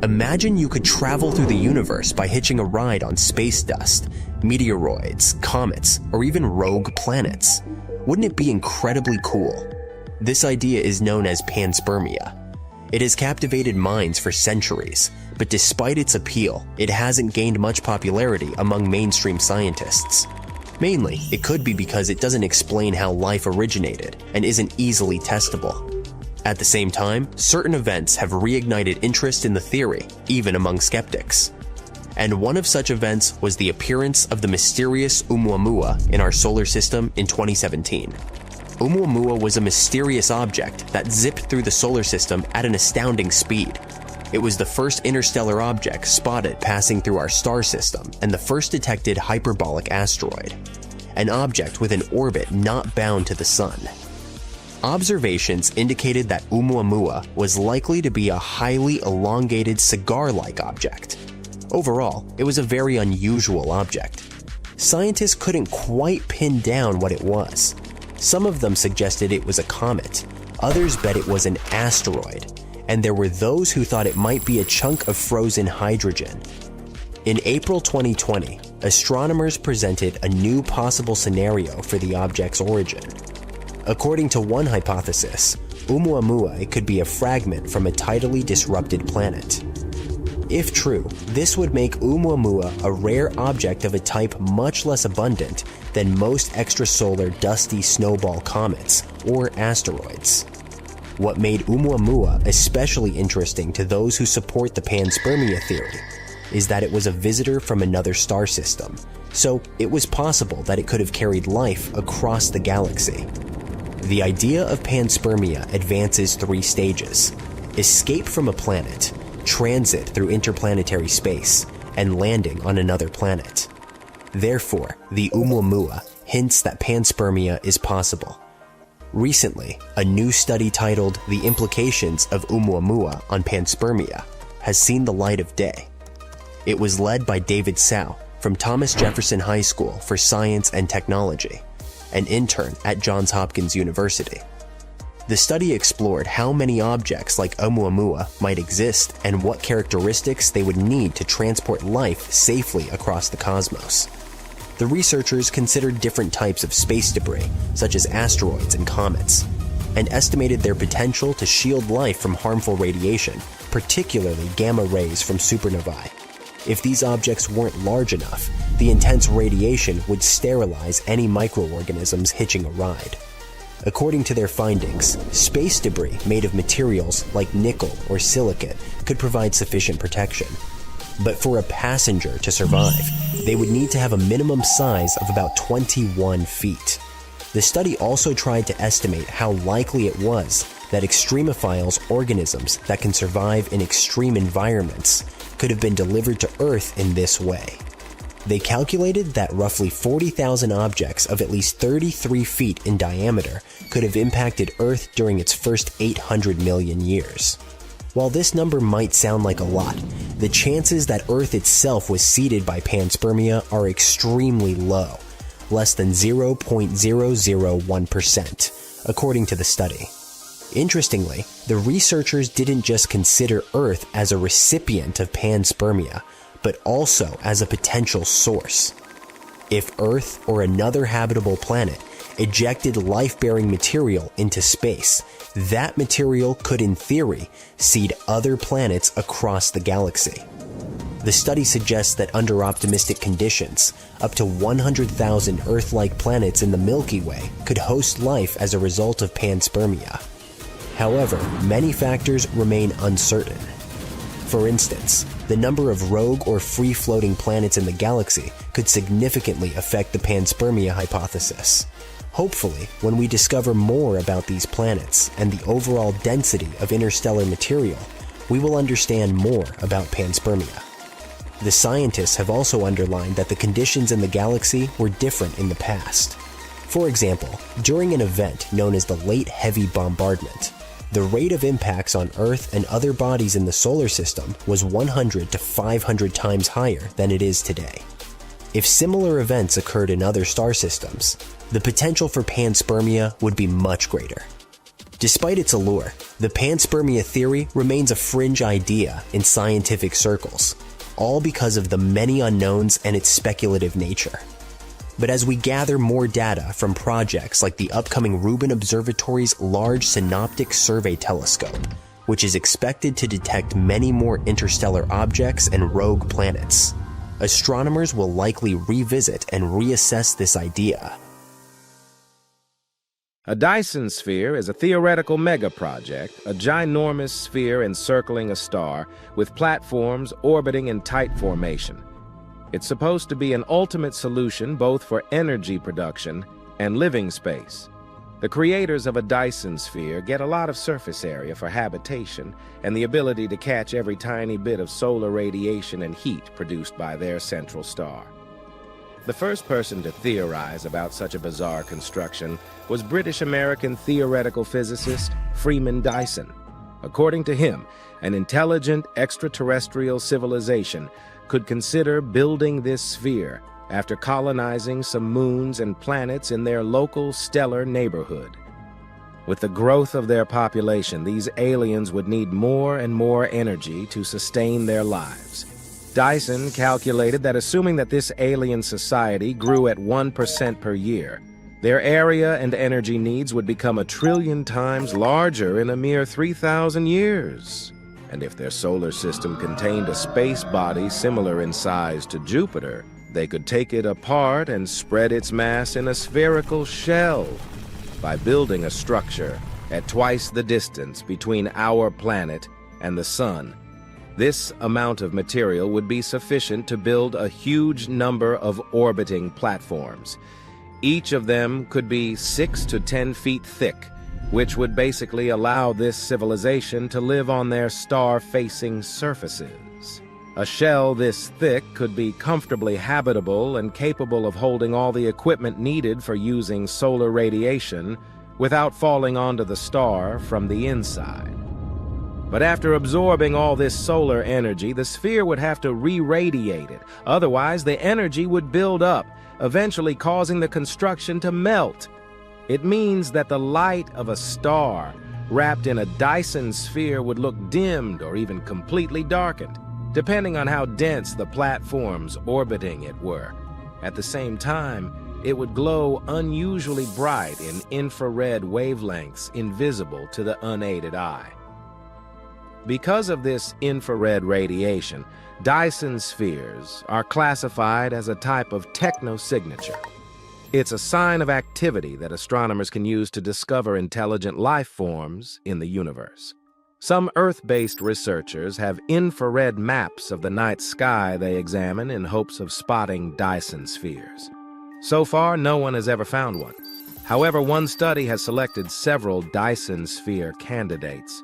Imagine you could travel through the universe by hitching a ride on space dust, meteoroids, comets, or even rogue planets. Wouldn't it be incredibly cool? This idea is known as panspermia. It has captivated minds for centuries, but despite its appeal, it hasn't gained much popularity among mainstream scientists. Mainly, it could be because it doesn't explain how life originated and isn't easily testable. At the same time, certain events have reignited interest in the theory, even among skeptics. And one of such events was the appearance of the mysterious Umua Mua in our solar system in 2017. Umua Mua was a mysterious object that zipped through the solar system at an astounding speed. It was the first interstellar object spotted passing through our star system and the first detected hyperbolic asteroid, an object with an orbit not bound to the sun. Observations indicated that Umua Mua was likely to be a highly elongated cigar-like object. Overall, it was a very unusual object. Scientists couldn't quite pin down what it was. Some of them suggested it was a comet, others bet it was an asteroid, and there were those who thought it might be a chunk of frozen hydrogen. In April 2020, astronomers presented a new possible scenario for the object's origin. According to one hypothesis, Umua Mua could be a fragment from a tidally disrupted planet. If true, this would make Umua Mua a rare object of a type much less abundant than most extrasolar dusty snowball comets or asteroids. What made Umua Mua especially interesting to those who support the panspermia theory is that it was a visitor from another star system, so it was possible that it could have carried life across the galaxy. The idea of panspermia advances 3 stages: escape from a planet, transit through interplanetary space, and landing on another planet. Therefore, the Umua Mua hints that panspermia is possible. Recently, a new study titled "The Implications of Umua Mua on Panspermia" has seen the light of day. It was led by David Tsao from Thomas Jefferson High School for Science and Technology, an intern at Johns Hopkins University. The study explored how many objects like Umua Mua might exist and what characteristics they would need to transport life safely across the cosmos. The researchers considered different types of space debris, such as asteroids and comets, and estimated their potential to shield life from harmful radiation, particularly gamma rays from supernovae. If these objects weren't large enough, the intense radiation would sterilize any microorganisms hitching a ride. According to their findings, space debris made of materials like nickel or silicate could provide sufficient protection. But for a passenger to survive, they would need to have a minimum size of about 21 feet. The study also tried to estimate how likely it was that extremophiles organisms that can survive in extreme environments could have been delivered to Earth in this way. They calculated that roughly 40,000 objects of at least 33 feet in diameter could have impacted Earth during its first 800 million years. While this number might sound like a lot, the chances that Earth itself was seeded by panspermia are extremely low, less than 0.001%, according to the study. Interestingly, the researchers didn't just consider Earth as a recipient of panspermia, but also as a potential source. If Earth or another habitable planet ejected life-bearing material into space, that material could, in theory, seed other planets across the galaxy. The study suggests that under optimistic conditions, up to 100,000 Earth-like planets in the Milky Way could host life as a result of panspermia. However, many factors remain uncertain. For instance, the number of rogue or free-floating planets in the galaxy could significantly affect the panspermia hypothesis. Hopefully, when we discover more about these planets and the overall density of interstellar material, we will understand more about panspermia. The scientists have also underlined that the conditions in the galaxy were different in the past. For example, during an event known as the Late Heavy Bombardment, the rate of impacts on Earth and other bodies in the solar system was 100 to 500 times higher than it is today. If similar events occurred in other star systems, the potential for panspermia would be much greater. Despite its allure, the panspermia theory remains a fringe idea in scientific circles, all because of the many unknowns and its speculative nature. But as we gather more data from projects like the upcoming Rubin Observatory's Large Synoptic Survey Telescope, which is expected to detect many more interstellar objects and rogue planets, astronomers will likely revisit and reassess this idea. A Dyson sphere is a theoretical megaproject, a ginormous sphere encircling a star with platforms orbiting in tight formation. It's supposed to be an ultimate solution both for energy production and living space. The creators of a Dyson sphere get a lot of surface area for habitation and the ability to catch every tiny bit of solar radiation and heat produced by their central star. The first person to theorize about such a bizarre construction was British-American theoretical physicist Freeman Dyson. According to him, an intelligent extraterrestrial civilization could consider building this sphere after colonizing some moons and planets in their local stellar neighborhood. With the growth of their population, these aliens would need more and more energy to sustain their lives. Dyson calculated that assuming that this alien society grew at 1% per year, their area and energy needs would become 1 trillion times larger in a mere 3,000 years. And if their solar system contained a space body similar in size to Jupiter, they could take it apart and spread its mass in a spherical shell by building a structure at twice the distance between our planet and the Sun. This amount of material would be sufficient to build a huge number of orbiting platforms. Each of them could be 6 to 10 feet thick, which would basically allow this civilization to live on their star-facing surfaces. A shell this thick could be comfortably habitable and capable of holding all the equipment needed for using solar radiation without falling onto the star from the inside. But after absorbing all this solar energy, the sphere would have to re-radiate it. Otherwise, the energy would build up, eventually causing the construction to melt. It means that the light of a star wrapped in a Dyson sphere would look dimmed or even completely darkened, depending on how dense the platforms orbiting it were. At the same time, it would glow unusually bright in infrared wavelengths invisible to the unaided eye. Because of this infrared radiation, Dyson spheres are classified as a type of technosignature. It's a sign of activity that astronomers can use to discover intelligent life forms in the universe. Some Earth-based researchers have infrared maps of the night sky they examine in hopes of spotting Dyson spheres. So far, no one has ever found one. However, one study has selected several Dyson sphere candidates.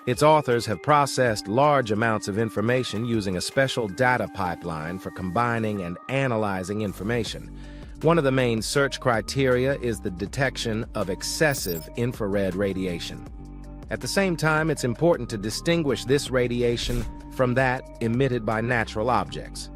Its authors have processed large amounts of information using a special data pipeline for combining and analyzing information. One of the main search criteria is the detection of excessive infrared radiation. At the same time, it's important to distinguish this radiation from that emitted by natural objects.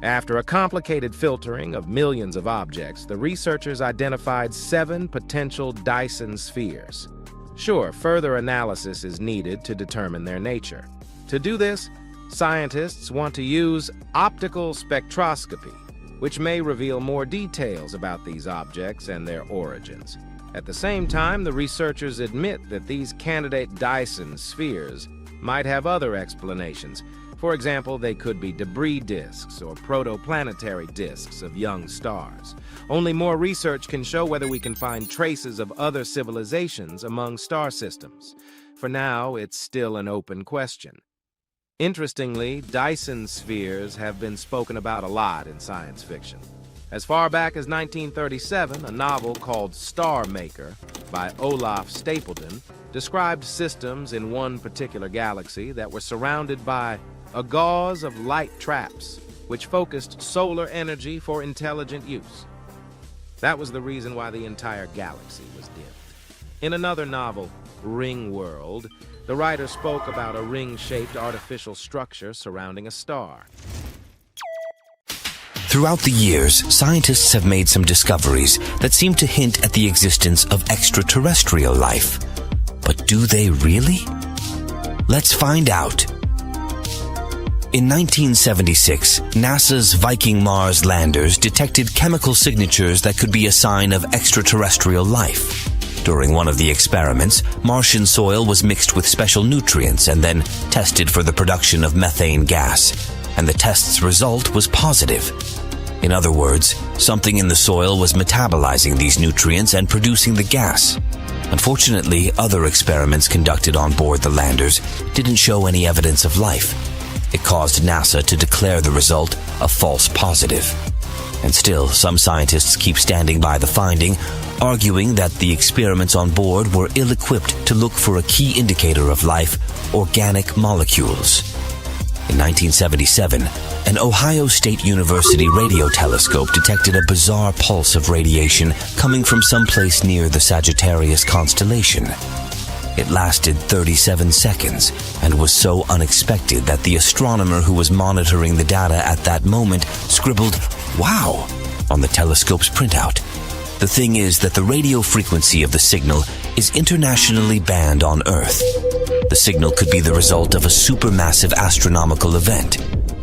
After a complicated filtering of millions of objects, the researchers identified 7 potential Dyson spheres. Sure, further analysis is needed to determine their nature. To do this, scientists want to use optical spectroscopy, which may reveal more details about these objects and their origins. At the same time, the researchers admit that these candidate Dyson spheres might have other explanations. For example, they could be debris disks or protoplanetary disks of young stars. Only more research can show whether we can find traces of other civilizations among star systems. For now, it's still an open question. Interestingly, Dyson spheres have been spoken about a lot in science fiction. As far back as 1937, a novel called Star Maker by Olaf Stapledon described systems in one particular galaxy that were surrounded by a gauze of light traps, which focused solar energy for intelligent use. That was the reason why the entire galaxy was dimmed. In another novel, Ringworld, the writer spoke about a ring-shaped artificial structure surrounding a star. Throughout the years, scientists have made some discoveries that seem to hint at the existence of extraterrestrial life. But do they really? Let's find out. In 1976, NASA's Viking Mars landers detected chemical signatures that could be a sign of extraterrestrial life. During one of the experiments, Martian soil was mixed with special nutrients and then tested for the production of methane gas, and the test's result was positive. In other words, something in the soil was metabolizing these nutrients and producing the gas. Unfortunately, other experiments conducted on board the landers didn't show any evidence of life. It caused NASA to declare the result a false positive. And still, some scientists keep standing by the finding, arguing that the experiments on board were ill-equipped to look for a key indicator of life, organic molecules. In 1977, an Ohio State University radio telescope detected a bizarre pulse of radiation coming from someplace near the Sagittarius constellation. It lasted 37 seconds and was so unexpected that the astronomer who was monitoring the data at that moment scribbled, "Wow," on the telescope's printout. The thing is that the radio frequency of the signal is internationally banned on Earth. The signal could be the result of a supermassive astronomical event,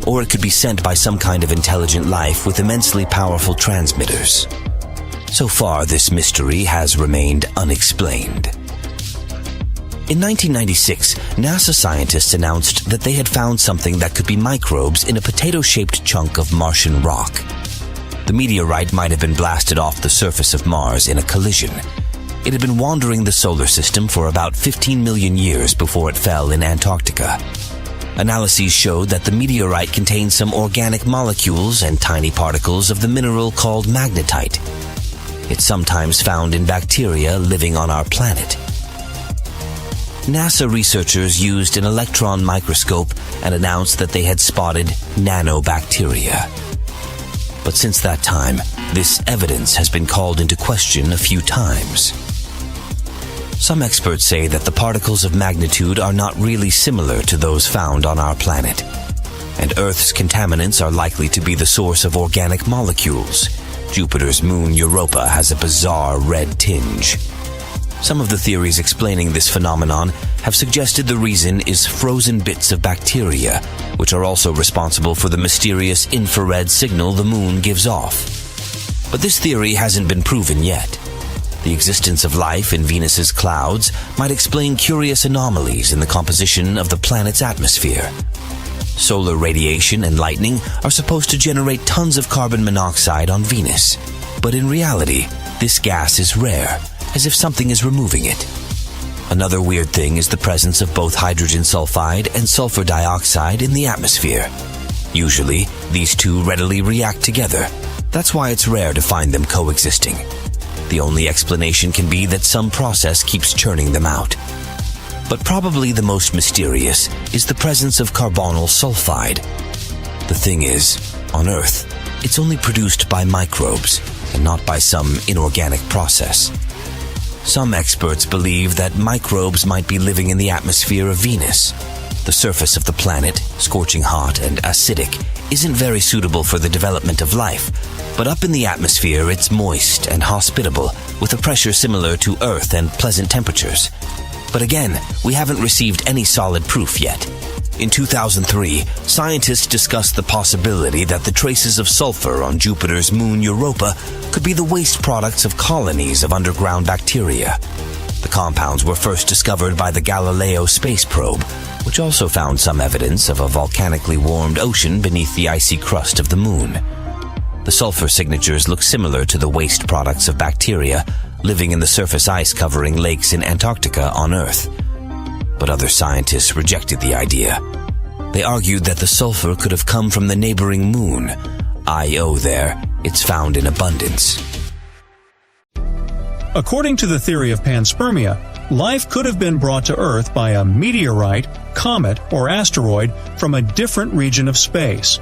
or it could be sent by some kind of intelligent life with immensely powerful transmitters. So far, this mystery has remained unexplained. In 1996, NASA scientists announced that they had found something that could be microbes in a potato-shaped chunk of Martian rock. The meteorite might have been blasted off the surface of Mars in a collision. It had been wandering the solar system for about 15 million years before it fell in Antarctica. Analyses showed that the meteorite contained some organic molecules and tiny particles of the mineral called magnetite. It's sometimes found in bacteria living on our planet. NASA researchers used an electron microscope and announced that they had spotted nanobacteria. But since that time, this evidence has been called into question a few times. Some experts say that the particles of magnitude are not really similar to those found on our planet, and Earth's contaminants are likely to be the source of organic molecules. Jupiter's moon Europa has a bizarre red tinge. Some of the theories explaining this phenomenon have suggested the reason is frozen bits of bacteria, which are also responsible for the mysterious infrared signal the moon gives off. But this theory hasn't been proven yet. The existence of life in Venus's clouds might explain curious anomalies in the composition of the planet's atmosphere. Solar radiation and lightning are supposed to generate tons of carbon monoxide on Venus, but in reality, this gas is rare, as if something is removing it. Another weird thing is the presence of both hydrogen sulfide and sulfur dioxide in the atmosphere. Usually, these two readily react together. That's why it's rare to find them coexisting. The only explanation can be that some process keeps churning them out. But probably the most mysterious is the presence of carbonyl sulfide. The thing is, on Earth, it's only produced by microbes and not by some inorganic process. Some experts believe that microbes might be living in the atmosphere of Venus. The surface of the planet, scorching hot and acidic, isn't very suitable for the development of life, but up in the atmosphere it's moist and hospitable, with a pressure similar to Earth and pleasant temperatures. But again, we haven't received any solid proof yet. In 2003, scientists discussed the possibility that the traces of sulfur on Jupiter's moon Europa could be the waste products of colonies of underground bacteria. The compounds were first discovered by the Galileo space probe, which also found some evidence of a volcanically warmed ocean beneath the icy crust of the moon. The sulfur signatures look similar to the waste products of bacteria living in the surface ice covering lakes in Antarctica on Earth. But other scientists rejected the idea. They argued that the sulfur could have come from the neighboring moon. Io there, it's found in abundance. According to the theory of panspermia, life could have been brought to Earth by a meteorite, comet, or asteroid from a different region of space.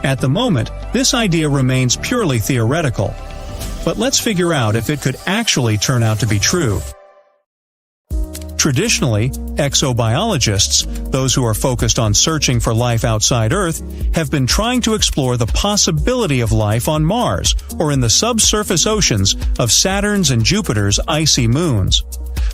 At the moment, this idea remains purely theoretical. But let's figure out if it could actually turn out to be true. Traditionally, exobiologists, those who are focused on searching for life outside Earth, have been trying to explore the possibility of life on Mars or in the subsurface oceans of Saturn's and Jupiter's icy moons.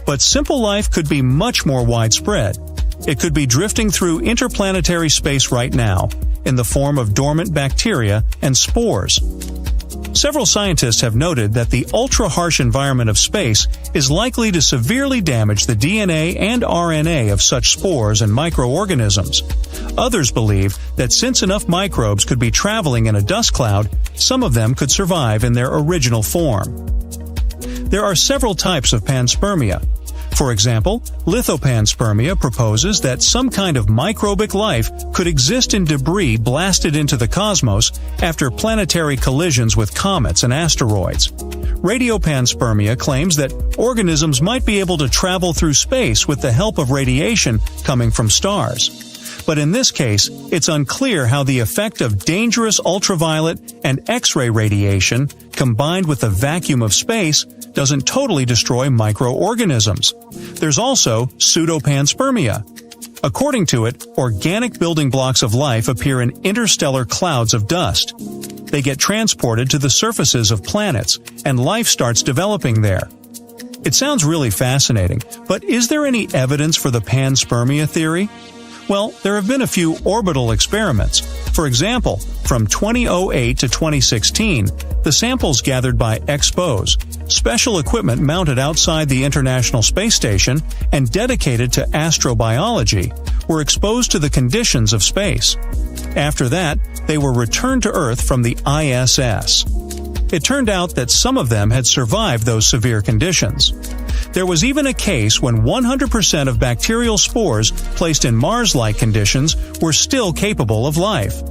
But simple life could be much more widespread. It could be drifting through interplanetary space right now, in the form of dormant bacteria and spores. Several scientists have noted that the ultra-harsh environment of space is likely to severely damage the DNA and RNA of such spores and microorganisms. Others believe that since enough microbes could be traveling in a dust cloud, some of them could survive in their original form. There are several types of panspermia. For example, lithopanspermia proposes that some kind of microbic life could exist in debris blasted into the cosmos after planetary collisions with comets and asteroids. Radiopanspermia claims that organisms might be able to travel through space with the help of radiation coming from stars. But in this case, it's unclear how the effect of dangerous ultraviolet and X-ray radiation, combined with the vacuum of space, doesn't totally destroy microorganisms. There's also pseudopanspermia. According to it, organic building blocks of life appear in interstellar clouds of dust. They get transported to the surfaces of planets, and life starts developing there. It sounds really fascinating, but is there any evidence for the panspermia theory? Well, there have been a few orbital experiments. For example, from 2008 to 2016, the samples gathered by EXPOSE, special equipment mounted outside the International Space Station and dedicated to astrobiology, were exposed to the conditions of space. After that, they were returned to Earth from the ISS. It turned out that some of them had survived those severe conditions. There was even a case when 100% of bacterial spores placed in Mars-like conditions were still capable of life.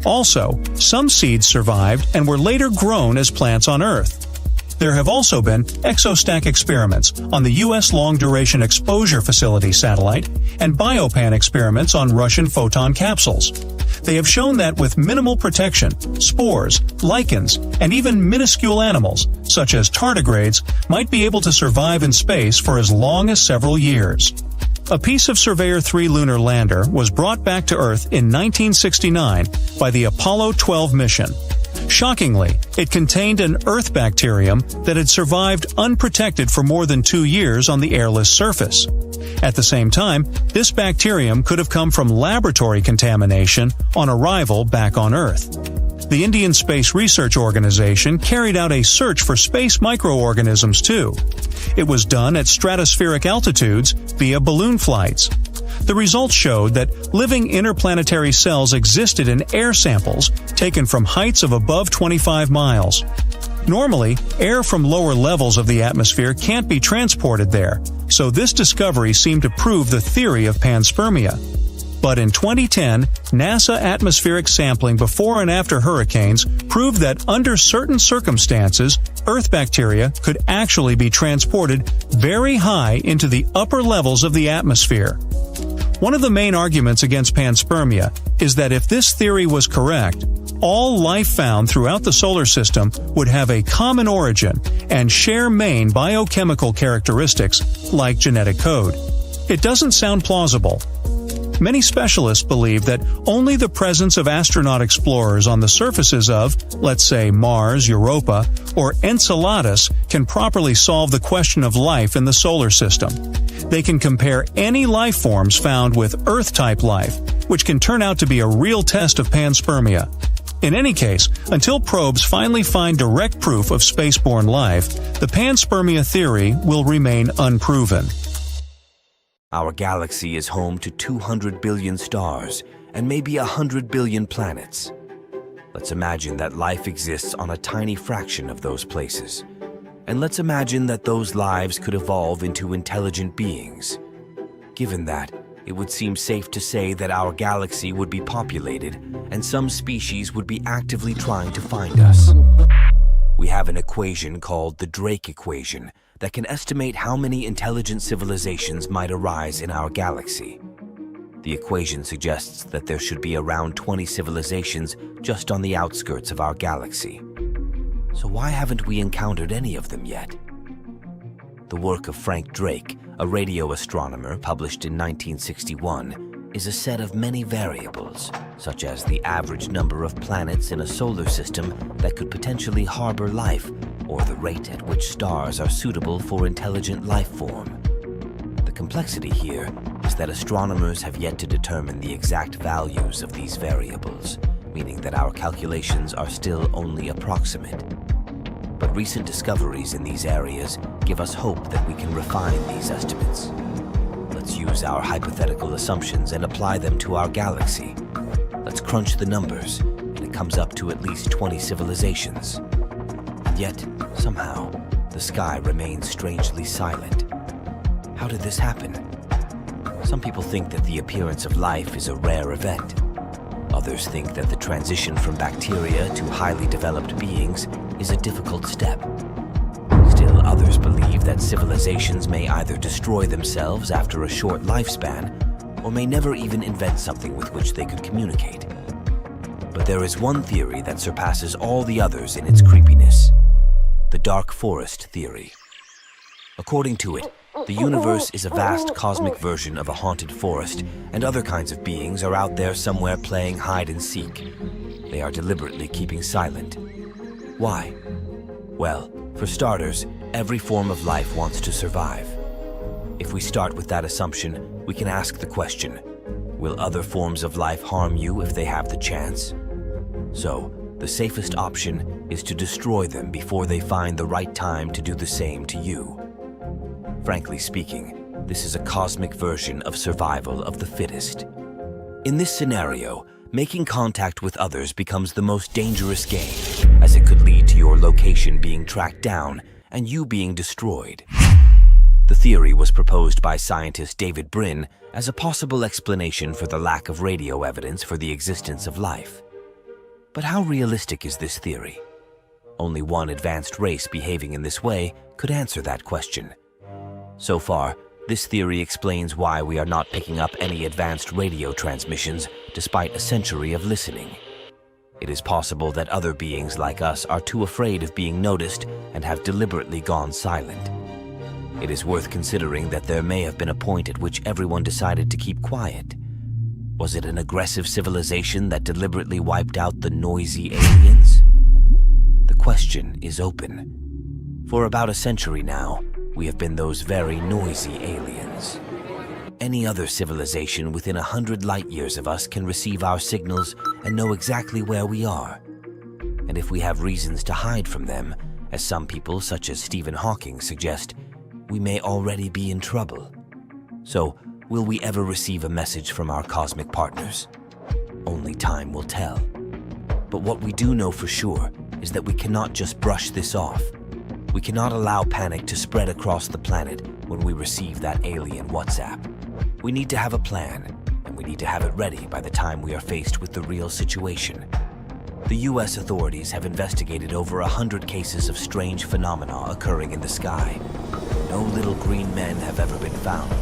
Also, some seeds survived and were later grown as plants on Earth. There have also been exostack experiments on the U.S. Long-Duration Exposure Facility satellite and biopan experiments on Russian photon capsules. They have shown that with minimal protection, spores, lichens, and even minuscule animals, such as tardigrades, might be able to survive in space for as long as several years. A piece of Surveyor 3 lunar lander was brought back to Earth in 1969 by the Apollo 12 mission. Shockingly, it contained an Earth bacterium that had survived unprotected for more than 2 years on the airless surface. At the same time, this bacterium could have come from laboratory contamination on arrival back on Earth. The Indian Space Research Organization carried out a search for space microorganisms too. It was done at stratospheric altitudes via balloon flights. The results showed that living interplanetary cells existed in air samples taken from heights of above 25 miles. Normally, air from lower levels of the atmosphere can't be transported there, so this discovery seemed to prove the theory of panspermia. But in 2010, NASA atmospheric sampling before and after hurricanes proved that under certain circumstances, Earth bacteria could actually be transported very high into the upper levels of the atmosphere. One of the main arguments against panspermia is that if this theory was correct, all life found throughout the solar system would have a common origin and share main biochemical characteristics like genetic code. It doesn't sound plausible. Many specialists believe that only the presence of astronaut explorers on the surfaces of, let's say, Mars, Europa, or Enceladus can properly solve the question of life in the solar system. They can compare any life forms found with Earth-type life, which can turn out to be a real test of panspermia. In any case, until probes finally find direct proof of spaceborne life, the panspermia theory will remain unproven. Our galaxy is home to 200 billion stars and maybe 100 billion planets. Let's imagine that life exists on a tiny fraction of those places. And let's imagine that those lives could evolve into intelligent beings. Given that, it would seem safe to say that our galaxy would be populated and some species would be actively trying to find us. We have an equation called the Drake equation that can estimate how many intelligent civilizations might arise in our galaxy. The equation suggests that there should be around 20 civilizations just on the outskirts of our galaxy. So why haven't we encountered any of them yet? The work of Frank Drake, a radio astronomer published in 1961, is a set of many variables, such as the average number of planets in a solar system that could potentially harbor life, or the rate at which stars are suitable for intelligent life form. The complexity here is that astronomers have yet to determine the exact values of these variables, meaning that our calculations are still only approximate. But recent discoveries in these areas give us hope that we can refine these estimates. Let's use our hypothetical assumptions and apply them to our galaxy. Let's crunch the numbers, and it comes up to at least 20 civilizations. And yet, somehow, the sky remains strangely silent. How did this happen? Some people think that the appearance of life is a rare event. Others think that the transition from bacteria to highly developed beings is a difficult step. Still, others believe that civilizations may either destroy themselves after a short lifespan, or may never even invent something with which they could communicate. But there is one theory that surpasses all the others in its creepiness: the dark forest theory. According to it, the universe is a vast cosmic version of a haunted forest, and other kinds of beings are out there somewhere playing hide and seek. They are deliberately keeping silent. Why? Well, for starters, every form of life wants to survive. If we start with that assumption, we can ask the question, will other forms of life harm you if they have the chance? So, the safest option is to destroy them before they find the right time to do the same to you. Frankly speaking, this is a cosmic version of survival of the fittest. In this scenario, making contact with others becomes the most dangerous game, as it could lead to your location being tracked down and you being destroyed. The theory was proposed by scientist David Brin as a possible explanation for the lack of radio evidence for the existence of life. But how realistic is this theory? Only one advanced race behaving in this way could answer that question. So far, this theory explains why we are not picking up any advanced radio transmissions despite a century of listening. It is possible that other beings like us are too afraid of being noticed and have deliberately gone silent. It is worth considering that there may have been a point at which everyone decided to keep quiet. Was it an aggressive civilization that deliberately wiped out the noisy aliens? The question is open. For about a century now, we have been those very noisy aliens. Any other civilization within 100 light years of us can receive our signals and know exactly where we are. And if we have reasons to hide from them, as some people such as Stephen Hawking suggest, we may already be in trouble. So, will we ever receive a message from our cosmic partners? Only time will tell. But what we do know for sure is that we cannot just brush this off. We cannot allow panic to spread across the planet when we receive that alien WhatsApp. We need to have a plan, and we need to have it ready by the time we are faced with the real situation. The US authorities have investigated over 100 cases of strange phenomena occurring in the sky. No little green men have ever been found,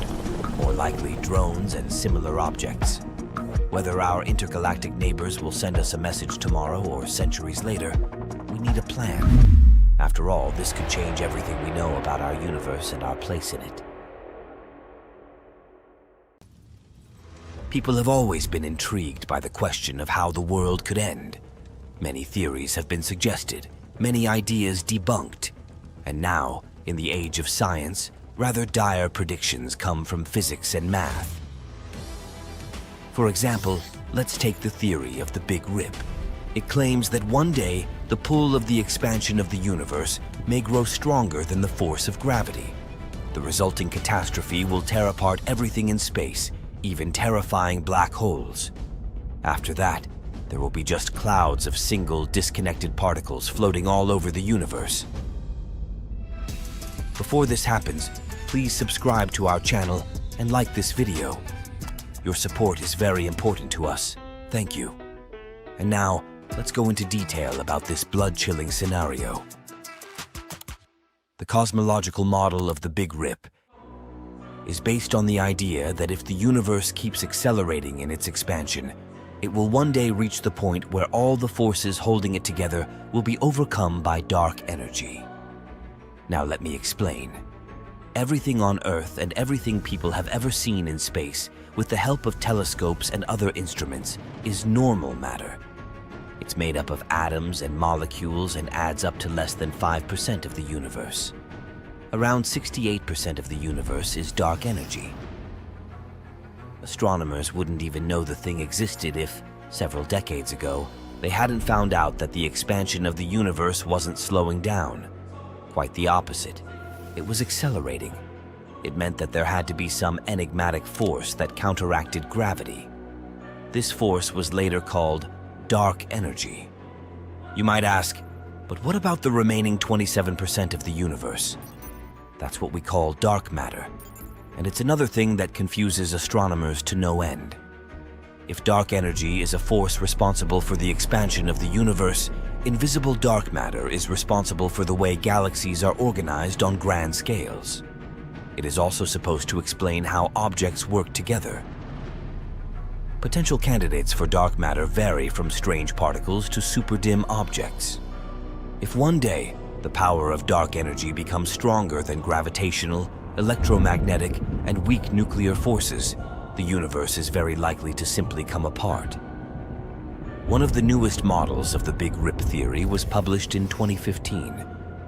more likely drones and similar objects. Whether our intergalactic neighbors will send us a message tomorrow or centuries later, we need a plan. After all, this could change everything we know about our universe and our place in it. People have always been intrigued by the question of how the world could end. Many theories have been suggested, many ideas debunked, and now, in the age of science, rather dire predictions come from physics and math. For example, let's take the theory of the Big Rip. It claims that one day, the pull of the expansion of the universe may grow stronger than the force of gravity. The resulting catastrophe will tear apart everything in space, even terrifying black holes. After that, there will be just clouds of single, disconnected particles floating all over the universe. Before this happens, please subscribe to our channel and like this video. Your support is very important to us. Thank you. And now, let's go into detail about this blood-chilling scenario. The cosmological model of the Big Rip is based on the idea that if the universe keeps accelerating in its expansion, it will one day reach the point where all the forces holding it together will be overcome by dark energy. Now let me explain. Everything on Earth and everything people have ever seen in space, with the help of telescopes and other instruments, is normal matter. It's made up of atoms and molecules and adds up to less than 5% of the universe. Around 68% of the universe is dark energy. Astronomers wouldn't even know the thing existed if, several decades ago, they hadn't found out that the expansion of the universe wasn't slowing down. Quite the opposite. It was accelerating. It meant that there had to be some enigmatic force that counteracted gravity. This force was later called dark energy. You might ask, but what about the remaining 27% of the universe? That's what we call dark matter. And it's another thing that confuses astronomers to no end. If dark energy is a force responsible for the expansion of the universe, invisible dark matter is responsible for the way galaxies are organized on grand scales. It is also supposed to explain how objects work together. Potential candidates for dark matter vary from strange particles to super-dim objects. If one day the power of dark energy becomes stronger than gravitational, electromagnetic, and weak nuclear forces, the universe is very likely to simply come apart. One of the newest models of the Big Rip theory was published in 2015,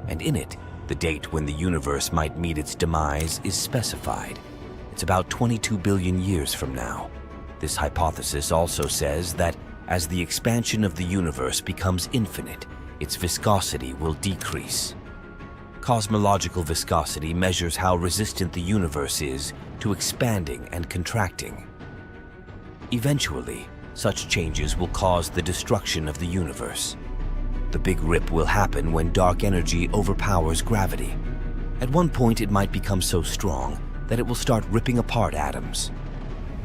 and in it, the date when the universe might meet its demise is specified. It's about 22 billion years from now. This hypothesis also says that as the expansion of the universe becomes infinite, its viscosity will decrease. Cosmological viscosity measures how resistant the universe is to expanding and contracting. Eventually, such changes will cause the destruction of the universe. The Big Rip will happen when dark energy overpowers gravity. At one point, it might become so strong that it will start ripping apart atoms.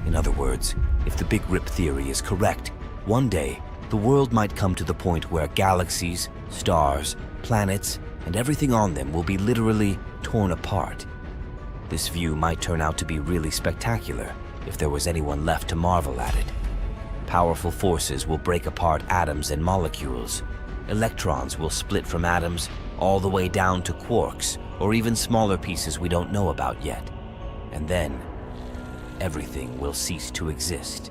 In other words, if the Big Rip theory is correct, one day, the world might come to the point where galaxies, stars, planets, and everything on them will be literally torn apart. This view might turn out to be really spectacular if there was anyone left to marvel at it. Powerful forces will break apart atoms and molecules. Electrons will split from atoms all the way down to quarks, or even smaller pieces we don't know about yet. And then, everything will cease to exist.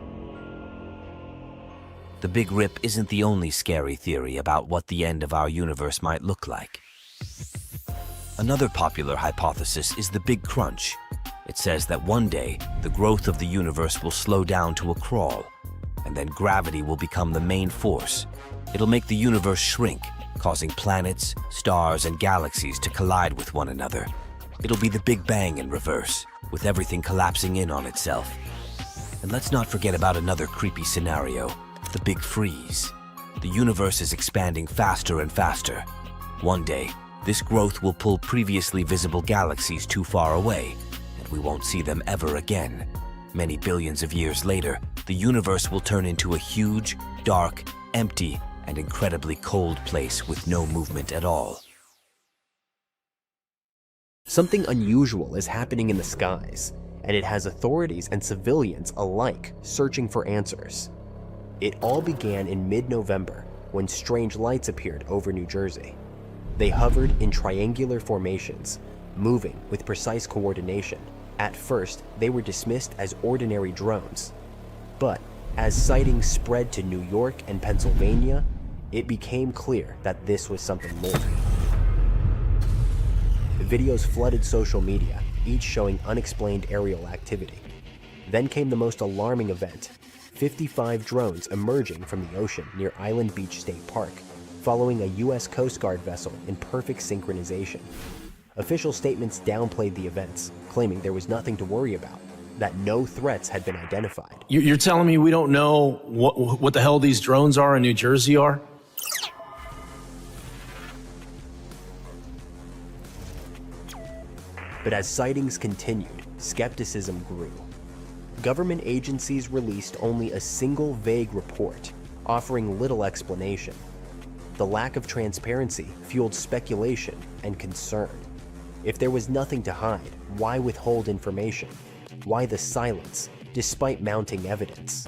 The Big Rip isn't the only scary theory about what the end of our universe might look like. Another popular hypothesis is the Big Crunch. It says that one day, the growth of the universe will slow down to a crawl, and then gravity will become the main force. It'll make the universe shrink, causing planets, stars, and galaxies to collide with one another. It'll be the Big Bang in reverse, with everything collapsing in on itself. And let's not forget about another creepy scenario, the Big Freeze. The universe is expanding faster and faster. One day, this growth will pull previously visible galaxies too far away, and we won't see them ever again. Many billions of years later, the universe will turn into a huge, dark, empty, and incredibly cold place with no movement at all. Something unusual is happening in the skies, and it has authorities and civilians alike searching for answers. It all began in mid-November when strange lights appeared over New Jersey. They hovered in triangular formations, moving with precise coordination. At first, they were dismissed as ordinary drones. But as sightings spread to New York and Pennsylvania, it became clear that this was something more. Videos flooded social media, each showing unexplained aerial activity. Then came the most alarming event: 55 drones emerging from the ocean near Island Beach State Park, following a U.S. Coast Guard vessel in perfect synchronization. Official statements downplayed the events, claiming there was nothing to worry about, that no threats had been identified. You're telling me we don't know what the hell these drones are in New Jersey are? But as sightings continued, skepticism grew. Government agencies released only a single vague report, offering little explanation. The lack of transparency fueled speculation and concern. If there was nothing to hide, why withhold information? Why the silence, despite mounting evidence?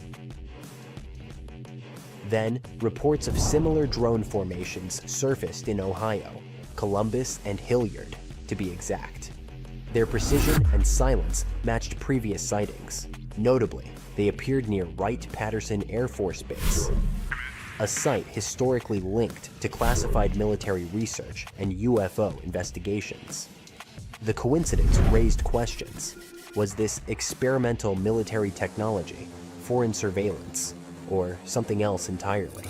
Then, reports of similar drone formations surfaced in Ohio, Columbus and Hilliard, to be exact. Their precision and silence matched previous sightings. Notably, they appeared near Wright-Patterson Air Force Base, a site historically linked to classified military research and UFO investigations. The coincidence raised questions. Was this experimental military technology, foreign surveillance, or something else entirely?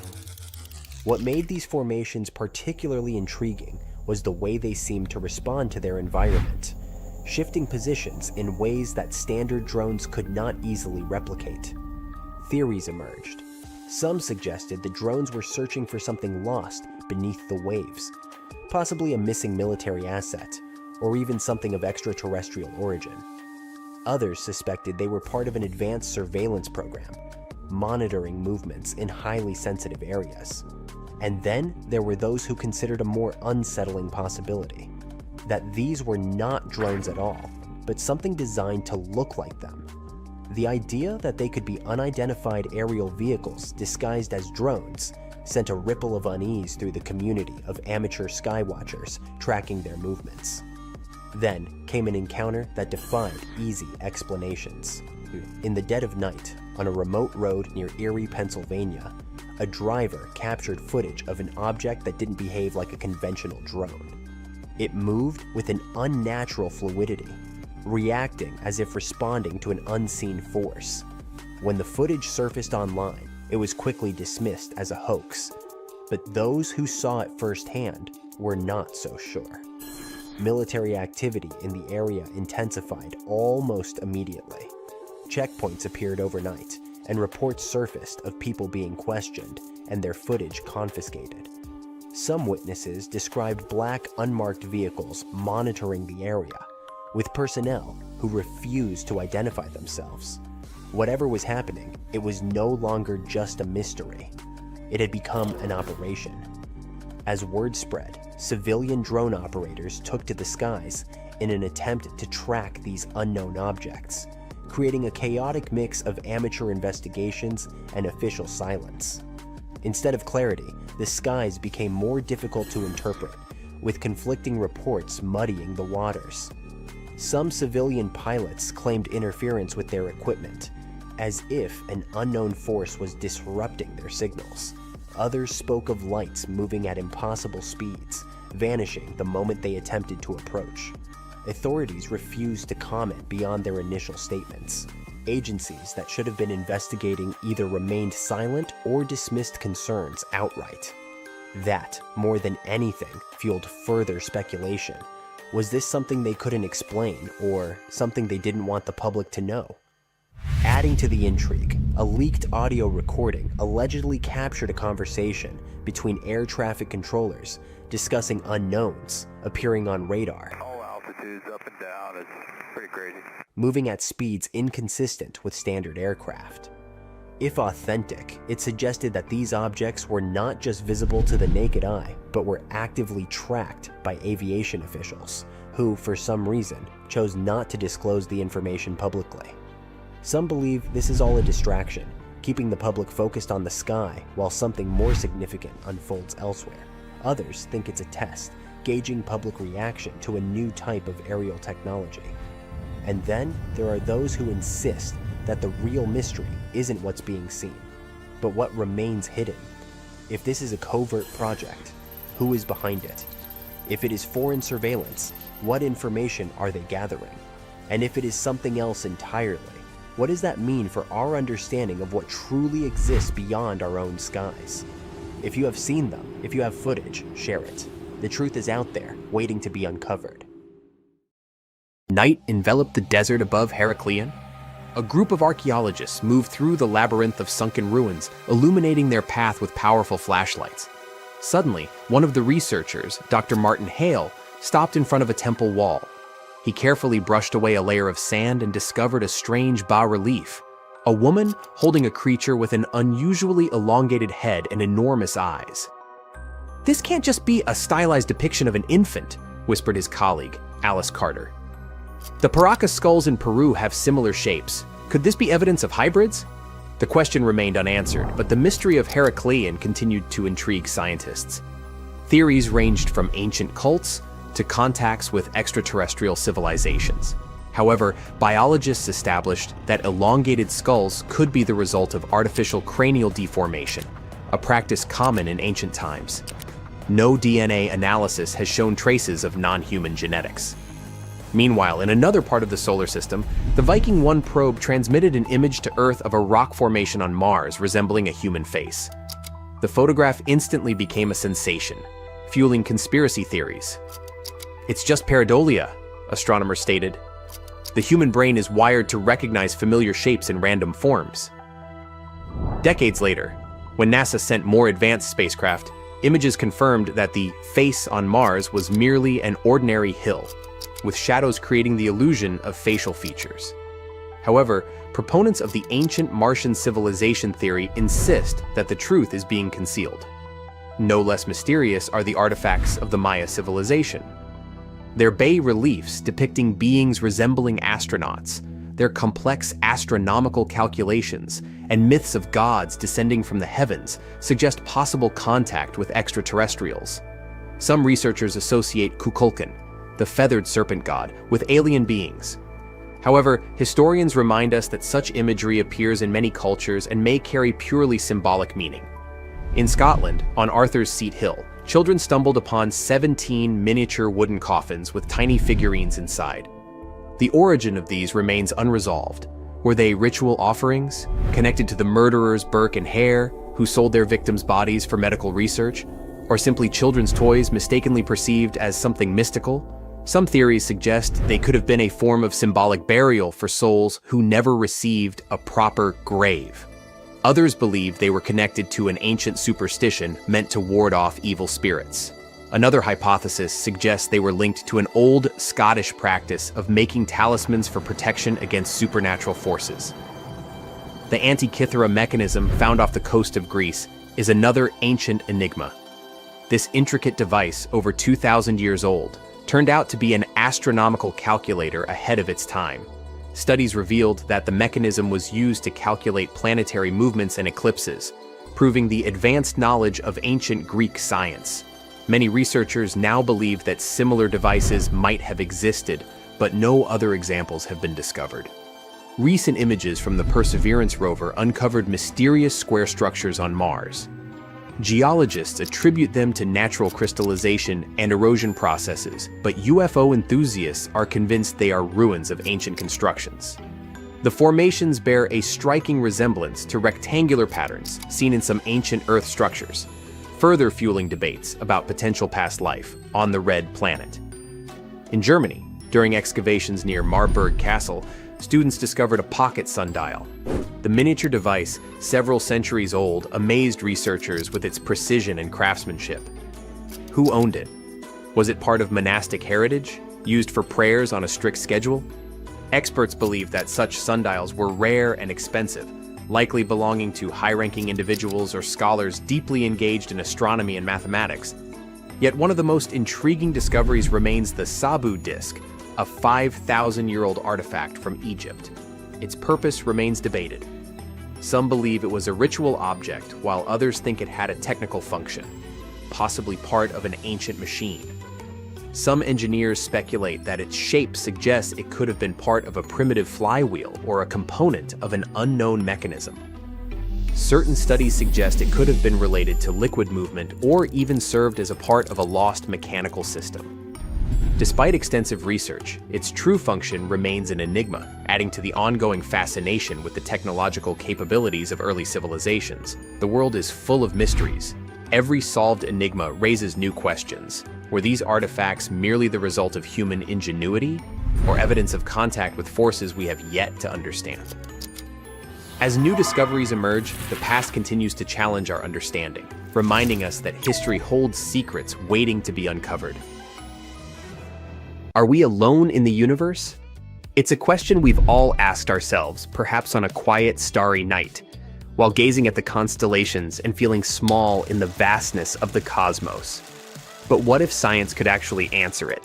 What made these formations particularly intriguing was the way they seemed to respond to their environment, shifting positions in ways that standard drones could not easily replicate. Theories emerged. Some suggested the drones were searching for something lost beneath the waves, possibly a missing military asset, or even something of extraterrestrial origin. Others suspected they were part of an advanced surveillance program, monitoring movements in highly sensitive areas. And then there were those who considered a more unsettling possibility, that these were not drones at all, but something designed to look like them. The idea that they could be unidentified aerial vehicles disguised as drones sent a ripple of unease through the community of amateur skywatchers tracking their movements. Then came an encounter that defied easy explanations. In the dead of night, on a remote road near Erie, Pennsylvania, a driver captured footage of an object that didn't behave like a conventional drone. It moved with an unnatural fluidity, reacting as if responding to an unseen force. When the footage surfaced online, it was quickly dismissed as a hoax, but those who saw it firsthand were not so sure. Military activity in the area intensified almost immediately. Checkpoints appeared overnight, and reports surfaced of people being questioned and their footage confiscated. Some witnesses described black unmarked vehicles monitoring the area, with personnel who refused to identify themselves. Whatever was happening, it was no longer just a mystery. It had become an operation. As word spread, civilian drone operators took to the skies in an attempt to track these unknown objects, creating a chaotic mix of amateur investigations and official silence. Instead of clarity, the skies became more difficult to interpret, with conflicting reports muddying the waters. Some civilian pilots claimed interference with their equipment, as if an unknown force was disrupting their signals. Others spoke of lights moving at impossible speeds, vanishing the moment they attempted to approach. Authorities refused to comment beyond their initial statements. Agencies that should have been investigating either remained silent or dismissed concerns outright. That, more than anything, fueled further speculation. Was this something they couldn't explain, or something they didn't want the public to know? Adding to the intrigue, a leaked audio recording allegedly captured a conversation between air traffic controllers discussing unknowns appearing on radar. All altitudes up and down, it's pretty crazy. Moving at speeds inconsistent with standard aircraft. If authentic, it suggested that these objects were not just visible to the naked eye, but were actively tracked by aviation officials, who, for some reason, chose not to disclose the information publicly. Some believe this is all a distraction, keeping the public focused on the sky while something more significant unfolds elsewhere. Others think it's a test, gauging public reaction to a new type of aerial technology. And then there are those who insist that the real mystery isn't what's being seen, but what remains hidden. If this is a covert project, who is behind it? If it is foreign surveillance, what information are they gathering? And if it is something else entirely, what does that mean for our understanding of what truly exists beyond our own skies? If you have seen them, if you have footage, share it. The truth is out there, waiting to be uncovered. Night enveloped the desert above Heraklion. A group of archaeologists moved through the labyrinth of sunken ruins, illuminating their path with powerful flashlights. Suddenly, one of the researchers, Dr. Martin Hale, stopped in front of a temple wall. He carefully brushed away a layer of sand and discovered a strange bas-relief. A woman holding a creature with an unusually elongated head and enormous eyes. "This can't just be a stylized depiction of an infant," whispered his colleague, Alice Carter. "The Paracas skulls in Peru have similar shapes. Could this be evidence of hybrids?" The question remained unanswered, but the mystery of Heraclean continued to intrigue scientists. Theories ranged from ancient cults to contacts with extraterrestrial civilizations. However, biologists established that elongated skulls could be the result of artificial cranial deformation, a practice common in ancient times. No DNA analysis has shown traces of non-human genetics. Meanwhile, in another part of the solar system, the Viking 1 probe transmitted an image to Earth of a rock formation on Mars resembling a human face. The photograph instantly became a sensation, fueling conspiracy theories. "It's just pareidolia," astronomers stated. "The human brain is wired to recognize familiar shapes in random forms." Decades later, when NASA sent more advanced spacecraft, images confirmed that the face on Mars was merely an ordinary hill, with shadows creating the illusion of facial features. However, proponents of the ancient Martian civilization theory insist that the truth is being concealed. No less mysterious are the artifacts of the Maya civilization. Their bas-reliefs depicting beings resembling astronauts, their complex astronomical calculations, and myths of gods descending from the heavens suggest possible contact with extraterrestrials. Some researchers associate Kukulkan, the feathered serpent god, with alien beings. However, historians remind us that such imagery appears in many cultures and may carry purely symbolic meaning. In Scotland, on Arthur's Seat Hill, children stumbled upon 17 miniature wooden coffins with tiny figurines inside. The origin of these remains unresolved. Were they ritual offerings, connected to the murderers Burke and Hare, who sold their victims' bodies for medical research, or simply children's toys mistakenly perceived as something mystical? Some theories suggest they could have been a form of symbolic burial for souls who never received a proper grave. Others believe they were connected to an ancient superstition meant to ward off evil spirits. Another hypothesis suggests they were linked to an old Scottish practice of making talismans for protection against supernatural forces. The Antikythera mechanism found off the coast of Greece is another ancient enigma. This intricate device, over 2,000 years old, turned out to be an astronomical calculator ahead of its time. Studies revealed that the mechanism was used to calculate planetary movements and eclipses, proving the advanced knowledge of ancient Greek science. Many researchers now believe that similar devices might have existed, but no other examples have been discovered. Recent images from the Perseverance rover uncovered mysterious square structures on Mars. Geologists attribute them to natural crystallization and erosion processes, but UFO enthusiasts are convinced they are ruins of ancient constructions. The formations bear a striking resemblance to rectangular patterns seen in some ancient Earth structures, further fueling debates about potential past life on the Red Planet. In Germany, during excavations near Marburg Castle, students discovered a pocket sundial. The miniature device, several centuries old, amazed researchers with its precision and craftsmanship. Who owned it? Was it part of monastic heritage, used for prayers on a strict schedule? Experts believe that such sundials were rare and expensive, likely belonging to high-ranking individuals or scholars deeply engaged in astronomy and mathematics. Yet one of the most intriguing discoveries remains the Sabu disk, a 5,000-year-old artifact from Egypt. Its purpose remains debated. Some believe it was a ritual object, while others think it had a technical function, possibly part of an ancient machine. Some engineers speculate that its shape suggests it could have been part of a primitive flywheel or a component of an unknown mechanism. Certain studies suggest it could have been related to liquid movement or even served as a part of a lost mechanical system. Despite extensive research, its true function remains an enigma, adding to the ongoing fascination with the technological capabilities of early civilizations. The world is full of mysteries. Every solved enigma raises new questions. Were these artifacts merely the result of human ingenuity, or evidence of contact with forces we have yet to understand? As new discoveries emerge, the past continues to challenge our understanding, reminding us that history holds secrets waiting to be uncovered. Are we alone in the universe? It's a question we've all asked ourselves, perhaps on a quiet, starry night, while gazing at the constellations and feeling small in the vastness of the cosmos. But what if science could actually answer it?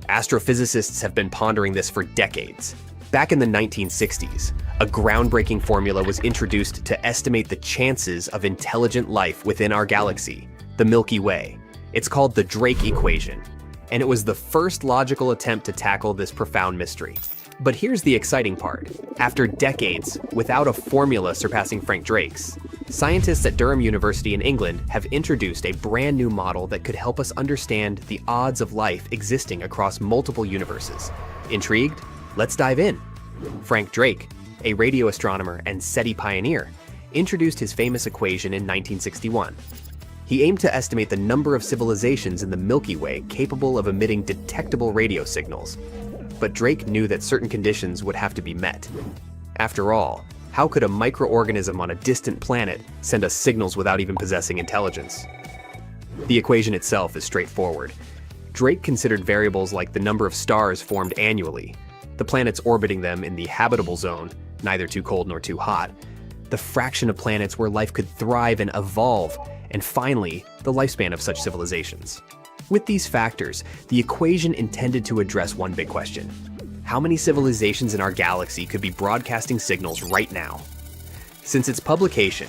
Astrophysicists have been pondering this for decades. Back in the 1960s, a groundbreaking formula was introduced to estimate the chances of intelligent life within our galaxy, the Milky Way. It's called the Drake equation, and it was the first logical attempt to tackle this profound mystery. But here's the exciting part. After decades without a formula surpassing Frank Drake's, scientists at Durham University in England have introduced a brand new model that could help us understand the odds of life existing across multiple universes. Intrigued? Let's dive in. Frank Drake, a radio astronomer and SETI pioneer, introduced his famous equation in 1961. He aimed to estimate the number of civilizations in the Milky Way capable of emitting detectable radio signals. But Drake knew that certain conditions would have to be met. After all, how could a microorganism on a distant planet send us signals without even possessing intelligence? The equation itself is straightforward. Drake considered variables like the number of stars formed annually, the planets orbiting them in the habitable zone, neither too cold nor too hot, the fraction of planets where life could thrive and evolve, and finally, the lifespan of such civilizations. With these factors, the equation intended to address one big question. How many civilizations in our galaxy could be broadcasting signals right now? Since its publication,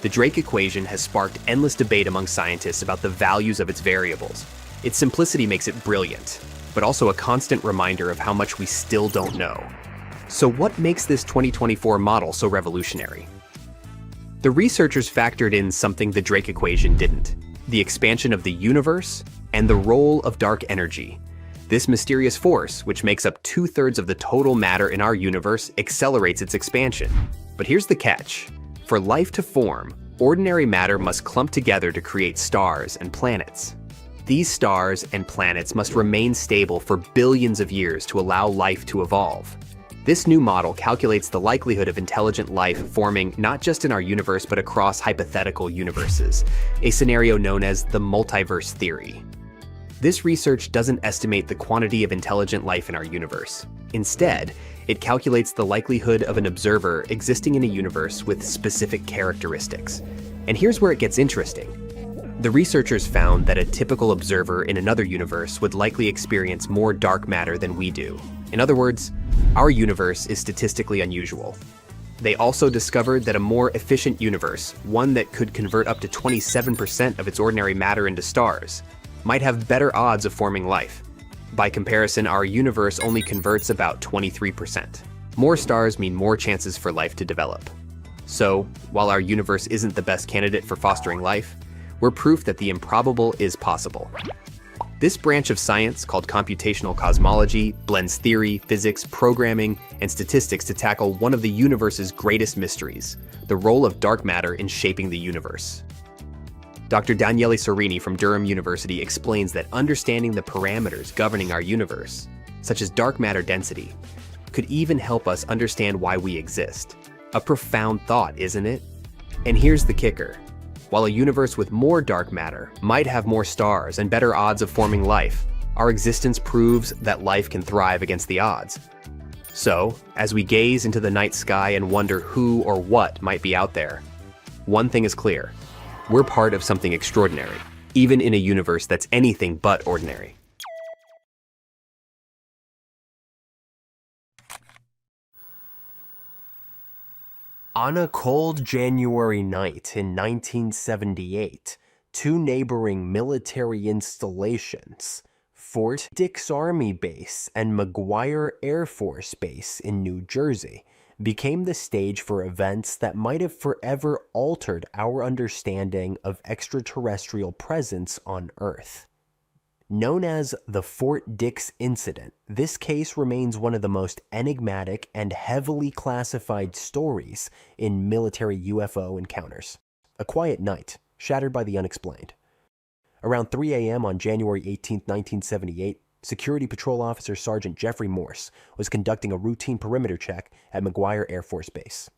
the Drake equation has sparked endless debate among scientists about the values of its variables. Its simplicity makes it brilliant, but also a constant reminder of how much we still don't know. So what makes this 2024 model so revolutionary? The researchers factored in something the Drake equation didn't: the expansion of the universe and the role of dark energy. This mysterious force, which makes up 2/3 of the total matter in our universe, accelerates its expansion. But here's the catch. For life to form, ordinary matter must clump together to create stars and planets. These stars and planets must remain stable for billions of years to allow life to evolve. This new model calculates the likelihood of intelligent life forming not just in our universe but across hypothetical universes, a scenario known as the multiverse theory. This research doesn't estimate the quantity of intelligent life in our universe. Instead, it calculates the likelihood of an observer existing in a universe with specific characteristics. And here's where it gets interesting. The researchers found that a typical observer in another universe would likely experience more dark matter than we do. In other words, our universe is statistically unusual. They also discovered that a more efficient universe, one that could convert up to 27% of its ordinary matter into stars, might have better odds of forming life. By comparison, our universe only converts about 23%. More stars mean more chances for life to develop. So, while our universe isn't the best candidate for fostering life, we're proof that the improbable is possible. This branch of science, called computational cosmology, blends theory, physics, programming, and statistics to tackle one of the universe's greatest mysteries: the role of dark matter in shaping the universe. Dr. Daniele Sorini from Durham University explains that understanding the parameters governing our universe, such as dark matter density, could even help us understand why we exist. A profound thought, isn't it? And here's the kicker. While a universe with more dark matter might have more stars and better odds of forming life, our existence proves that life can thrive against the odds. So, as we gaze into the night sky and wonder who or what might be out there, one thing is clear. We're part of something extraordinary, even in a universe that's anything but ordinary. On a cold January night in 1978, two neighboring military installations, Fort Dix Army Base and McGuire Air Force Base in New Jersey, became the stage for events that might have forever altered our understanding of extraterrestrial presence on Earth. Known as the Fort Dix incident, this case remains one of the most enigmatic and heavily classified stories in military UFO encounters. A quiet night, shattered by the unexplained. Around 3 a.m. on January 18, 1978, Security Patrol Officer Sergeant Jeffrey Morse was conducting a routine perimeter check at McGuire Air Force Base.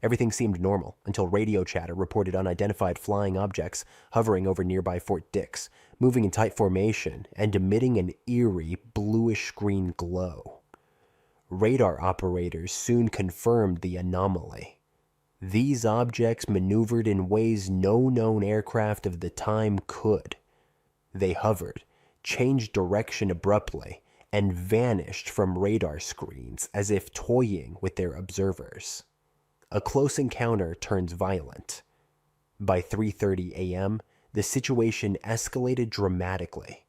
Everything seemed normal until radio chatter reported unidentified flying objects hovering over nearby Fort Dix, moving in tight formation and emitting an eerie bluish-green glow. Radar operators soon confirmed the anomaly. These objects maneuvered in ways no known aircraft of the time could. They hovered, changed direction abruptly, and vanished from radar screens as if toying with their observers. A close encounter turns violent. By 3:30 a.m., the situation escalated dramatically.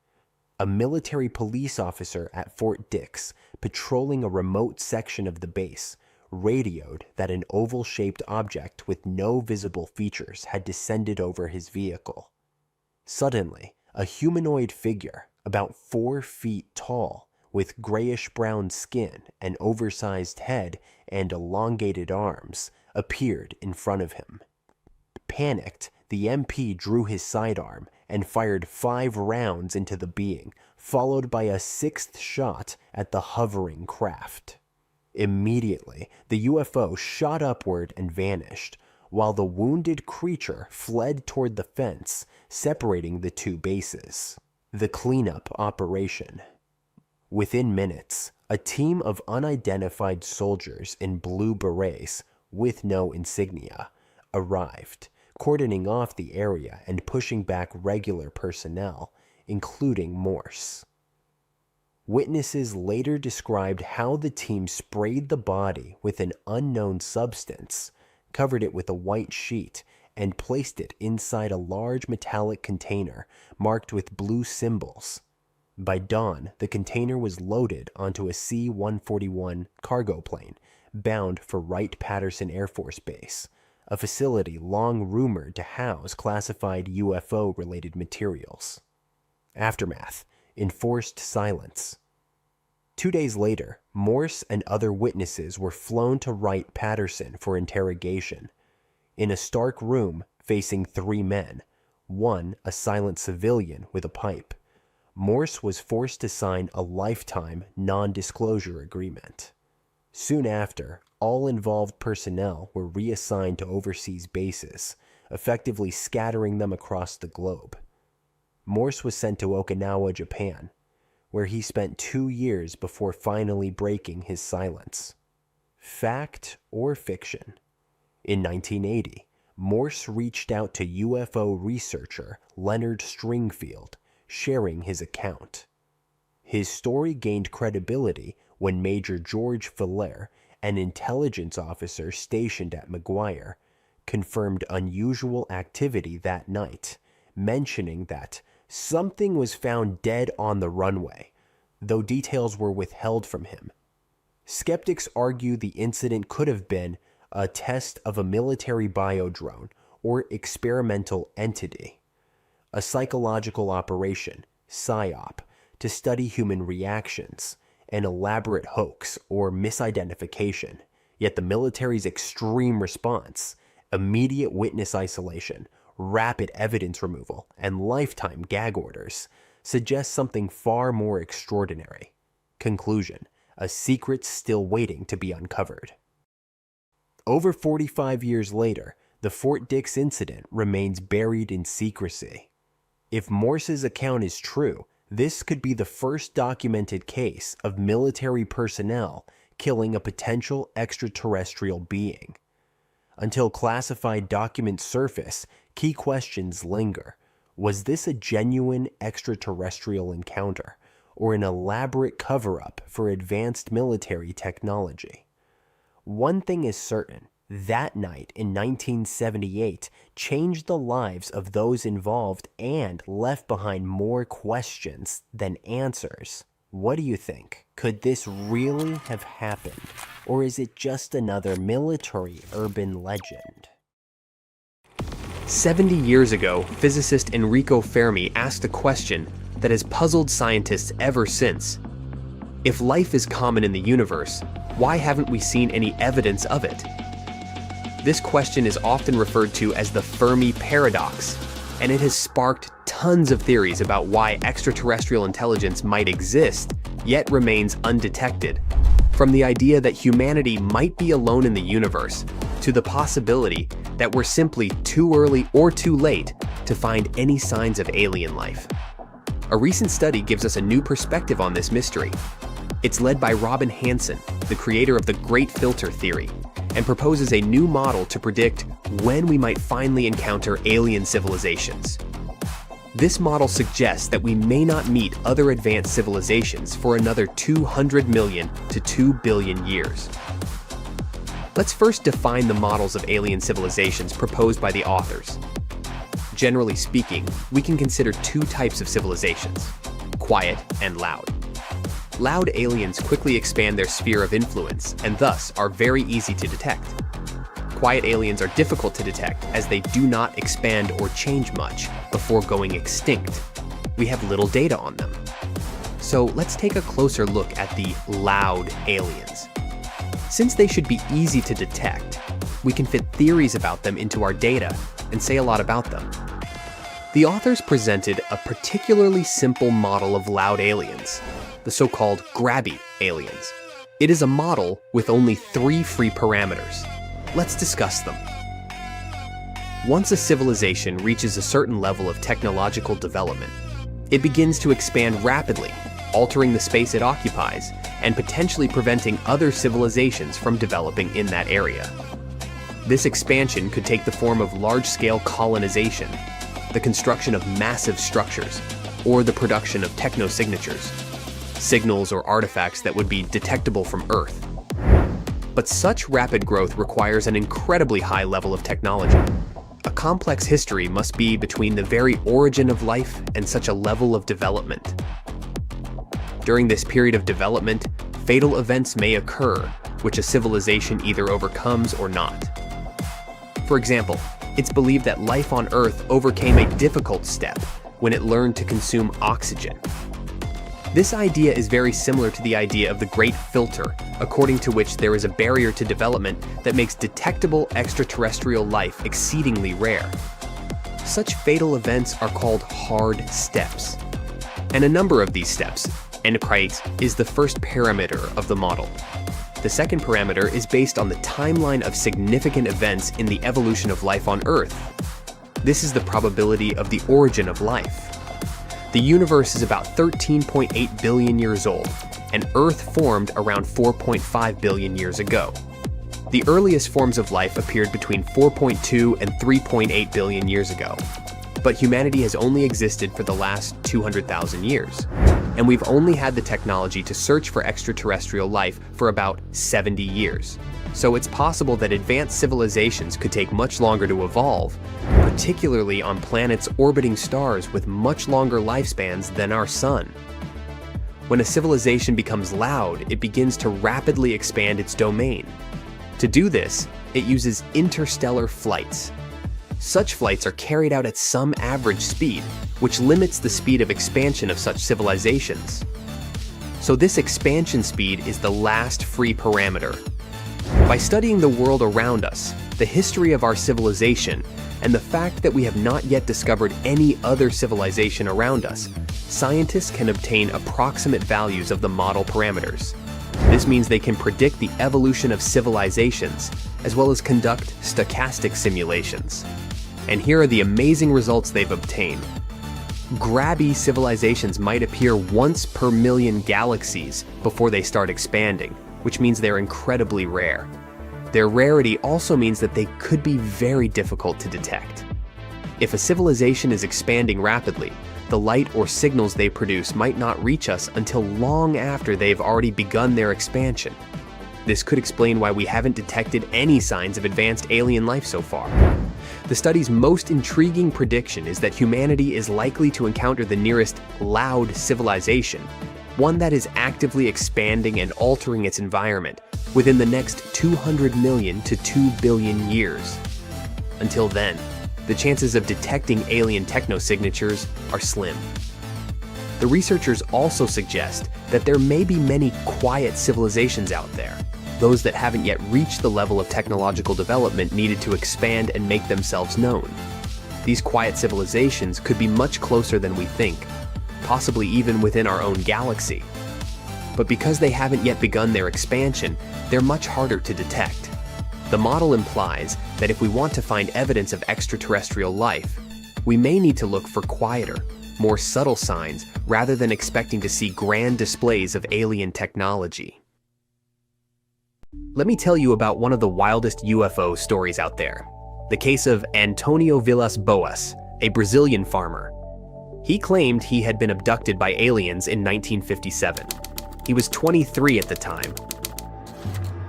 A military police officer at Fort Dix, patrolling a remote section of the base, radioed that an oval-shaped object with no visible features had descended over his vehicle. Suddenly, a humanoid figure, about 4 feet tall, with grayish-brown skin, an oversized head, and elongated arms, appeared in front of him. Panicked, the MP drew his sidearm and fired 5 rounds into the being, followed by a 6th shot at the hovering craft. Immediately, the UFO shot upward and vanished, while the wounded creature fled toward the fence, separating the two bases. The cleanup operation. Within minutes, a team of unidentified soldiers in blue berets, with no insignia, arrived, cordoning off the area and pushing back regular personnel, including Morse. Witnesses later described how the team sprayed the body with an unknown substance, covered it with a white sheet, and placed it inside a large metallic container marked with blue symbols. By dawn, the container was loaded onto a C-141 cargo plane bound for Wright-Patterson Air Force Base, a facility long rumored to house classified UFO-related materials. Aftermath: enforced silence. 2 days later, Morse and other witnesses were flown to Wright-Patterson for interrogation. In a stark room facing 3 men, one a silent civilian with a pipe, Morse was forced to sign a lifetime non-disclosure agreement. Soon after, all involved personnel were reassigned to overseas bases, effectively scattering them across the globe. Morse was sent to Okinawa, Japan, where he spent 2 years before finally breaking his silence. Fact or fiction? In 1980, Morse reached out to UFO researcher Leonard Stringfield, sharing his account. His story gained credibility when Major George Filaire, an intelligence officer stationed at McGuire, confirmed unusual activity that night, mentioning that something was found dead on the runway, though details were withheld from him. Skeptics argue the incident could have been a test of a military biodrone or experimental entity, a psychological operation, PSYOP, to study human reactions, an elaborate hoax or misidentification, yet the military's extreme response, immediate witness isolation, rapid evidence removal, and lifetime gag orders suggests something far more extraordinary. Conclusion: a secret still waiting to be uncovered. Over 45 years later, the Fort Dix incident remains buried in secrecy. If Morse's account is true, this could be the first documented case of military personnel killing a potential extraterrestrial being. Until classified documents surface, key questions linger. Was this a genuine extraterrestrial encounter, or an elaborate cover-up for advanced military technology? One thing is certain: that night in 1978 changed the lives of those involved and left behind more questions than answers. What do you think? Could this really have happened? Or is it just another military urban legend? 70 years ago, physicist Enrico Fermi asked a question that has puzzled scientists ever since. If life is common in the universe, why haven't we seen any evidence of it? This question is often referred to as the Fermi paradox, and it has sparked tons of theories about why extraterrestrial intelligence might exist, yet remains undetected. From the idea that humanity might be alone in the universe, to the possibility that we're simply too early or too late to find any signs of alien life. A recent study gives us a new perspective on this mystery. It's led by Robin Hanson, the creator of the Great Filter Theory, and proposes a new model to predict when we might finally encounter alien civilizations. This model suggests that we may not meet other advanced civilizations for another 200 million to 2 billion years. Let's first define the models of alien civilizations proposed by the authors. Generally speaking, we can consider two types of civilizations: quiet and loud. Loud aliens quickly expand their sphere of influence and thus are very easy to detect. Quiet aliens are difficult to detect as they do not expand or change much before going extinct. We have little data on them. So let's take a closer look at the loud aliens. Since they should be easy to detect, we can fit theories about them into our data and say a lot about them. The authors presented a particularly simple model of loud aliens, the so-called grabby aliens. It is a model with only 3 free parameters. Let's discuss them. Once a civilization reaches a certain level of technological development, it begins to expand rapidly, altering the space it occupies and potentially preventing other civilizations from developing in that area. This expansion could take the form of large-scale colonization, the construction of massive structures, or the production of technosignatures, signals or artifacts that would be detectable from Earth. But such rapid growth requires an incredibly high level of technology. A complex history must be between the very origin of life and such a level of development. During this period of development, fatal events may occur, which a civilization either overcomes or not. For example, it's believed that life on Earth overcame a difficult step when it learned to consume oxygen. This idea is very similar to the idea of the Great Filter, according to which there is a barrier to development that makes detectable extraterrestrial life exceedingly rare. Such fatal events are called hard steps. And a number of these steps, Antarctica is the first parameter of the model. The second parameter is based on the timeline of significant events in the evolution of life on Earth. This is the probability of the origin of life. The universe is about 13.8 billion years old, and Earth formed around 4.5 billion years ago. The earliest forms of life appeared between 4.2 and 3.8 billion years ago, but humanity has only existed for the last 200,000 years, and we've only had the technology to search for extraterrestrial life for about 70 years. So it's possible that advanced civilizations could take much longer to evolve, particularly on planets orbiting stars with much longer lifespans than our sun. When a civilization becomes loud, it begins to rapidly expand its domain. To do this, it uses interstellar flights. Such flights are carried out at some average speed, which limits the speed of expansion of such civilizations. So this expansion speed is the last free parameter. By studying the world around us, the history of our civilization, and the fact that we have not yet discovered any other civilization around us, scientists can obtain approximate values of the model parameters. This means they can predict the evolution of civilizations, as well as conduct stochastic simulations. And here are the amazing results they've obtained. Grabby civilizations might appear once per million galaxies before they start expanding, which means they're incredibly rare. Their rarity also means that they could be very difficult to detect. If a civilization is expanding rapidly, the light or signals they produce might not reach us until long after they've already begun their expansion. This could explain why we haven't detected any signs of advanced alien life so far. The study's most intriguing prediction is that humanity is likely to encounter the nearest loud civilization, one that is actively expanding and altering its environment within the next 200 million to 2 billion years. Until then, the chances of detecting alien technosignatures are slim. The researchers also suggest that there may be many quiet civilizations out there, those that haven't yet reached the level of technological development needed to expand and make themselves known. These quiet civilizations could be much closer than we think, possibly even within our own galaxy. But because they haven't yet begun their expansion, they're much harder to detect. The model implies that if we want to find evidence of extraterrestrial life, we may need to look for quieter, more subtle signs rather than expecting to see grand displays of alien technology. Let me tell you about one of the wildest UFO stories out there. The case of Antonio Villas Boas, a Brazilian farmer. He claimed he had been abducted by aliens in 1957. He was 23 at the time,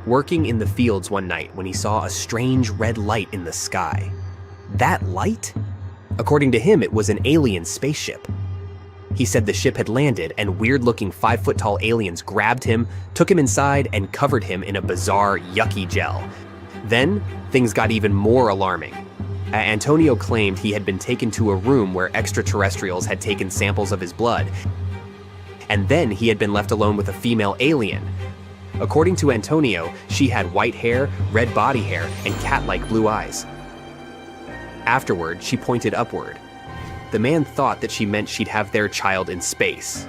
working in the fields one night when he saw a strange red light in the sky. That light? According to him, it was an alien spaceship. He said the ship had landed and weird-looking 5-foot-tall aliens grabbed him, took him inside, and covered him in a bizarre, yucky gel. Then, things got even more alarming. Antonio claimed he had been taken to a room where extraterrestrials had taken samples of his blood, and then he had been left alone with a female alien. According to Antonio, she had white hair, red body hair, and cat-like blue eyes. Afterward, she pointed upward. The man thought that she meant she'd have their child in space.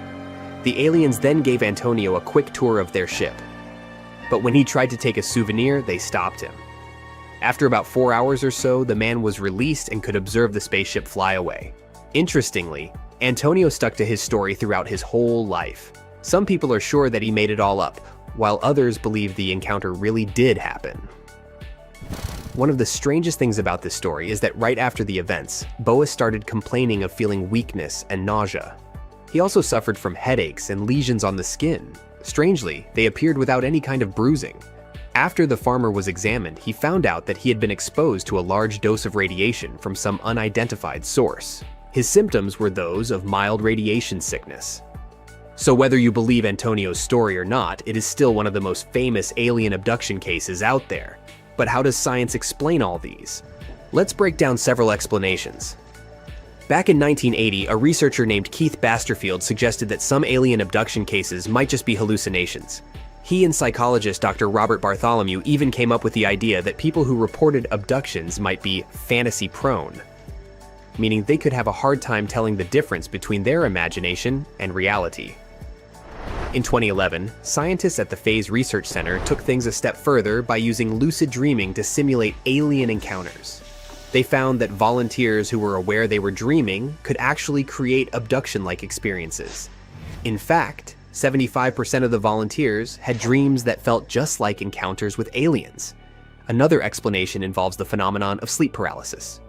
The aliens then gave Antonio a quick tour of their ship. But when he tried to take a souvenir, they stopped him. After about 4 hours or so, the man was released and could observe the spaceship fly away. Interestingly, Antonio stuck to his story throughout his whole life. Some people are sure that he made it all up, while others believe the encounter really did happen. One of the strangest things about this story is that right after the events, Boas started complaining of feeling weakness and nausea. He also suffered from headaches and lesions on the skin. Strangely, they appeared without any kind of bruising. After the farmer was examined, he found out that he had been exposed to a large dose of radiation from some unidentified source. His symptoms were those of mild radiation sickness. So whether you believe Antonio's story or not, it is still one of the most famous alien abduction cases out there. But how does science explain all these? Let's break down several explanations. Back in 1980, a researcher named Keith Basterfield suggested that some alien abduction cases might just be hallucinations. He and psychologist Dr. Robert Bartholomew even came up with the idea that people who reported abductions might be fantasy-prone, meaning they could have a hard time telling the difference between their imagination and reality. In 2011, scientists at the Phase Research Center took things a step further by using lucid dreaming to simulate alien encounters. They found that volunteers who were aware they were dreaming could actually create abduction-like experiences. In fact, 75% of the volunteers had dreams that felt just like encounters with aliens. Another explanation involves the phenomenon of sleep paralysis.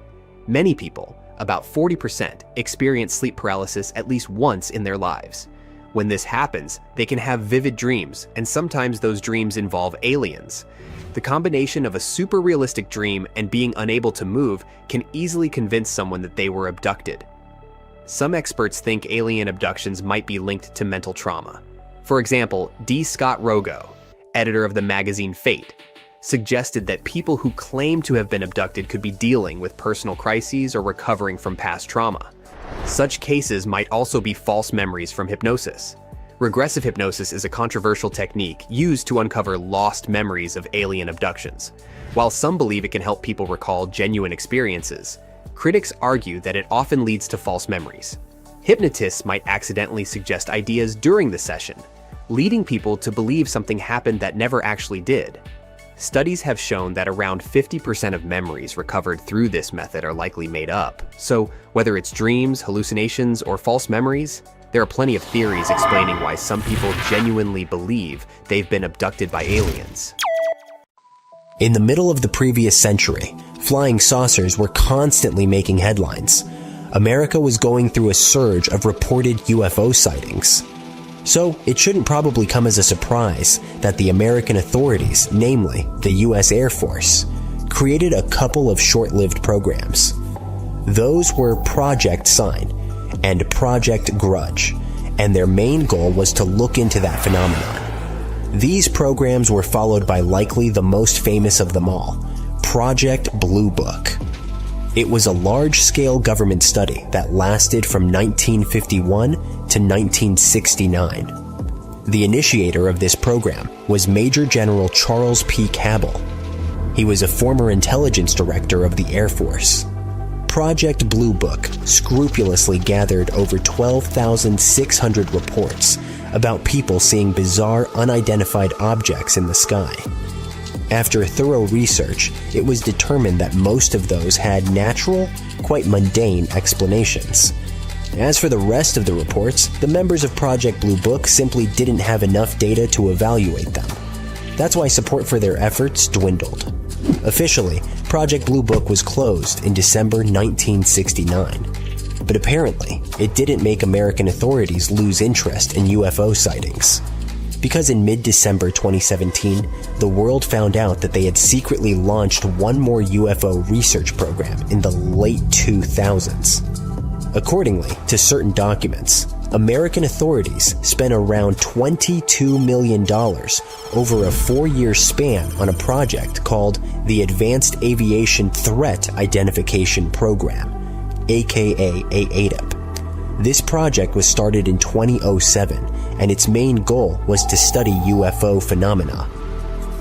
Many people, about 40%, experience sleep paralysis at least once in their lives. When this happens, they can have vivid dreams, and sometimes those dreams involve aliens. The combination of a super realistic dream and being unable to move can easily convince someone that they were abducted. Some experts think alien abductions might be linked to mental trauma. For example, D. Scott Rogo, editor of the magazine Fate, suggested that people who claim to have been abducted could be dealing with personal crises or recovering from past trauma. Such cases might also be false memories from hypnosis. Regressive hypnosis is a controversial technique used to uncover lost memories of alien abductions. While some believe it can help people recall genuine experiences, critics argue that it often leads to false memories. Hypnotists might accidentally suggest ideas during the session, leading people to believe something happened that never actually did. Studies have shown that around 50% of memories recovered through this method are likely made up. So, whether it's dreams, hallucinations, or false memories, there are plenty of theories explaining why some people genuinely believe they've been abducted by aliens. In the middle of the previous century, flying saucers were constantly making headlines. America was going through a surge of reported UFO sightings. So, it shouldn't probably come as a surprise that the American authorities, namely the U.S. Air Force, created a couple of short-lived programs. Those were Project Sign and Project Grudge, and their main goal was to look into that phenomenon. These programs were followed by likely the most famous of them all, Project Blue Book. It was a large-scale government study that lasted from 1951 to 1969. The initiator of this program was Major General Charles P. Cabell. He was a former intelligence director of the Air Force. Project Blue Book scrupulously gathered over 12,600 reports about people seeing bizarre unidentified objects in the sky. After thorough research, it was determined that most of those had natural, quite mundane explanations. As for the rest of the reports, the members of Project Blue Book simply didn't have enough data to evaluate them. That's why support for their efforts dwindled. Officially, Project Blue Book was closed in December 1969. But apparently, it didn't make American authorities lose interest in UFO sightings. Because in mid-December 2017, the world found out that they had secretly launched one more UFO research program in the late 2000s. Accordingly to certain documents, American authorities spent around $22 million over a 4-year span on a project called the Advanced Aviation Threat Identification Program, aka AATIP. This project was started in 2007, and its main goal was to study UFO phenomena.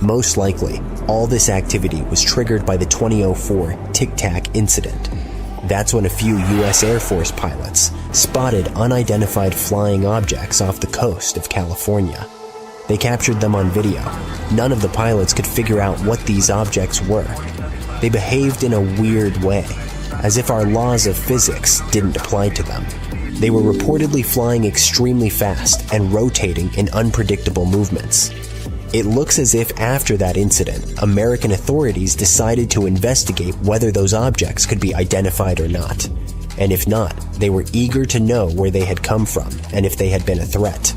Most likely, all this activity was triggered by the 2004 Tic Tac incident. That's when a few U.S. Air Force pilots spotted unidentified flying objects off the coast of California. They captured them on video. None of the pilots could figure out what these objects were. They behaved in a weird way, as if our laws of physics didn't apply to them. They were reportedly flying extremely fast and rotating in unpredictable movements. It looks as if after that incident, American authorities decided to investigate whether those objects could be identified or not. And if not, they were eager to know where they had come from and if they had been a threat.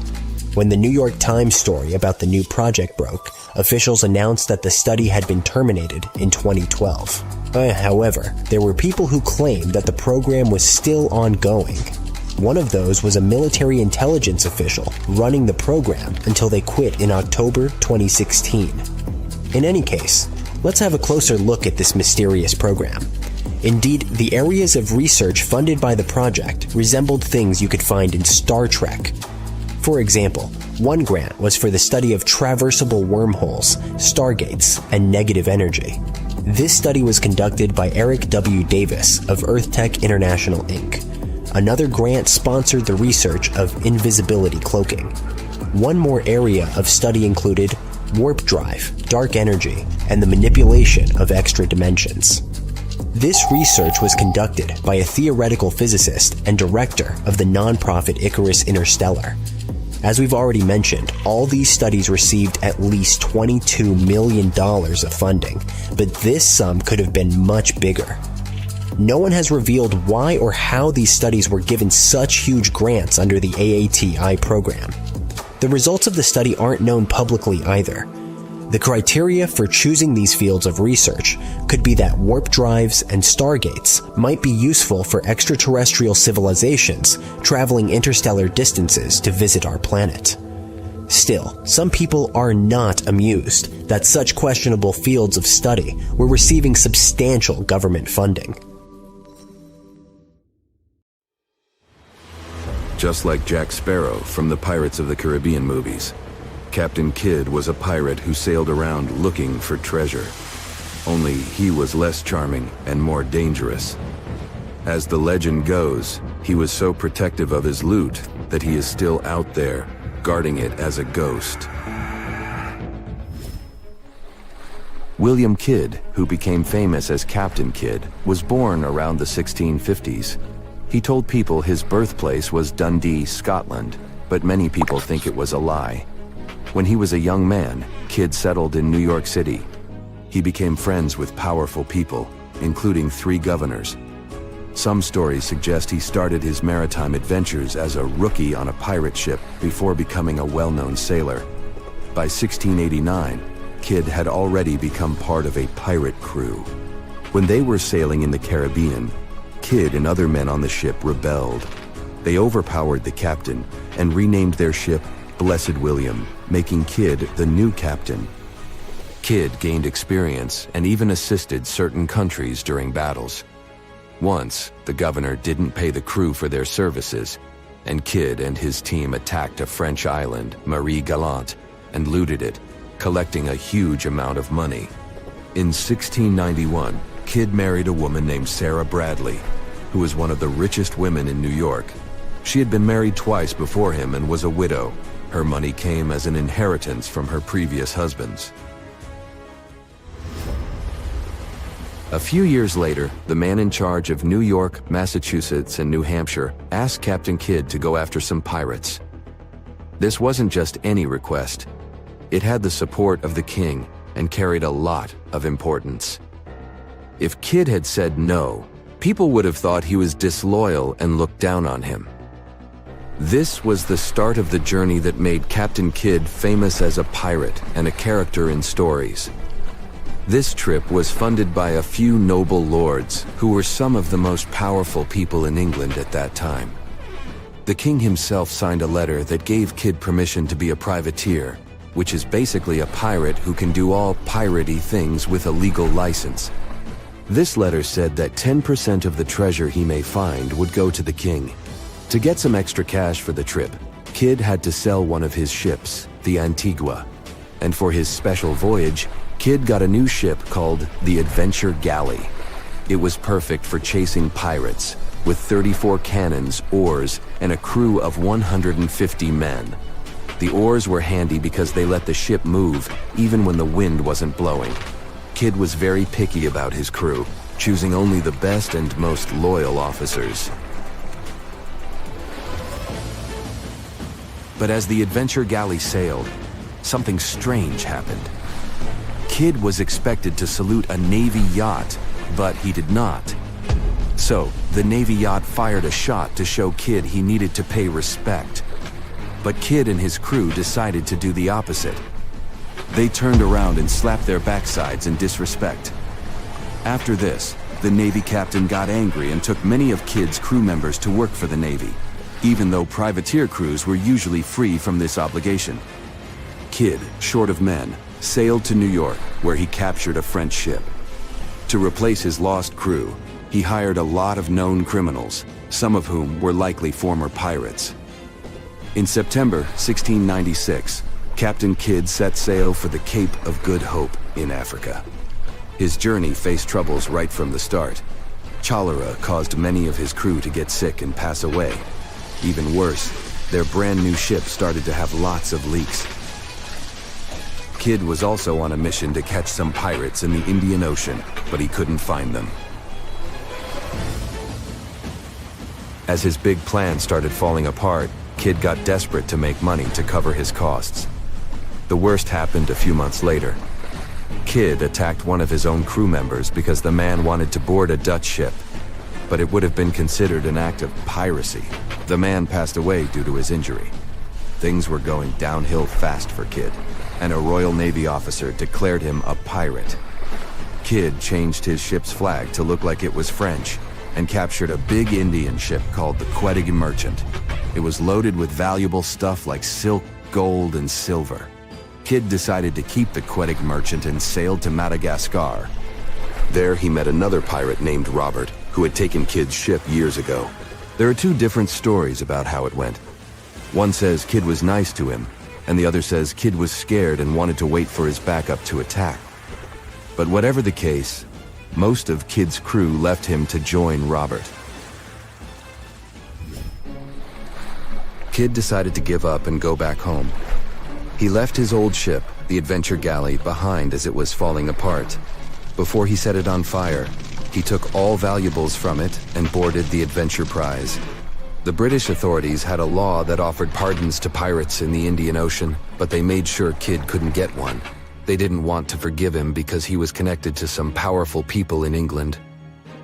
When the New York Times story about the new project broke, officials announced that the study had been terminated in 2012. However, there were people who claimed that the program was still ongoing. One of those was a military intelligence official running the program until they quit in October 2016. In any case, let's have a closer look at this mysterious program. Indeed, the areas of research funded by the project resembled things you could find in Star Trek. For example, one grant was for the study of traversable wormholes, stargates, and negative energy. This study was conducted by Eric W. Davis of EarthTech International, Inc. Another grant sponsored the research of invisibility cloaking. One more area of study included warp drive, dark energy, and the manipulation of extra dimensions. This research was conducted by a theoretical physicist and director of the nonprofit Icarus Interstellar. As we've already mentioned, all these studies received at least $22 million of funding, but this sum could have been much bigger. No one has revealed why or how these studies were given such huge grants under the AATI program. The results of the study aren't known publicly either. The criteria for choosing these fields of research could be that warp drives and stargates might be useful for extraterrestrial civilizations traveling interstellar distances to visit our planet. Still, some people are not amused that such questionable fields of study were receiving substantial government funding. Just like Jack Sparrow from the Pirates of the Caribbean movies, Captain Kidd was a pirate who sailed around looking for treasure. Only he was less charming and more dangerous. As the legend goes, he was so protective of his loot that he is still out there, guarding it as a ghost. William Kidd, who became famous as Captain Kidd, was born around the 1650s. He told people his birthplace was Dundee, Scotland, but many people think it was a lie. When he was a young man, Kidd settled in New York City. He became friends with powerful people, including 3 governors. Some stories suggest he started his maritime adventures as a rookie on a pirate ship before becoming a well-known sailor. By 1689, Kidd had already become part of a pirate crew. When they were sailing in the Caribbean, Kidd and other men on the ship rebelled. They overpowered the captain and renamed their ship Blessed William, making Kidd the new captain. Kidd gained experience and even assisted certain countries during battles. Once, the governor didn't pay the crew for their services, and Kidd and his team attacked a French island, Marie Galante, and looted it, collecting a huge amount of money. In 1691, Kidd married a woman named Sarah Bradley, who was one of the richest women in New York. She had been married twice before him and was a widow. Her money came as an inheritance from her previous husbands. A few years later, the man in charge of New York, Massachusetts, and New Hampshire asked Captain Kidd to go after some pirates. This wasn't just any request. It had the support of the king and carried a lot of importance. If Kidd had said no, people would have thought he was disloyal and looked down on him. This was the start of the journey that made Captain Kidd famous as a pirate and a character in stories. This trip was funded by a few noble lords who were some of the most powerful people in England at that time. The king himself signed a letter that gave Kidd permission to be a privateer, which is basically a pirate who can do all piratey things with a legal license. This letter said that 10% of the treasure he may find would go to the king. To get some extra cash for the trip, Kidd had to sell one of his ships, the Antigua. And for his special voyage, Kidd got a new ship called the Adventure Galley. It was perfect for chasing pirates, with 34 cannons, oars, and a crew of 150 men. The oars were handy because they let the ship move even when the wind wasn't blowing. Kidd was very picky about his crew, choosing only the best and most loyal officers. But as the Adventure Galley sailed, something strange happened. Kidd was expected to salute a Navy yacht, but he did not. So, the Navy yacht fired a shot to show Kidd he needed to pay respect. But Kidd and his crew decided to do the opposite. They turned around and slapped their backsides in disrespect. After this, the Navy captain got angry and took many of Kidd's crew members to work for the Navy, even though privateer crews were usually free from this obligation. Kidd, short of men, sailed to New York, where he captured a French ship. To replace his lost crew, he hired a lot of known criminals, some of whom were likely former pirates. In September 1696, Captain Kidd set sail for the Cape of Good Hope in Africa. His journey faced troubles right from the start. Cholera caused many of his crew to get sick and pass away. Even worse, their brand new ship started to have lots of leaks. Kidd was also on a mission to catch some pirates in the Indian Ocean, but he couldn't find them. As his big plan started falling apart, Kidd got desperate to make money to cover his costs. The worst happened a few months later. Kidd attacked one of his own crew members because the man wanted to board a Dutch ship, but it would have been considered an act of piracy. The man passed away due to his injury. Things were going downhill fast for Kidd, and a Royal Navy officer declared him a pirate. Kidd changed his ship's flag to look like it was French and captured a big Indian ship called the Quedagh Merchant. It was loaded with valuable stuff like silk, gold, and silver. Kidd decided to keep the Quedagh Merchant and sailed to Madagascar. There he met another pirate named Robert, who had taken Kidd's ship years ago. There are two different stories about how it went. One says Kidd was nice to him, and the other says Kidd was scared and wanted to wait for his backup to attack. But whatever the case, most of Kidd's crew left him to join Robert. Kidd decided to give up and go back home. He left his old ship, the Adventure Galley, behind as it was falling apart. Before he set it on fire, he took all valuables from it and boarded the Adventure Prize. The British authorities had a law that offered pardons to pirates in the Indian Ocean, but they made sure Kidd couldn't get one. They didn't want to forgive him because he was connected to some powerful people in England.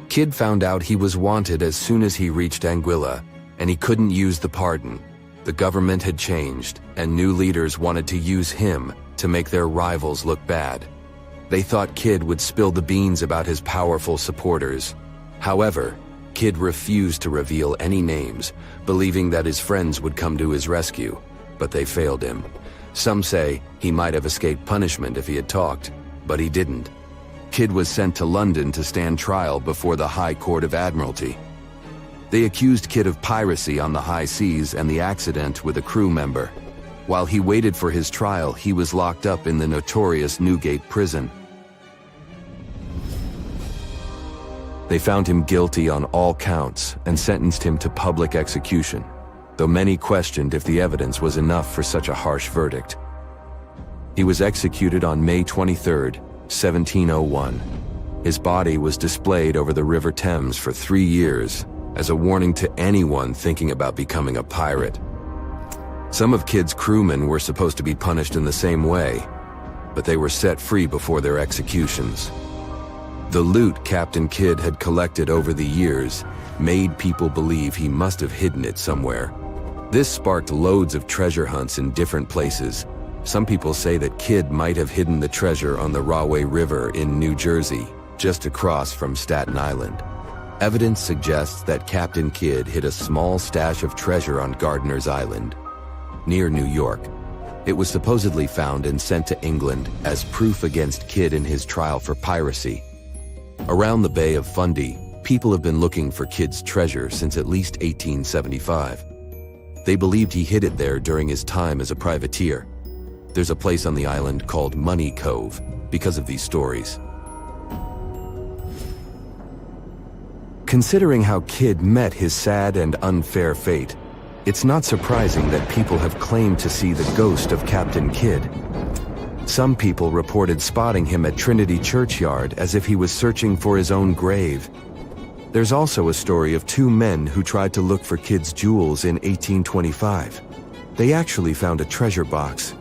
Kidd found out he was wanted as soon as he reached Anguilla, and he couldn't use the pardon. The government had changed, and new leaders wanted to use him to make their rivals look bad. They thought Kidd would spill the beans about his powerful supporters. However, Kidd refused to reveal any names, believing that his friends would come to his rescue, but they failed him. Some say he might have escaped punishment if he had talked, but he didn't. Kidd was sent to London to stand trial before the High Court of Admiralty. They accused Kidd of piracy on the high seas and the accident with a crew member. While he waited for his trial, he was locked up in the notorious Newgate prison. They found him guilty on all counts and sentenced him to public execution, though many questioned if the evidence was enough for such a harsh verdict. He was executed on May 23, 1701. His body was displayed over the River Thames for 3 years as a warning to anyone thinking about becoming a pirate. Some of Kidd's crewmen were supposed to be punished in the same way, but they were set free before their executions. The loot Captain Kidd had collected over the years made people believe he must have hidden it somewhere. This sparked loads of treasure hunts in different places. Some people say that Kidd might have hidden the treasure on the Rahway River in New Jersey, just across from Staten Island. Evidence suggests that Captain Kidd hid a small stash of treasure on Gardiner's Island, near New York. It was supposedly found and sent to England as proof against Kidd in his trial for piracy. Around the Bay of Fundy, people have been looking for Kidd's treasure since at least 1875. They believed he hid it there during his time as a privateer. There's a place on the island called Money Cove because of these stories. Considering how Kidd met his sad and unfair fate, it's not surprising that people have claimed to see the ghost of Captain Kidd. Some people reported spotting him at Trinity Churchyard as if he was searching for his own grave. There's also a story of 2 men who tried to look for Kidd's jewels in 1825. They actually found a treasure box.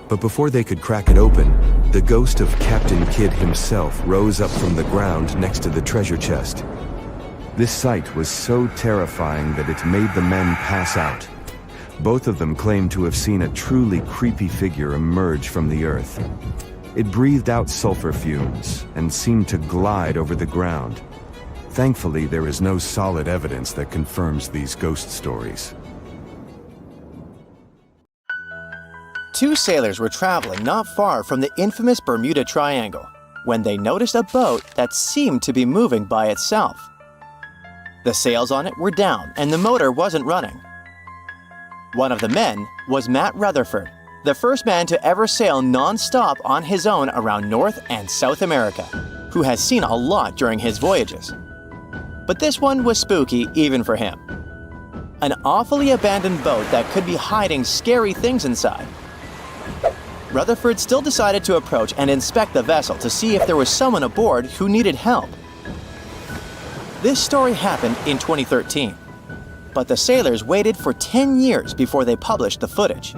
But before they could crack it open, the ghost of Captain Kidd himself rose up from the ground next to the treasure chest. This sight was so terrifying that it made the men pass out. Both of them claimed to have seen a truly creepy figure emerge from the earth. It breathed out sulfur fumes and seemed to glide over the ground. Thankfully, there is no solid evidence that confirms these ghost stories. 2 sailors were traveling not far from the infamous Bermuda Triangle when they noticed a boat that seemed to be moving by itself. The sails on it were down and the motor wasn't running. One of the men was Matt Rutherford, the first man to ever sail non-stop on his own around North and South America, who has seen a lot during his voyages. But this one was spooky even for him. An awfully abandoned boat that could be hiding scary things inside. Rutherford still decided to approach and inspect the vessel to see if there was someone aboard who needed help. This story happened in 2013, but the sailors waited for 10 years before they published the footage.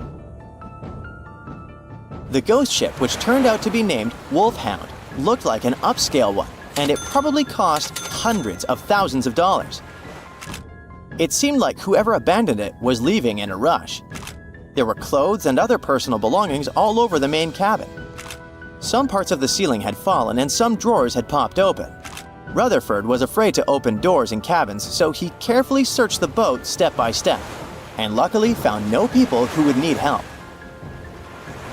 The ghost ship, which turned out to be named Wolfhound, looked like an upscale one, and it probably cost hundreds of thousands of dollars. It seemed like whoever abandoned it was leaving in a rush. There were clothes and other personal belongings all over the main cabin. Some parts of the ceiling had fallen and some drawers had popped open. Rutherford was afraid to open doors in cabins, so he carefully searched the boat step by step, and luckily found no people who would need help.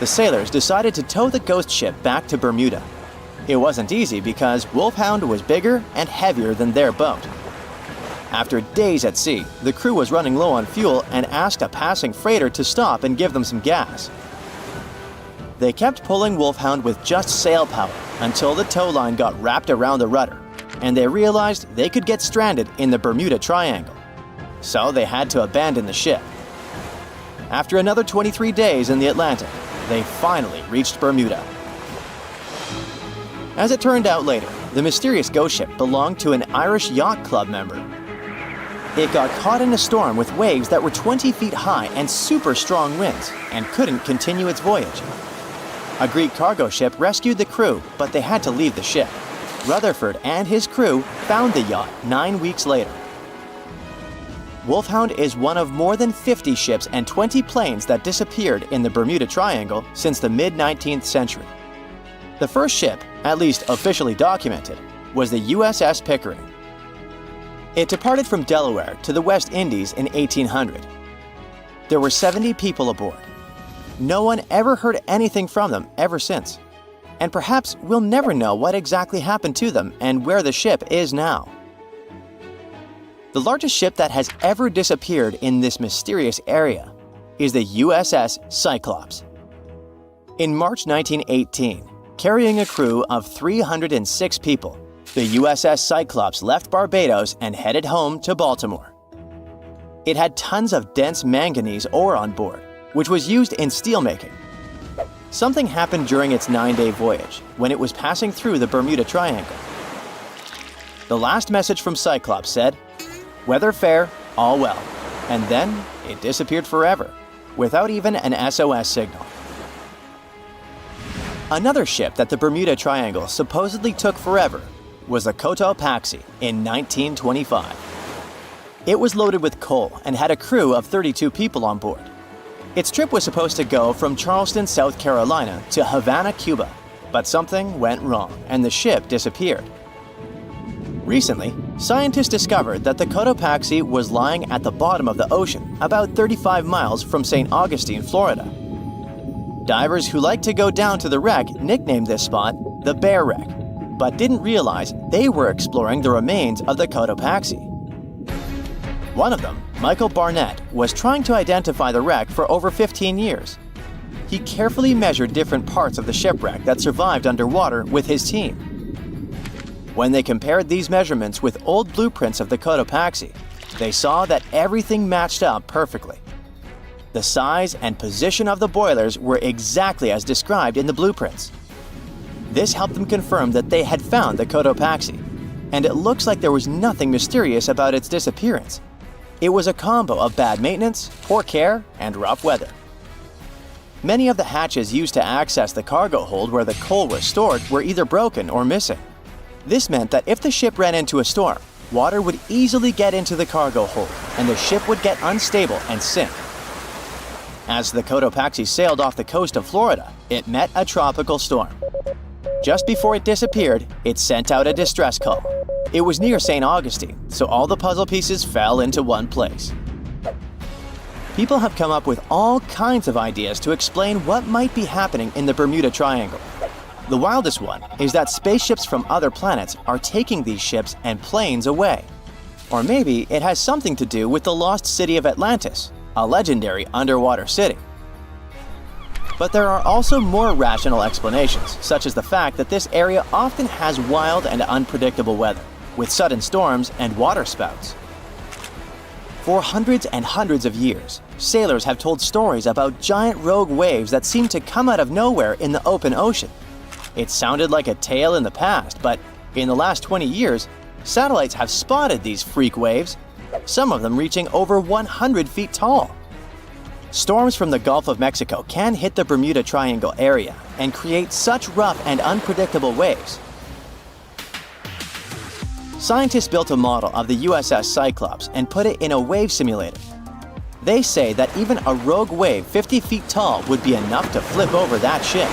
The sailors decided to tow the ghost ship back to Bermuda. It wasn't easy because Wolfhound was bigger and heavier than their boat. After days at sea, the crew was running low on fuel and asked a passing freighter to stop and give them some gas. They kept pulling Wolfhound with just sail power until the tow line got wrapped around the rudder, and they realized they could get stranded in the Bermuda Triangle. So they had to abandon the ship. After another 23 days in the Atlantic, they finally reached Bermuda. As it turned out later, the mysterious ghost ship belonged to an Irish yacht club member. It got caught in a storm with waves that were 20 feet high and super strong winds, and couldn't continue its voyage. A Greek cargo ship rescued the crew, but they had to leave the ship. Rutherford and his crew found the yacht 9 weeks later. Wolfhound is one of more than 50 ships and 20 planes that disappeared in the Bermuda Triangle since the mid-19th century. The first ship, at least officially documented, was the USS Pickering. It departed from Delaware to the West Indies in 1800. There were 70 people aboard. No one ever heard anything from them ever since. And perhaps we'll never know what exactly happened to them and where the ship is now. The largest ship that has ever disappeared in this mysterious area is the USS Cyclops. In March 1918, carrying a crew of 306 people, the USS Cyclops left Barbados and headed home to Baltimore. It had tons of dense manganese ore on board, which was used in steelmaking. Something happened during its 9-day voyage when it was passing through the Bermuda Triangle. The last message from Cyclops said, "Weather fair, all well," and then it disappeared forever, without even an SOS signal. Another ship that the Bermuda Triangle supposedly took forever was the Cotopaxi in 1925. It was loaded with coal and had a crew of 32 people on board. Its trip was supposed to go from Charleston, South Carolina to Havana, Cuba, but something went wrong and the ship disappeared. Recently, scientists discovered that the Cotopaxi was lying at the bottom of the ocean about 35 miles from St. Augustine, Florida. Divers who like to go down to the wreck nicknamed this spot the Bear Wreck, but didn't realize they were exploring the remains of the Cotopaxi. One of them, Michael Barnett, was trying to identify the wreck for over 15 years. He carefully measured different parts of the shipwreck that survived underwater with his team. When they compared these measurements with old blueprints of the Cotopaxi, they saw that everything matched up perfectly. The size and position of the boilers were exactly as described in the blueprints. This helped them confirm that they had found the Cotopaxi, and it looks like there was nothing mysterious about its disappearance. It was a combo of bad maintenance, poor care, and rough weather. Many of the hatches used to access the cargo hold where the coal was stored were either broken or missing. This meant that if the ship ran into a storm, water would easily get into the cargo hold, and the ship would get unstable and sink. As the Cotopaxi sailed off the coast of Florida, it met a tropical storm. Just before it disappeared, it sent out a distress call. It was near St. Augustine, so all the puzzle pieces fell into one place. People have come up with all kinds of ideas to explain what might be happening in the Bermuda Triangle. The wildest one is that spaceships from other planets are taking these ships and planes away. Or maybe it has something to do with the lost city of Atlantis, a legendary underwater city. But there are also more rational explanations, such as the fact that this area often has wild and unpredictable weather, with sudden storms and water spouts. For hundreds and hundreds of years, sailors have told stories about giant rogue waves that seem to come out of nowhere in the open ocean. It sounded like a tale in the past, but in the last 20 years, satellites have spotted these freak waves, some of them reaching over 100 feet tall. Storms from the Gulf of Mexico can hit the Bermuda Triangle area and create such rough and unpredictable waves. Scientists built a model of the USS Cyclops and put it in a wave simulator. They say that even a rogue wave 50 feet tall would be enough to flip over that ship.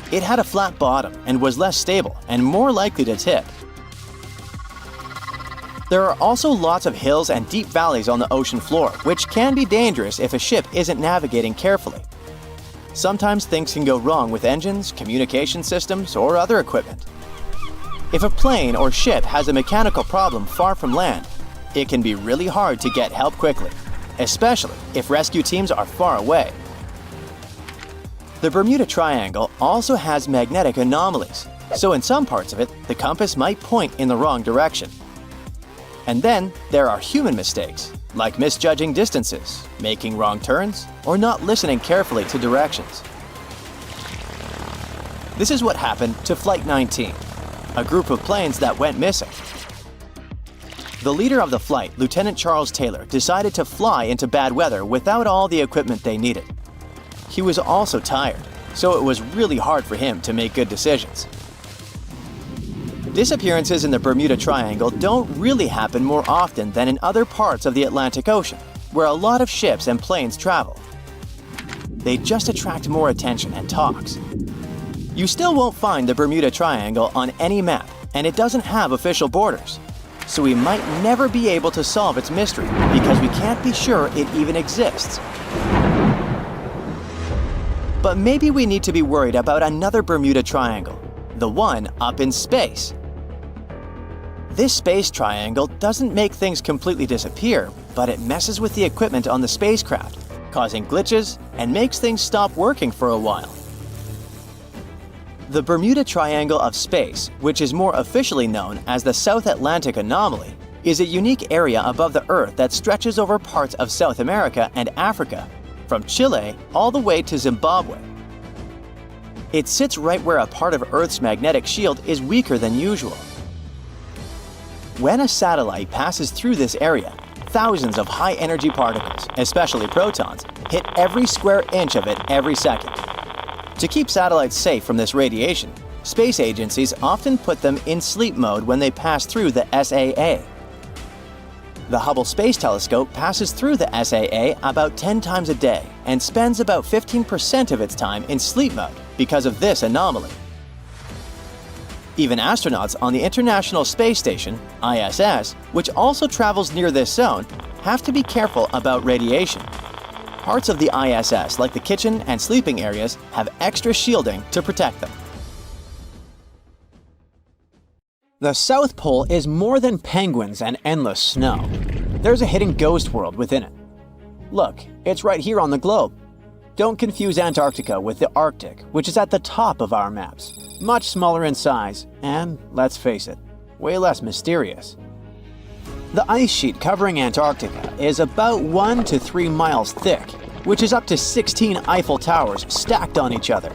It had a flat bottom and was less stable and more likely to tip. There are also lots of hills and deep valleys on the ocean floor, which can be dangerous if a ship isn't navigating carefully. Sometimes things can go wrong with engines, communication systems, or other equipment. If a plane or ship has a mechanical problem far from land, it can be really hard to get help quickly, especially if rescue teams are far away. The Bermuda Triangle also has magnetic anomalies, so in some parts of it, the compass might point in the wrong direction. And then there are human mistakes, like misjudging distances, making wrong turns, or not listening carefully to directions. This is what happened to Flight 19, a group of planes that went missing. The leader of the flight, Lieutenant Charles Taylor, decided to fly into bad weather without all the equipment they needed. He was also tired, so it was really hard for him to make good decisions. Disappearances in the Bermuda Triangle don't really happen more often than in other parts of the Atlantic Ocean, where a lot of ships and planes travel. They just attract more attention and talks. You still won't find the Bermuda Triangle on any map, and it doesn't have official borders. So we might never be able to solve its mystery because we can't be sure it even exists. But maybe we need to be worried about another Bermuda Triangle, the one up in space. This space triangle doesn't make things completely disappear, but it messes with the equipment on the spacecraft, causing glitches and makes things stop working for a while. The Bermuda Triangle of Space, which is more officially known as the South Atlantic Anomaly, is a unique area above the Earth that stretches over parts of South America and Africa, from Chile all the way to Zimbabwe. It sits right where a part of Earth's magnetic shield is weaker than usual. When a satellite passes through this area, thousands of high-energy particles, especially protons, hit every square inch of it every second. To keep satellites safe from this radiation, space agencies often put them in sleep mode when they pass through the SAA. The Hubble Space Telescope passes through the SAA about 10 times a day and spends about 15% of its time in sleep mode because of this anomaly. Even astronauts on the International Space Station, ISS, which also travels near this zone, have to be careful about radiation. Parts of the ISS, like the kitchen and sleeping areas, have extra shielding to protect them. The South Pole is more than penguins and endless snow. There's a hidden ghost world within it. Look, it's right here on the globe. Don't confuse Antarctica with the Arctic, which is at the top of our maps. Much smaller in size, and let's face it, way less mysterious. The ice sheet covering Antarctica is about 1 to 3 miles thick, which is up to 16 Eiffel Towers stacked on each other.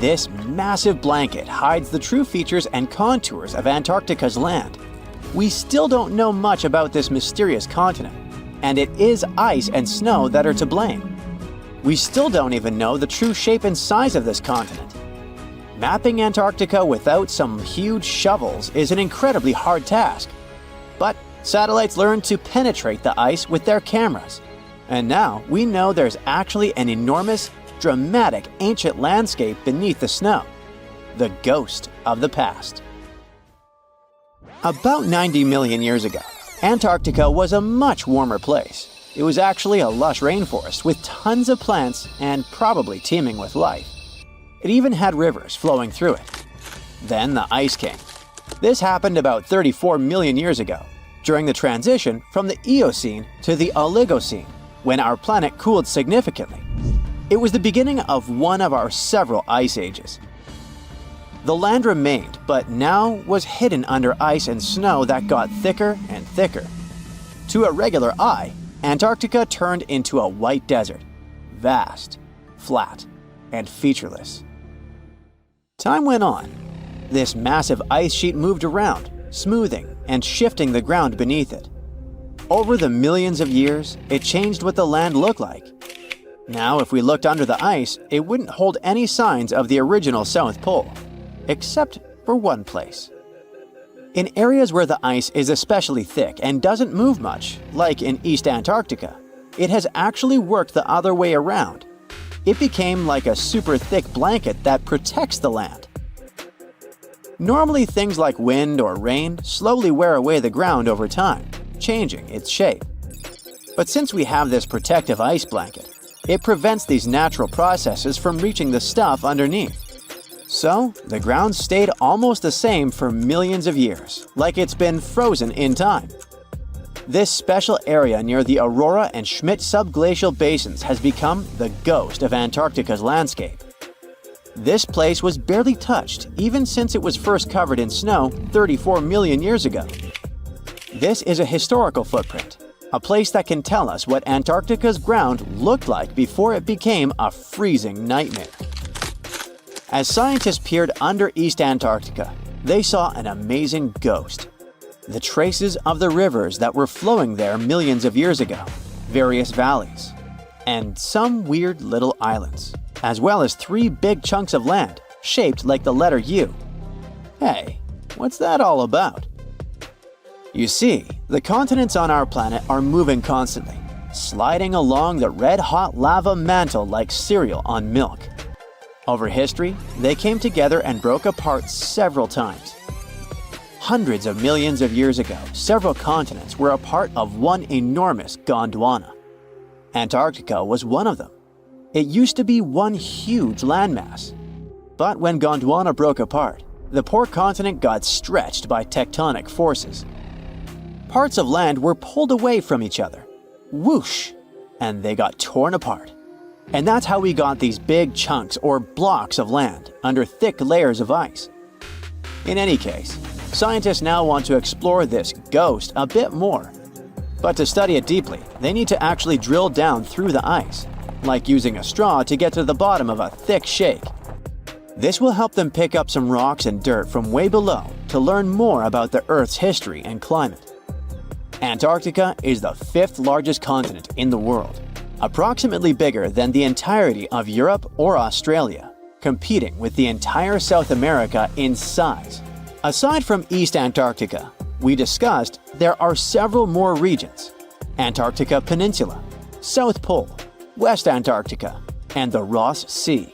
This massive blanket hides the true features and contours of Antarctica's land. We still don't know much about this mysterious continent, and it is ice and snow that are to blame. We still don't even know the true shape and size of this continent. Mapping Antarctica without some huge shovels is an incredibly hard task. But satellites learn to penetrate the ice with their cameras. And now we know there's actually an enormous, dramatic ancient landscape beneath the snow. The ghost of the past. About 90 million years ago, Antarctica was a much warmer place. It was actually a lush rainforest with tons of plants and probably teeming with life. It even had rivers flowing through it. Then the ice came. This happened about 34 million years ago, during the transition from the Eocene to the Oligocene, when our planet cooled significantly. It was the beginning of one of our several ice ages. The land remained, but now was hidden under ice and snow that got thicker and thicker. To a regular eye, Antarctica turned into a white desert, vast, flat, and featureless. Time went on. This massive ice sheet moved around, smoothing and shifting the ground beneath it. Over the millions of years, it changed what the land looked like. Now, if we looked under the ice, it wouldn't hold any signs of the original South Pole, except for one place. In areas where the ice is especially thick and doesn't move much, like in East Antarctica, it has actually worked the other way around. It became like a super thick blanket that protects the land. Normally, things like wind or rain slowly wear away the ground over time, changing its shape. But since we have this protective ice blanket, it prevents these natural processes from reaching the stuff underneath. So, the ground stayed almost the same for millions of years, like it's been frozen in time. This special area near the Aurora and Schmidt subglacial basins has become the ghost of Antarctica's landscape. This place was barely touched even since it was first covered in snow 34 million years ago. This is a historical footprint, a place that can tell us what Antarctica's ground looked like before it became a freezing nightmare. As scientists peered under East Antarctica, they saw an amazing ghost. The traces of the rivers that were flowing there millions of years ago, various valleys, and some weird little islands, as well as 3 big chunks of land shaped like the letter U. Hey, what's that all about? You see, the continents on our planet are moving constantly, sliding along the red-hot lava mantle like cereal on milk. Over history, they came together and broke apart several times. Hundreds of millions of years ago, several continents were a part of one enormous Gondwana. Antarctica was one of them. It used to be one huge landmass. But when Gondwana broke apart, the poor continent got stretched by tectonic forces. Parts of land were pulled away from each other. Whoosh! And they got torn apart. And that's how we got these big chunks or blocks of land under thick layers of ice. In any case, scientists now want to explore this ghost a bit more. But to study it deeply, they need to actually drill down through the ice, like using a straw to get to the bottom of a thick shake. This will help them pick up some rocks and dirt from way below to learn more about the Earth's history and climate. Antarctica is the 5th largest continent in the world, approximately bigger than the entirety of Europe or Australia, competing with the entire South America in size. Aside from East Antarctica, we discussed there are several more regions: Antarctica Peninsula, South Pole, West Antarctica, and the Ross Sea.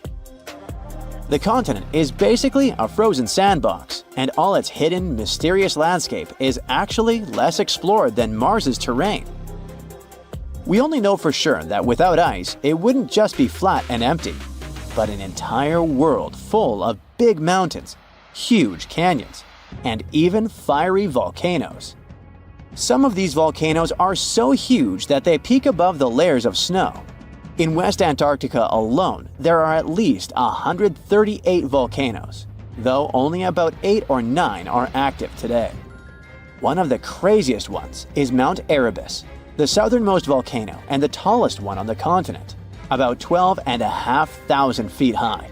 The continent is basically a frozen sandbox, and all its hidden, mysterious landscape is actually less explored than Mars's terrain. We only know for sure that without ice, it wouldn't just be flat and empty, but an entire world full of big mountains, huge canyons, and even fiery volcanoes. Some of these volcanoes are so huge that they peak above the layers of snow. In West Antarctica alone, there are at least 138 volcanoes, though only about 8 or 9 are active today. One of the craziest ones is Mount Erebus, the southernmost volcano and the tallest one on the continent, about 12,500 feet high.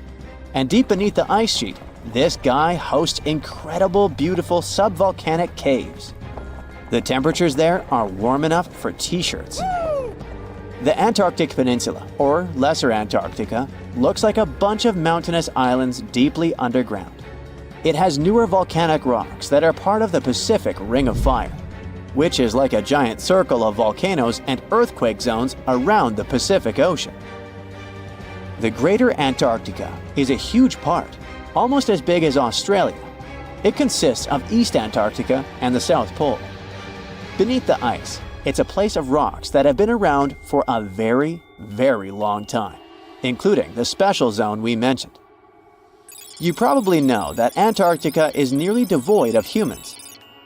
And deep beneath the ice sheet, this guy hosts incredible, beautiful subvolcanic caves. The temperatures there are warm enough for t-shirts. The Antarctic Peninsula, or Lesser Antarctica, looks like a bunch of mountainous islands deeply underground. It has newer volcanic rocks that are part of the Pacific Ring of Fire, which is like a giant circle of volcanoes and earthquake zones around the Pacific Ocean. The Greater Antarctica is a huge part, almost as big as Australia. It consists of East Antarctica and the South Pole. Beneath the ice, it's a place of rocks that have been around for a very, very long time, including the special zone we mentioned. You probably know that Antarctica is nearly devoid of humans.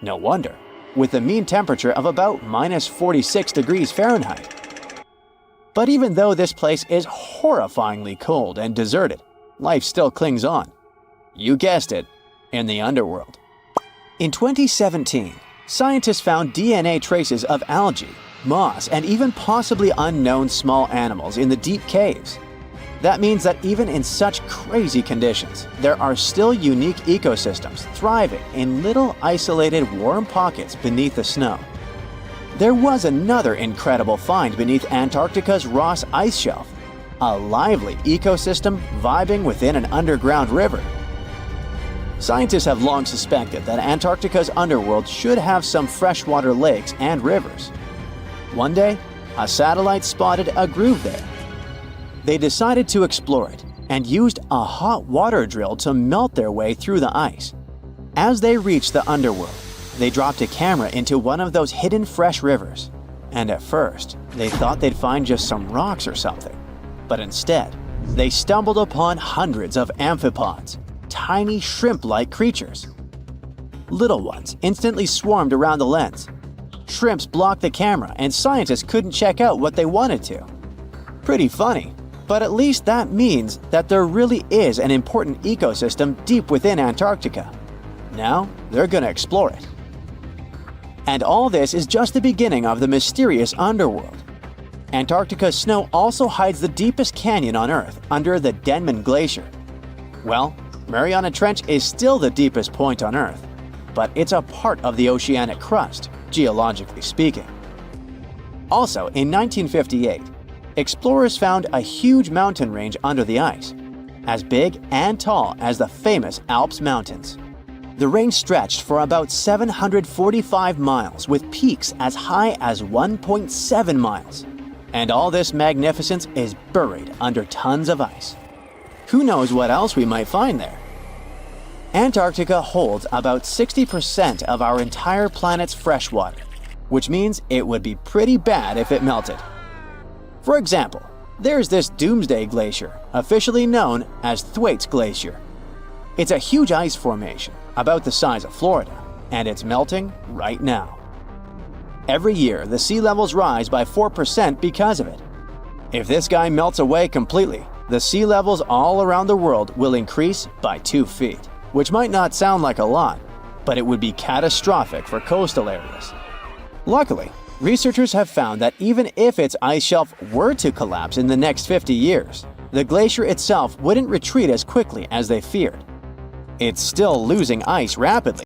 No wonder, with a mean temperature of about -46 degrees Fahrenheit. But even though this place is horrifyingly cold and deserted, life still clings on. You guessed it, in the underworld. In 2017, scientists found DNA traces of algae, moss, and even possibly unknown small animals in the deep caves. That means that even in such crazy conditions, there are still unique ecosystems thriving in little isolated warm pockets beneath the snow. There was another incredible find beneath Antarctica's Ross Ice Shelf, a lively ecosystem vibing within an underground river. Scientists have long suspected that Antarctica's underworld should have some freshwater lakes and rivers. One day, a satellite spotted a groove there. They decided to explore it and used a hot water drill to melt their way through the ice. As they reached the underworld, they dropped a camera into one of those hidden fresh rivers. And at first, they thought they'd find just some rocks or something. But instead, they stumbled upon hundreds of amphipods, tiny shrimp-like creatures. Little ones instantly swarmed around the lens. Shrimps blocked the camera and scientists couldn't check out what they wanted to. Pretty funny, but at least that means that there really is an important ecosystem deep within Antarctica. Now, they're gonna explore it. And all this is just the beginning of the mysterious underworld. Antarctica's snow also hides the deepest canyon on Earth under the Denman Glacier. Well, Mariana Trench is still the deepest point on Earth, but it's a part of the oceanic crust, geologically speaking. Also, in 1958, explorers found a huge mountain range under the ice, as big and tall as the famous Alps Mountains. The range stretched for about 745 miles with peaks as high as 1.7 miles. And all this magnificence is buried under tons of ice. Who knows what else we might find there? Antarctica holds about 60% of our entire planet's fresh water, which means it would be pretty bad if it melted. For example, there's this Doomsday Glacier, officially known as Thwaites Glacier. It's a huge ice formation, about the size of Florida, and it's melting right now. Every year, the sea levels rise by 4% because of it. If this guy melts away completely, the sea levels all around the world will increase by 2 feet, which might not sound like a lot, but it would be catastrophic for coastal areas. Luckily, researchers have found that even if its ice shelf were to collapse in the next 50 years, the glacier itself wouldn't retreat as quickly as they feared. It's still losing ice rapidly.